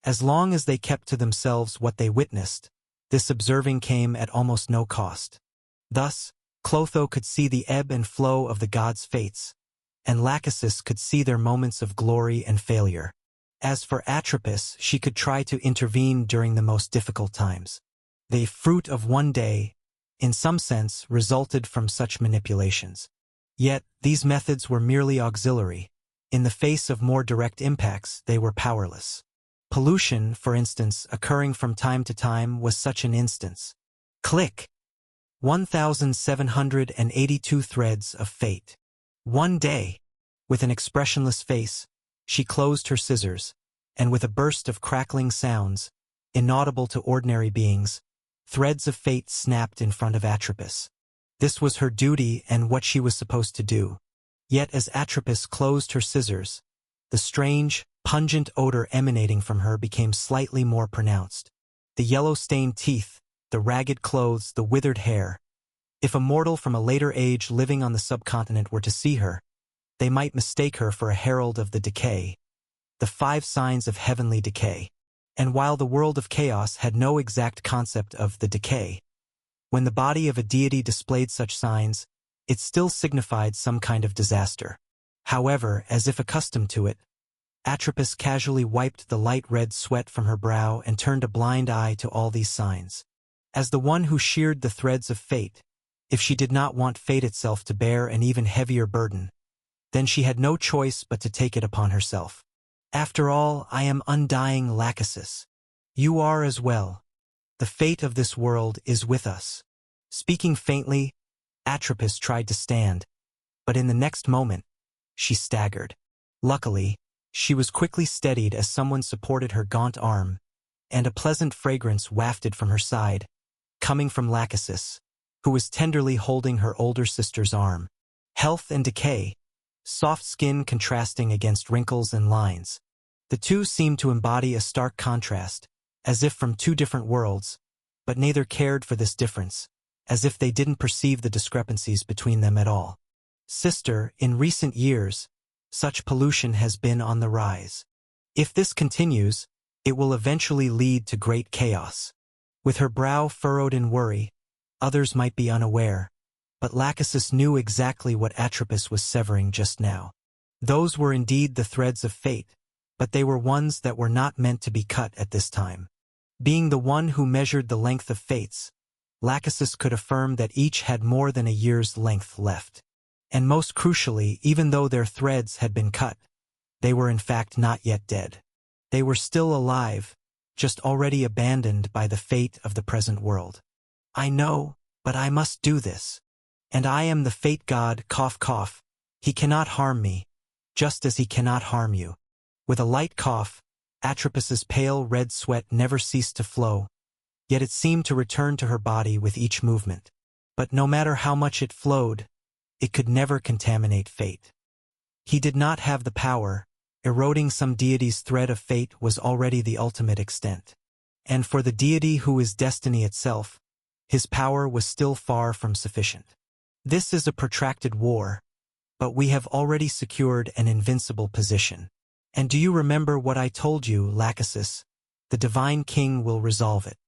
As long as they kept to themselves what they witnessed, this observing came at almost no cost. Thus, Clotho could see the ebb and flow of the gods' fates, and Lachesis could see their moments of glory and failure. As for Atropos, she could try to intervene during the most difficult times. The fruit of one day, in some sense, resulted from such manipulations. Yet, these methods were merely auxiliary. In the face of more direct impacts, they were powerless. Pollution, for instance, occurring from time to time was such an instance. Click! 1,782 threads of fate. One day, with an expressionless face, she closed her scissors, and with a burst of crackling sounds, inaudible to ordinary beings, threads of fate snapped in front of Atropos. This was her duty and what she was supposed to do. Yet as Atropos closed her scissors, the strange, pungent odor emanating from her became slightly more pronounced. The yellow-stained teeth, the ragged clothes, the withered hair. If a mortal from a later age living on the subcontinent were to see her, they might mistake her for a herald of the decay, the 5 signs of heavenly decay. And while the world of chaos had no exact concept of the decay, when the body of a deity displayed such signs, it still signified some kind of disaster. However, as if accustomed to it, Atropos casually wiped the light red sweat from her brow and turned a blind eye to all these signs. As the one who sheared the threads of fate, if she did not want fate itself to bear an even heavier burden, then she had no choice but to take it upon herself. After all, I am undying Lachesis. You are as well. The fate of this world is with us. Speaking faintly, Atropos tried to stand, but in the next moment, she staggered. Luckily, she was quickly steadied as someone supported her gaunt arm, and a pleasant fragrance wafted from her side, coming from Lachesis, who was tenderly holding her older sister's arm. Health and decay, soft skin contrasting against wrinkles and lines. The two seemed to embody a stark contrast, as if from two different worlds, but neither cared for this difference, as if they didn't perceive the discrepancies between them at all. Sister, in recent years, such pollution has been on the rise. If this continues, it will eventually lead to great chaos. With her brow furrowed in worry, others might be unaware, but Lachesis knew exactly what Atropos was severing just now. Those were indeed the threads of fate, but they were ones that were not meant to be cut at this time. Being the one who measured the length of fates, Lachesis could affirm that each had more than a year's length left. And most crucially, even though their threads had been cut, they were in fact not yet dead. They were still alive, just already abandoned by the fate of the present world. I know, but I must do this. And I am the fate god, cough cough. He cannot harm me, just as he cannot harm you. With a light cough, Atropos's pale red sweat never ceased to flow, yet it seemed to return to her body with each movement. But no matter how much it flowed, it could never contaminate fate. He did not have the power. Eroding some deity's thread of fate was already the ultimate extent. And for the deity who is destiny itself, his power was still far from sufficient. This is a protracted war, but we have already secured an invincible position. And do you remember what I told you, Lachesis? The Divine King will resolve it.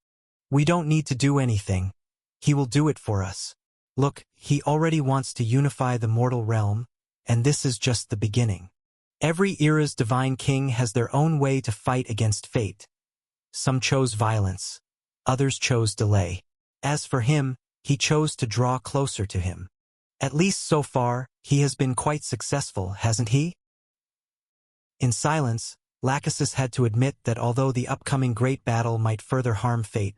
We don't need to do anything. He will do it for us. Look, he already wants to unify the mortal realm, and this is just the beginning. Every era's Divine King has their own way to fight against fate. Some chose violence, others chose delay. As for him, he chose to draw closer to him. At least so far, he has been quite successful, hasn't he? In silence, Lachesis had to admit that although the upcoming great battle might further harm fate,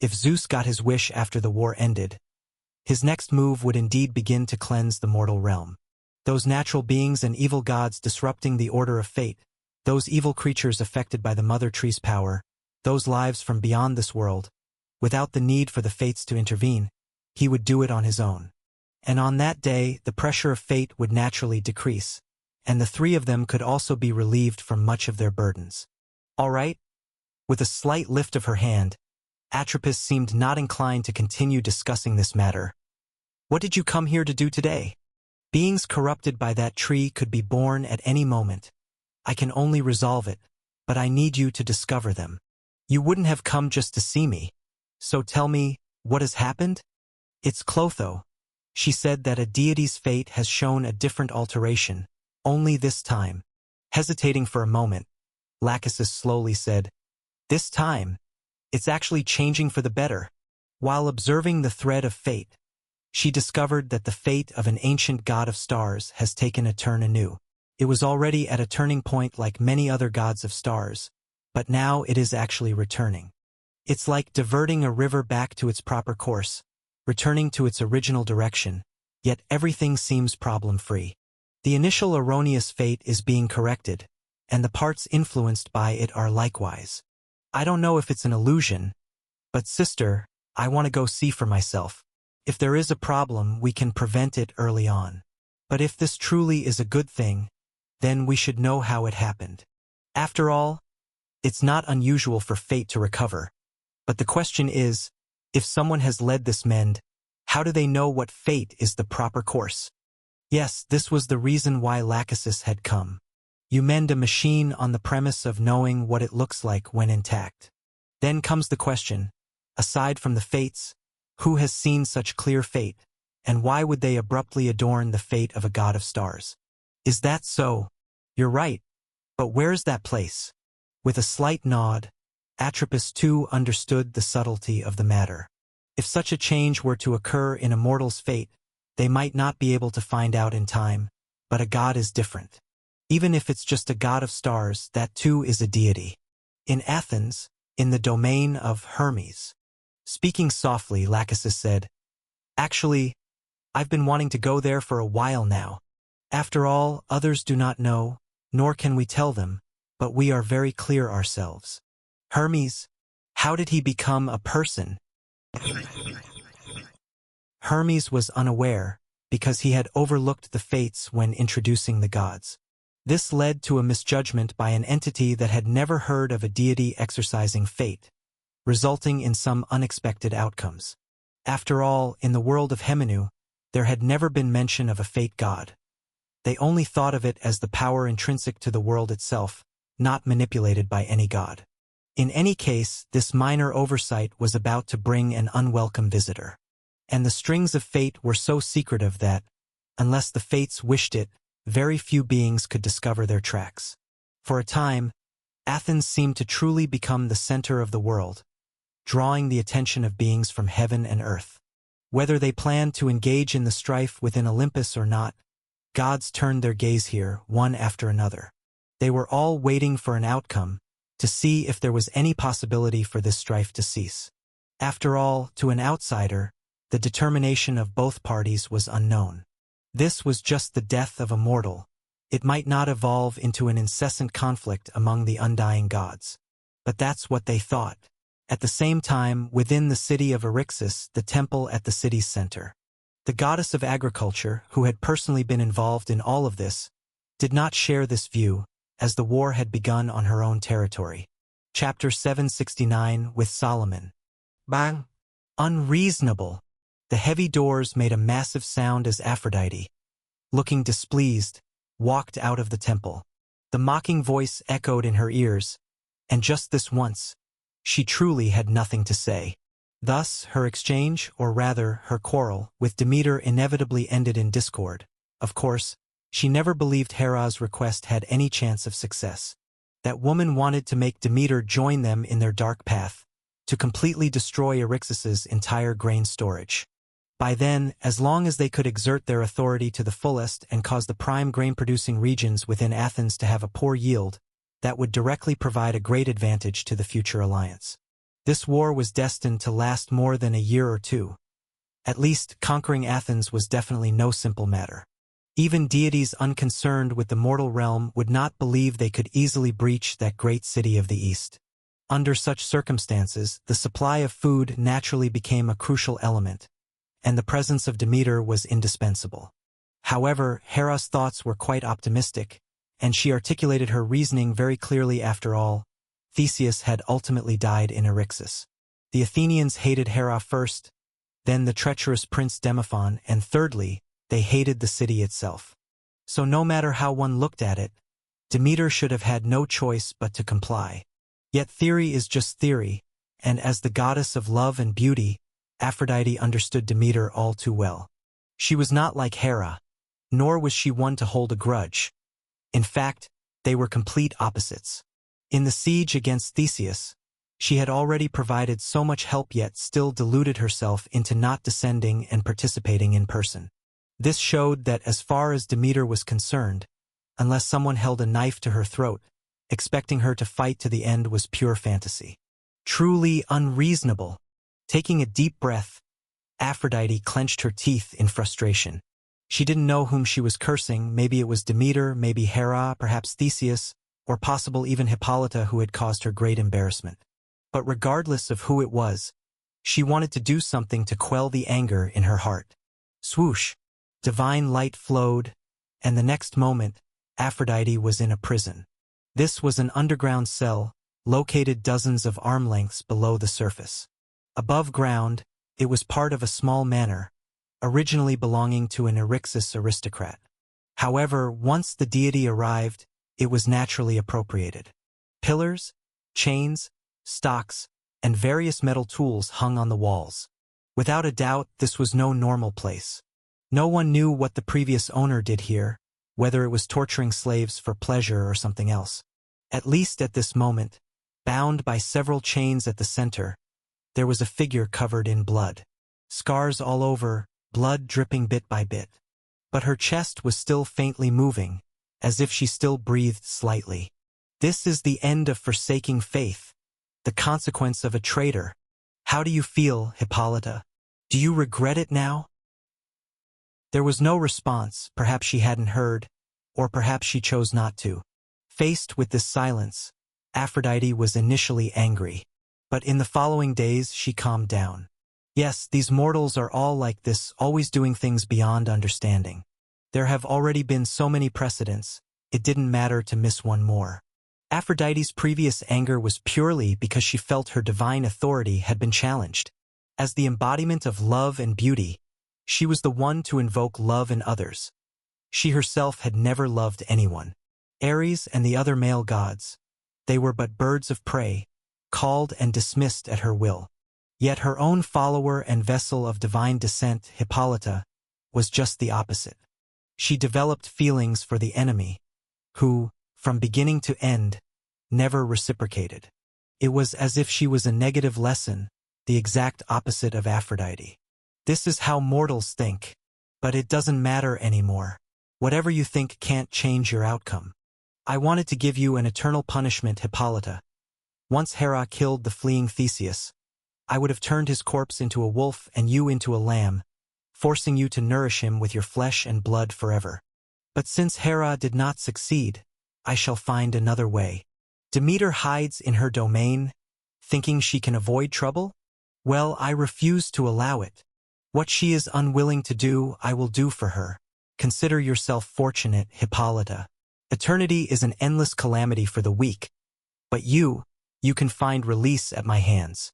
if Zeus got his wish after the war ended, his next move would indeed begin to cleanse the mortal realm. Those natural beings and evil gods disrupting the order of fate, those evil creatures affected by the Mother Tree's power, those lives from beyond this world, without the need for the fates to intervene, he would do it on his own. And on that day, the pressure of fate would naturally decrease, and the three of them could also be relieved from much of their burdens. All right? With a slight lift of her hand, Atropos seemed not inclined to continue discussing this matter. What did you come here to do today? Beings corrupted by that tree could be born at any moment. I can only resolve it, but I need you to discover them. You wouldn't have come just to see me. So tell me, what has happened? It's Clotho. She said that a deity's fate has shown a different alteration, only this time. Hesitating for a moment, Lachesis slowly said, This time, it's actually changing for the better. While observing the thread of fate, she discovered that the fate of an ancient god of stars has taken a turn anew. It was already at a turning point like many other gods of stars, but now it is actually returning. It's like diverting a river back to its proper course, returning to its original direction, yet everything seems problem-free. The initial erroneous fate is being corrected, and the parts influenced by it are likewise. I don't know if it's an illusion, but sister, I want to go see for myself. If there is a problem, we can prevent it early on. But if this truly is a good thing, then we should know how it happened. After all, it's not unusual for fate to recover. But the question is, if someone has led this mend, how do they know what fate is the proper course? Yes, this was the reason why Lachesis had come. You mend a machine on the premise of knowing what it looks like when intact. Then comes the question, aside from the fates, who has seen such clear fate, and why would they abruptly adorn the fate of a god of stars? Is that so? You're right. But where's that place? With a slight nod, Atropos too understood the subtlety of the matter. If such a change were to occur in a mortal's fate, they might not be able to find out in time, but a god is different. Even if it's just a god of stars, that too is a deity. In Athens, in the domain of Hermes. Speaking softly, Lachesis said, Actually, I've been wanting to go there for a while now. After all, others do not know, nor can we tell them, but we are very clear ourselves. Hermes, how did he become a person? Hermes was unaware, because he had overlooked the fates when introducing the gods. This led to a misjudgment by an entity that had never heard of a deity exercising fate, resulting in some unexpected outcomes. After all, in the world of Heminu, There had never been mention of a fate god. They only thought of it as the power intrinsic to the world itself, not manipulated by any god. In any case, this minor oversight was about to bring an unwelcome visitor. And the strings of fate were so secretive that, unless the fates wished it, very few beings could discover their tracks. For a time, Athens seemed to truly become the center of the world, drawing the attention of beings from heaven and earth. Whether they planned to engage in the strife within Olympus or not, gods turned their gaze here, one after another. They were all waiting for an outcome, to see if there was any possibility for this strife to cease. After all, to an outsider, the determination of both parties was unknown. This was just the death of a mortal. It might not evolve into an incessant conflict among the undying gods. But that's what they thought. At the same time, within the city of Eryxis, the temple at the city's center, the goddess of agriculture, who had personally been involved in all of this, did not share this view, as the war had begun on her own territory. Chapter 769 with Solomon. Bang! Unreasonable! The heavy doors made a massive sound as Aphrodite, looking displeased, walked out of the temple. The mocking voice echoed in her ears, and just this once, she truly had nothing to say. Thus, her exchange, or rather, her quarrel, with Demeter inevitably ended in discord. Of course, she never believed Hera's request had any chance of success. That woman wanted to make Demeter join them in their dark path, to completely destroy Eryxis's entire grain storage. By then, as long as they could exert their authority to the fullest and cause the prime grain-producing regions within Athens to have a poor yield, that would directly provide a great advantage to the future alliance. This war was destined to last more than a year or two. At least, conquering Athens was definitely no simple matter. Even deities unconcerned with the mortal realm would not believe they could easily breach that great city of the east. Under such circumstances, the supply of food naturally became a crucial element, and the presence of Demeter was indispensable. However, Hera's thoughts were quite optimistic, and she articulated her reasoning very clearly. After all, Theseus had ultimately died in Eryxis. The Athenians hated Hera first, then the treacherous Prince Demophon, and thirdly, they hated the city itself. So no matter how one looked at it, Demeter should have had no choice but to comply. Yet theory is just theory, and as the goddess of love and beauty, Aphrodite understood Demeter all too well. She was not like Hera, nor was she one to hold a grudge. In fact, they were complete opposites. In the siege against Theseus, she had already provided so much help yet still deluded herself into not descending and participating in person. This showed that as far as Demeter was concerned, unless someone held a knife to her throat, expecting her to fight to the end was pure fantasy. Truly unreasonable. Taking a deep breath, Aphrodite clenched her teeth in frustration. She didn't know whom she was cursing. Maybe it was Demeter, maybe Hera, perhaps Theseus, or possible even Hippolyta, who had caused her great embarrassment. But regardless of who it was, she wanted to do something to quell the anger in her heart. Swoosh! Divine light flowed, and the next moment, Aphrodite was in a prison. This was an underground cell, located dozens of arm lengths below the surface. Above ground, it was part of a small manor, originally belonging to an Eryxis aristocrat. However, once the deity arrived, it was naturally appropriated. Pillars, chains, stocks, and various metal tools hung on the walls. Without a doubt, this was no normal place. No one knew what the previous owner did here, whether it was torturing slaves for pleasure or something else. At least at this moment, bound by several chains at the center, there was a figure covered in blood. Scars all over, blood dripping bit by bit. But her chest was still faintly moving, as if she still breathed slightly. This is the end of forsaking faith, the consequence of a traitor. How do you feel, Hippolyta? Do you regret it now? There was no response. Perhaps she hadn't heard, or perhaps she chose not to. Faced with this silence, Aphrodite was initially angry. But in the following days she calmed down. Yes, these mortals are all like this, always doing things beyond understanding. There have already been so many precedents, it didn't matter to miss one more. Aphrodite's previous anger was purely because she felt her divine authority had been challenged. As the embodiment of love and beauty, She was the one to invoke love in others. She herself had never loved anyone. Ares and the other male gods, they were but birds of prey, called and dismissed at her will. Yet her own follower and vessel of divine descent, Hippolyta, was just the opposite. She developed feelings for the enemy, who, from beginning to end, never reciprocated. It was as if she was a negative lesson, the exact opposite of Aphrodite. This is how mortals think, but it doesn't matter anymore. Whatever you think can't change your outcome. I wanted to give you an eternal punishment, Hippolyta. Once Hera killed the fleeing Theseus, I would have turned his corpse into a wolf and you into a lamb, forcing you to nourish him with your flesh and blood forever. But since Hera did not succeed, I shall find another way. Demeter hides in her domain, thinking she can avoid trouble? Well, I refuse to allow it. What she is unwilling to do, I will do for her. Consider yourself fortunate, Hippolyta. Eternity is an endless calamity for the weak, but you can find release at my hands.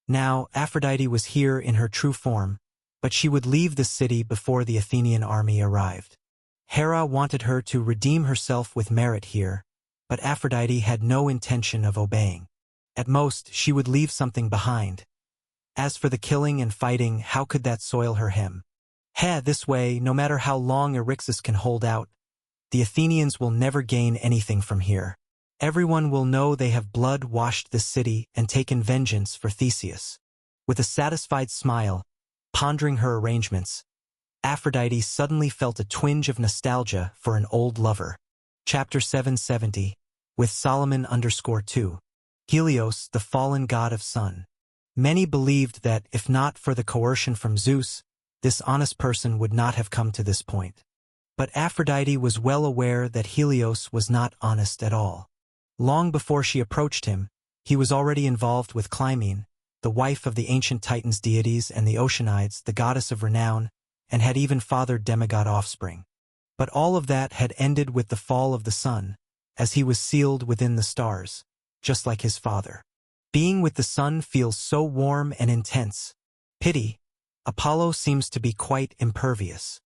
Now, Aphrodite was here in her true form, but she would leave the city before the Athenian army arrived. Hera wanted her to redeem herself with merit here, but Aphrodite had no intention of obeying. At most, she would leave something behind. As for the killing and fighting, how could that soil her hem? This way, no matter how long Eryxis can hold out, the Athenians will never gain anything from here. Everyone will know they have blood-washed the city and taken vengeance for Theseus. With a satisfied smile, pondering her arrangements, Aphrodite suddenly felt a twinge of nostalgia for an old lover. Chapter 770, with Solomon_2. Helios, the fallen god of sun. Many believed that, if not for the coercion from Zeus, this honest person would not have come to this point. But Aphrodite was well aware that Helios was not honest at all. Long before she approached him, he was already involved with Clymene, the wife of the ancient Titans deities, and the Oceanides, the goddess of renown, and had even fathered demigod offspring. But all of that had ended with the fall of the sun, as he was sealed within the stars, just like his father. Being with the sun feels so warm and intense. Pity, Apollo seems to be quite impervious.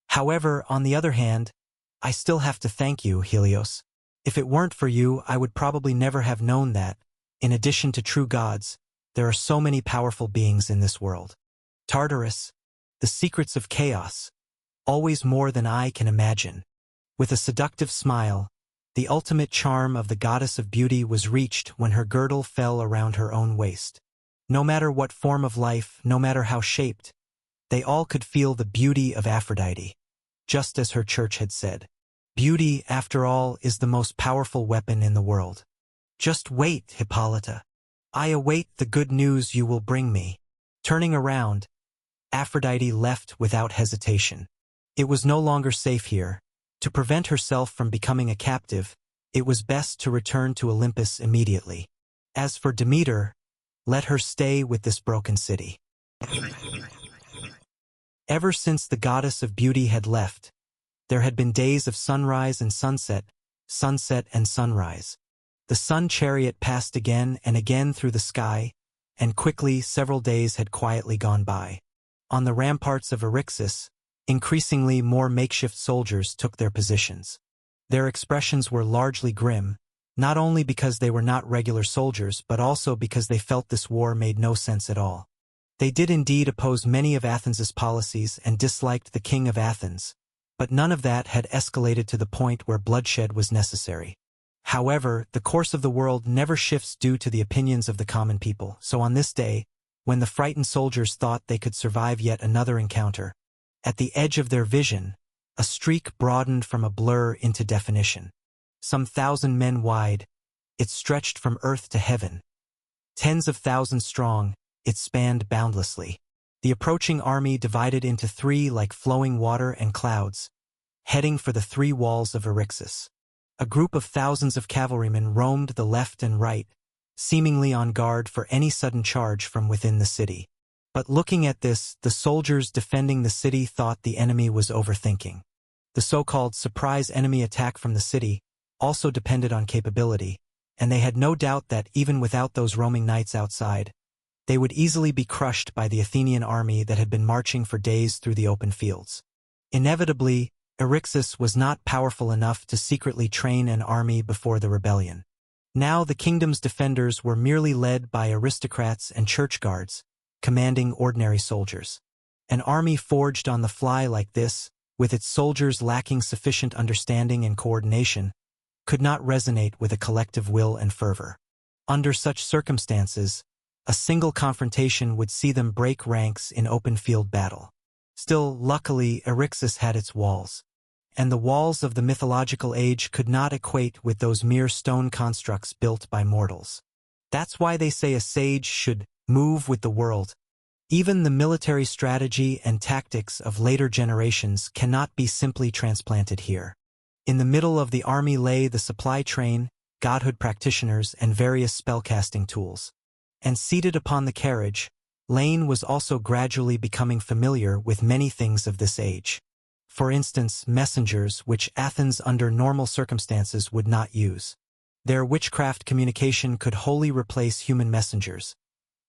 However, on the other hand, I still have to thank you, Helios. If it weren't for you, I would probably never have known that, in addition to true gods, there are so many powerful beings in this world. Tartarus, the secrets of chaos, always more than I can imagine. With a seductive smile, the ultimate charm of the goddess of beauty was reached when her girdle fell around her own waist. No matter what form of life, no matter how shaped, they all could feel the beauty of Aphrodite, just as her church had said. Beauty, after all, is the most powerful weapon in the world. Just wait, Hippolyta. I await the good news you will bring me. Turning around, Aphrodite left without hesitation. It was no longer safe here. To prevent herself from becoming a captive, it was best to return to Olympus immediately. As for Demeter, let her stay with this broken city. Ever since the goddess of beauty had left, there had been days of sunrise and sunset and sunrise. The sun chariot passed again and again through the sky, and quickly several days had quietly gone by. On the ramparts of Eryxis, increasingly more makeshift soldiers took their positions. Their expressions were largely grim, not only because they were not regular soldiers but also because they felt this war made no sense at all. They did indeed oppose many of Athens's policies and disliked the king of Athens, but none of that had escalated to the point where bloodshed was necessary. However, the course of the world never shifts due to the opinions of the common people, so on this day, when the frightened soldiers thought they could survive yet another encounter, at the edge of their vision, a streak broadened from a blur into definition. Some 1,000 men wide, it stretched from earth to heaven. Tens of thousands strong, it spanned boundlessly. The approaching army divided into three like flowing water and clouds, heading for the three walls of Eryxis. A group of thousands of cavalrymen roamed the left and right, seemingly on guard for any sudden charge from within the city. But looking at this, the soldiers defending the city thought the enemy was overthinking. The so-called surprise enemy attack from the city also depended on capability, and they had no doubt that even without those roaming knights outside, they would easily be crushed by the Athenian army that had been marching for days through the open fields. Inevitably, Eryxis was not powerful enough to secretly train an army before the rebellion. Now the kingdom's defenders were merely led by aristocrats and church guards, commanding ordinary soldiers. An army forged on the fly like this, with its soldiers lacking sufficient understanding and coordination, could not resonate with a collective will and fervor. Under such circumstances, a single confrontation would see them break ranks in open field battle. Still, luckily, Eryxis had its walls, and the walls of the mythological age could not equate with those mere stone constructs built by mortals. That's why they say a sage should move with the world. Even the military strategy and tactics of later generations cannot be simply transplanted here. In the middle of the army lay the supply train, godhood practitioners, and various spellcasting tools. And seated upon the carriage, Lane was also gradually becoming familiar with many things of this age. For instance, messengers, which Athens under normal circumstances would not use. Their witchcraft communication could wholly replace human messengers,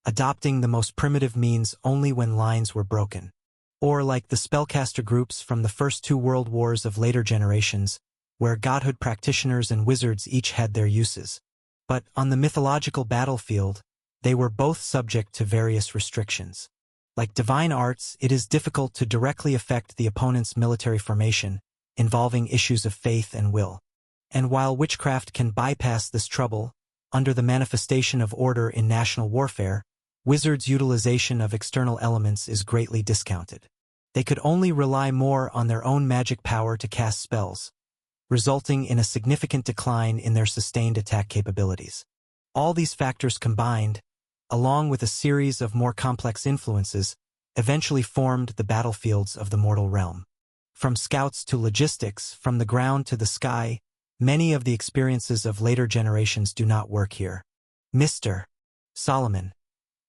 adopting the most primitive means only when lines were broken. Or like the spellcaster groups from the first two world wars of later generations, where godhood practitioners and wizards each had their uses. But on the mythological battlefield, they were both subject to various restrictions. Like divine arts, it is difficult to directly affect the opponent's military formation, involving issues of faith and will. And while witchcraft can bypass this trouble, under the manifestation of order in national warfare, wizards' utilization of external elements is greatly discounted. They could only rely more on their own magic power to cast spells, resulting in a significant decline in their sustained attack capabilities. All these factors combined, along with a series of more complex influences, eventually formed the battlefields of the mortal realm. From scouts to logistics, from the ground to the sky, many of the experiences of later generations do not work here. Mr. Solomon,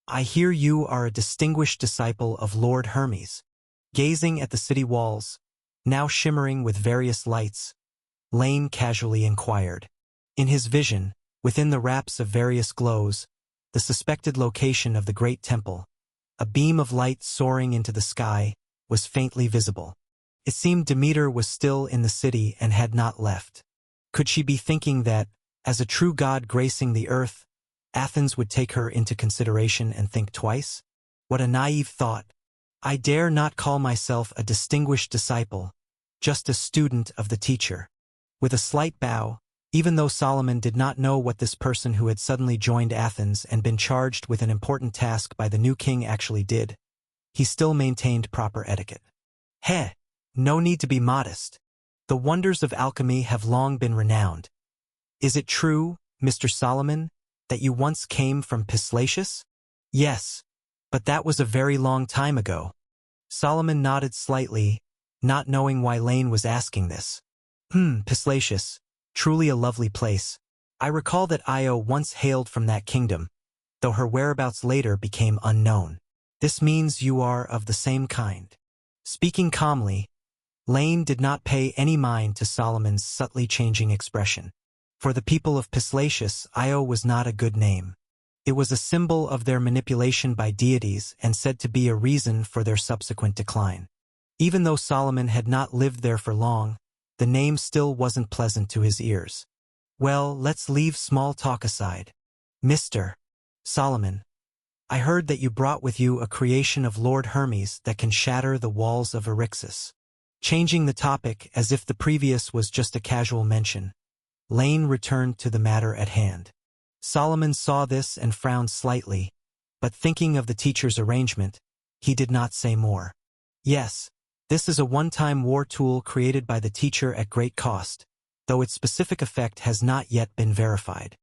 I hear you are a distinguished disciple of Lord Hermes. Gazing at the city walls, now shimmering with various lights, Lane casually inquired. In his vision, within the wraps of various glows, the suspected location of the great temple, a beam of light soaring into the sky, was faintly visible. It seemed Demeter was still in the city and had not left. Could she be thinking that, as a true god gracing the earth, Athens would take her into consideration and think twice? What a naive thought. I dare not call myself a distinguished disciple, just a student of the teacher. With a slight bow, even though Solomon did not know what this person who had suddenly joined Athens and been charged with an important task by the new king actually did, he still maintained proper etiquette. No need to be modest. The wonders of alchemy have long been renowned. Is it true, Mr. Solomon, that you once came from Pyslacius? Yes, but that was a very long time ago. Solomon nodded slightly, not knowing why Lane was asking this. Pyslacius, truly a lovely place. I recall that Io once hailed from that kingdom, though her whereabouts later became unknown. This means you are of the same kind. Speaking calmly, Lane did not pay any mind to Solomon's subtly changing expression. For the people of Pyslacius, Io was not a good name. It was a symbol of their manipulation by deities and said to be a reason for their subsequent decline. Even though Solomon had not lived there for long, the name still wasn't pleasant to his ears. Well, let's leave small talk aside. Mr. Solomon, I heard that you brought with you a creation of Lord Hermes that can shatter the walls of Eryxis. Changing the topic as if the previous was just a casual mention, Lane returned to the matter at hand. Solomon saw this and frowned slightly, but thinking of the teacher's arrangement, he did not say more. Yes, this is a one-time war tool created by the teacher at great cost, though its specific effect has not yet been verified.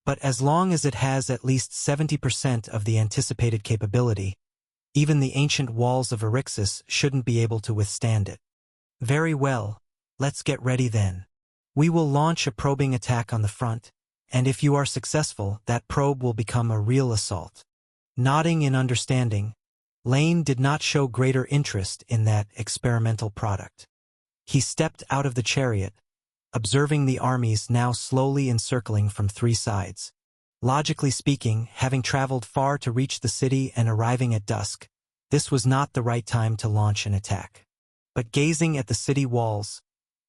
But as long as it has at least 70% of the anticipated capability, even the ancient walls of Eryxis shouldn't be able to withstand it. Very well, let's get ready then. We will launch a probing attack on the front, and if you are successful, that probe will become a real assault. Nodding in understanding, Lane did not show greater interest in that experimental product. He stepped out of the chariot, observing the armies now slowly encircling from three sides. Logically speaking, having traveled far to reach the city and arriving at dusk, this was not the right time to launch an attack. But gazing at the city walls,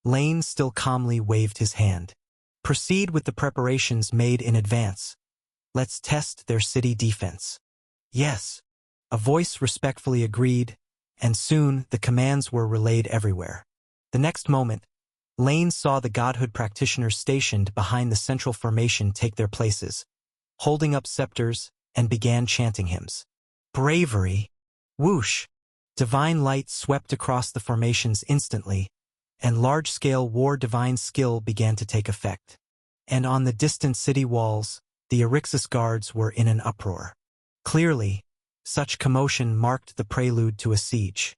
Lane still calmly waved his hand. Proceed with the preparations made in advance. Let's test their city defense. Yes. A voice respectfully agreed, and soon the commands were relayed everywhere. The next moment, Lane saw the godhood practitioners stationed behind the central formation take their places, holding up scepters, and began chanting hymns. Bravery! Whoosh! Divine light swept across the formations instantly, and large-scale war divine skill began to take effect. And on the distant city walls, the Eryxis guards were in an uproar. Clearly, such commotion marked the prelude to a siege.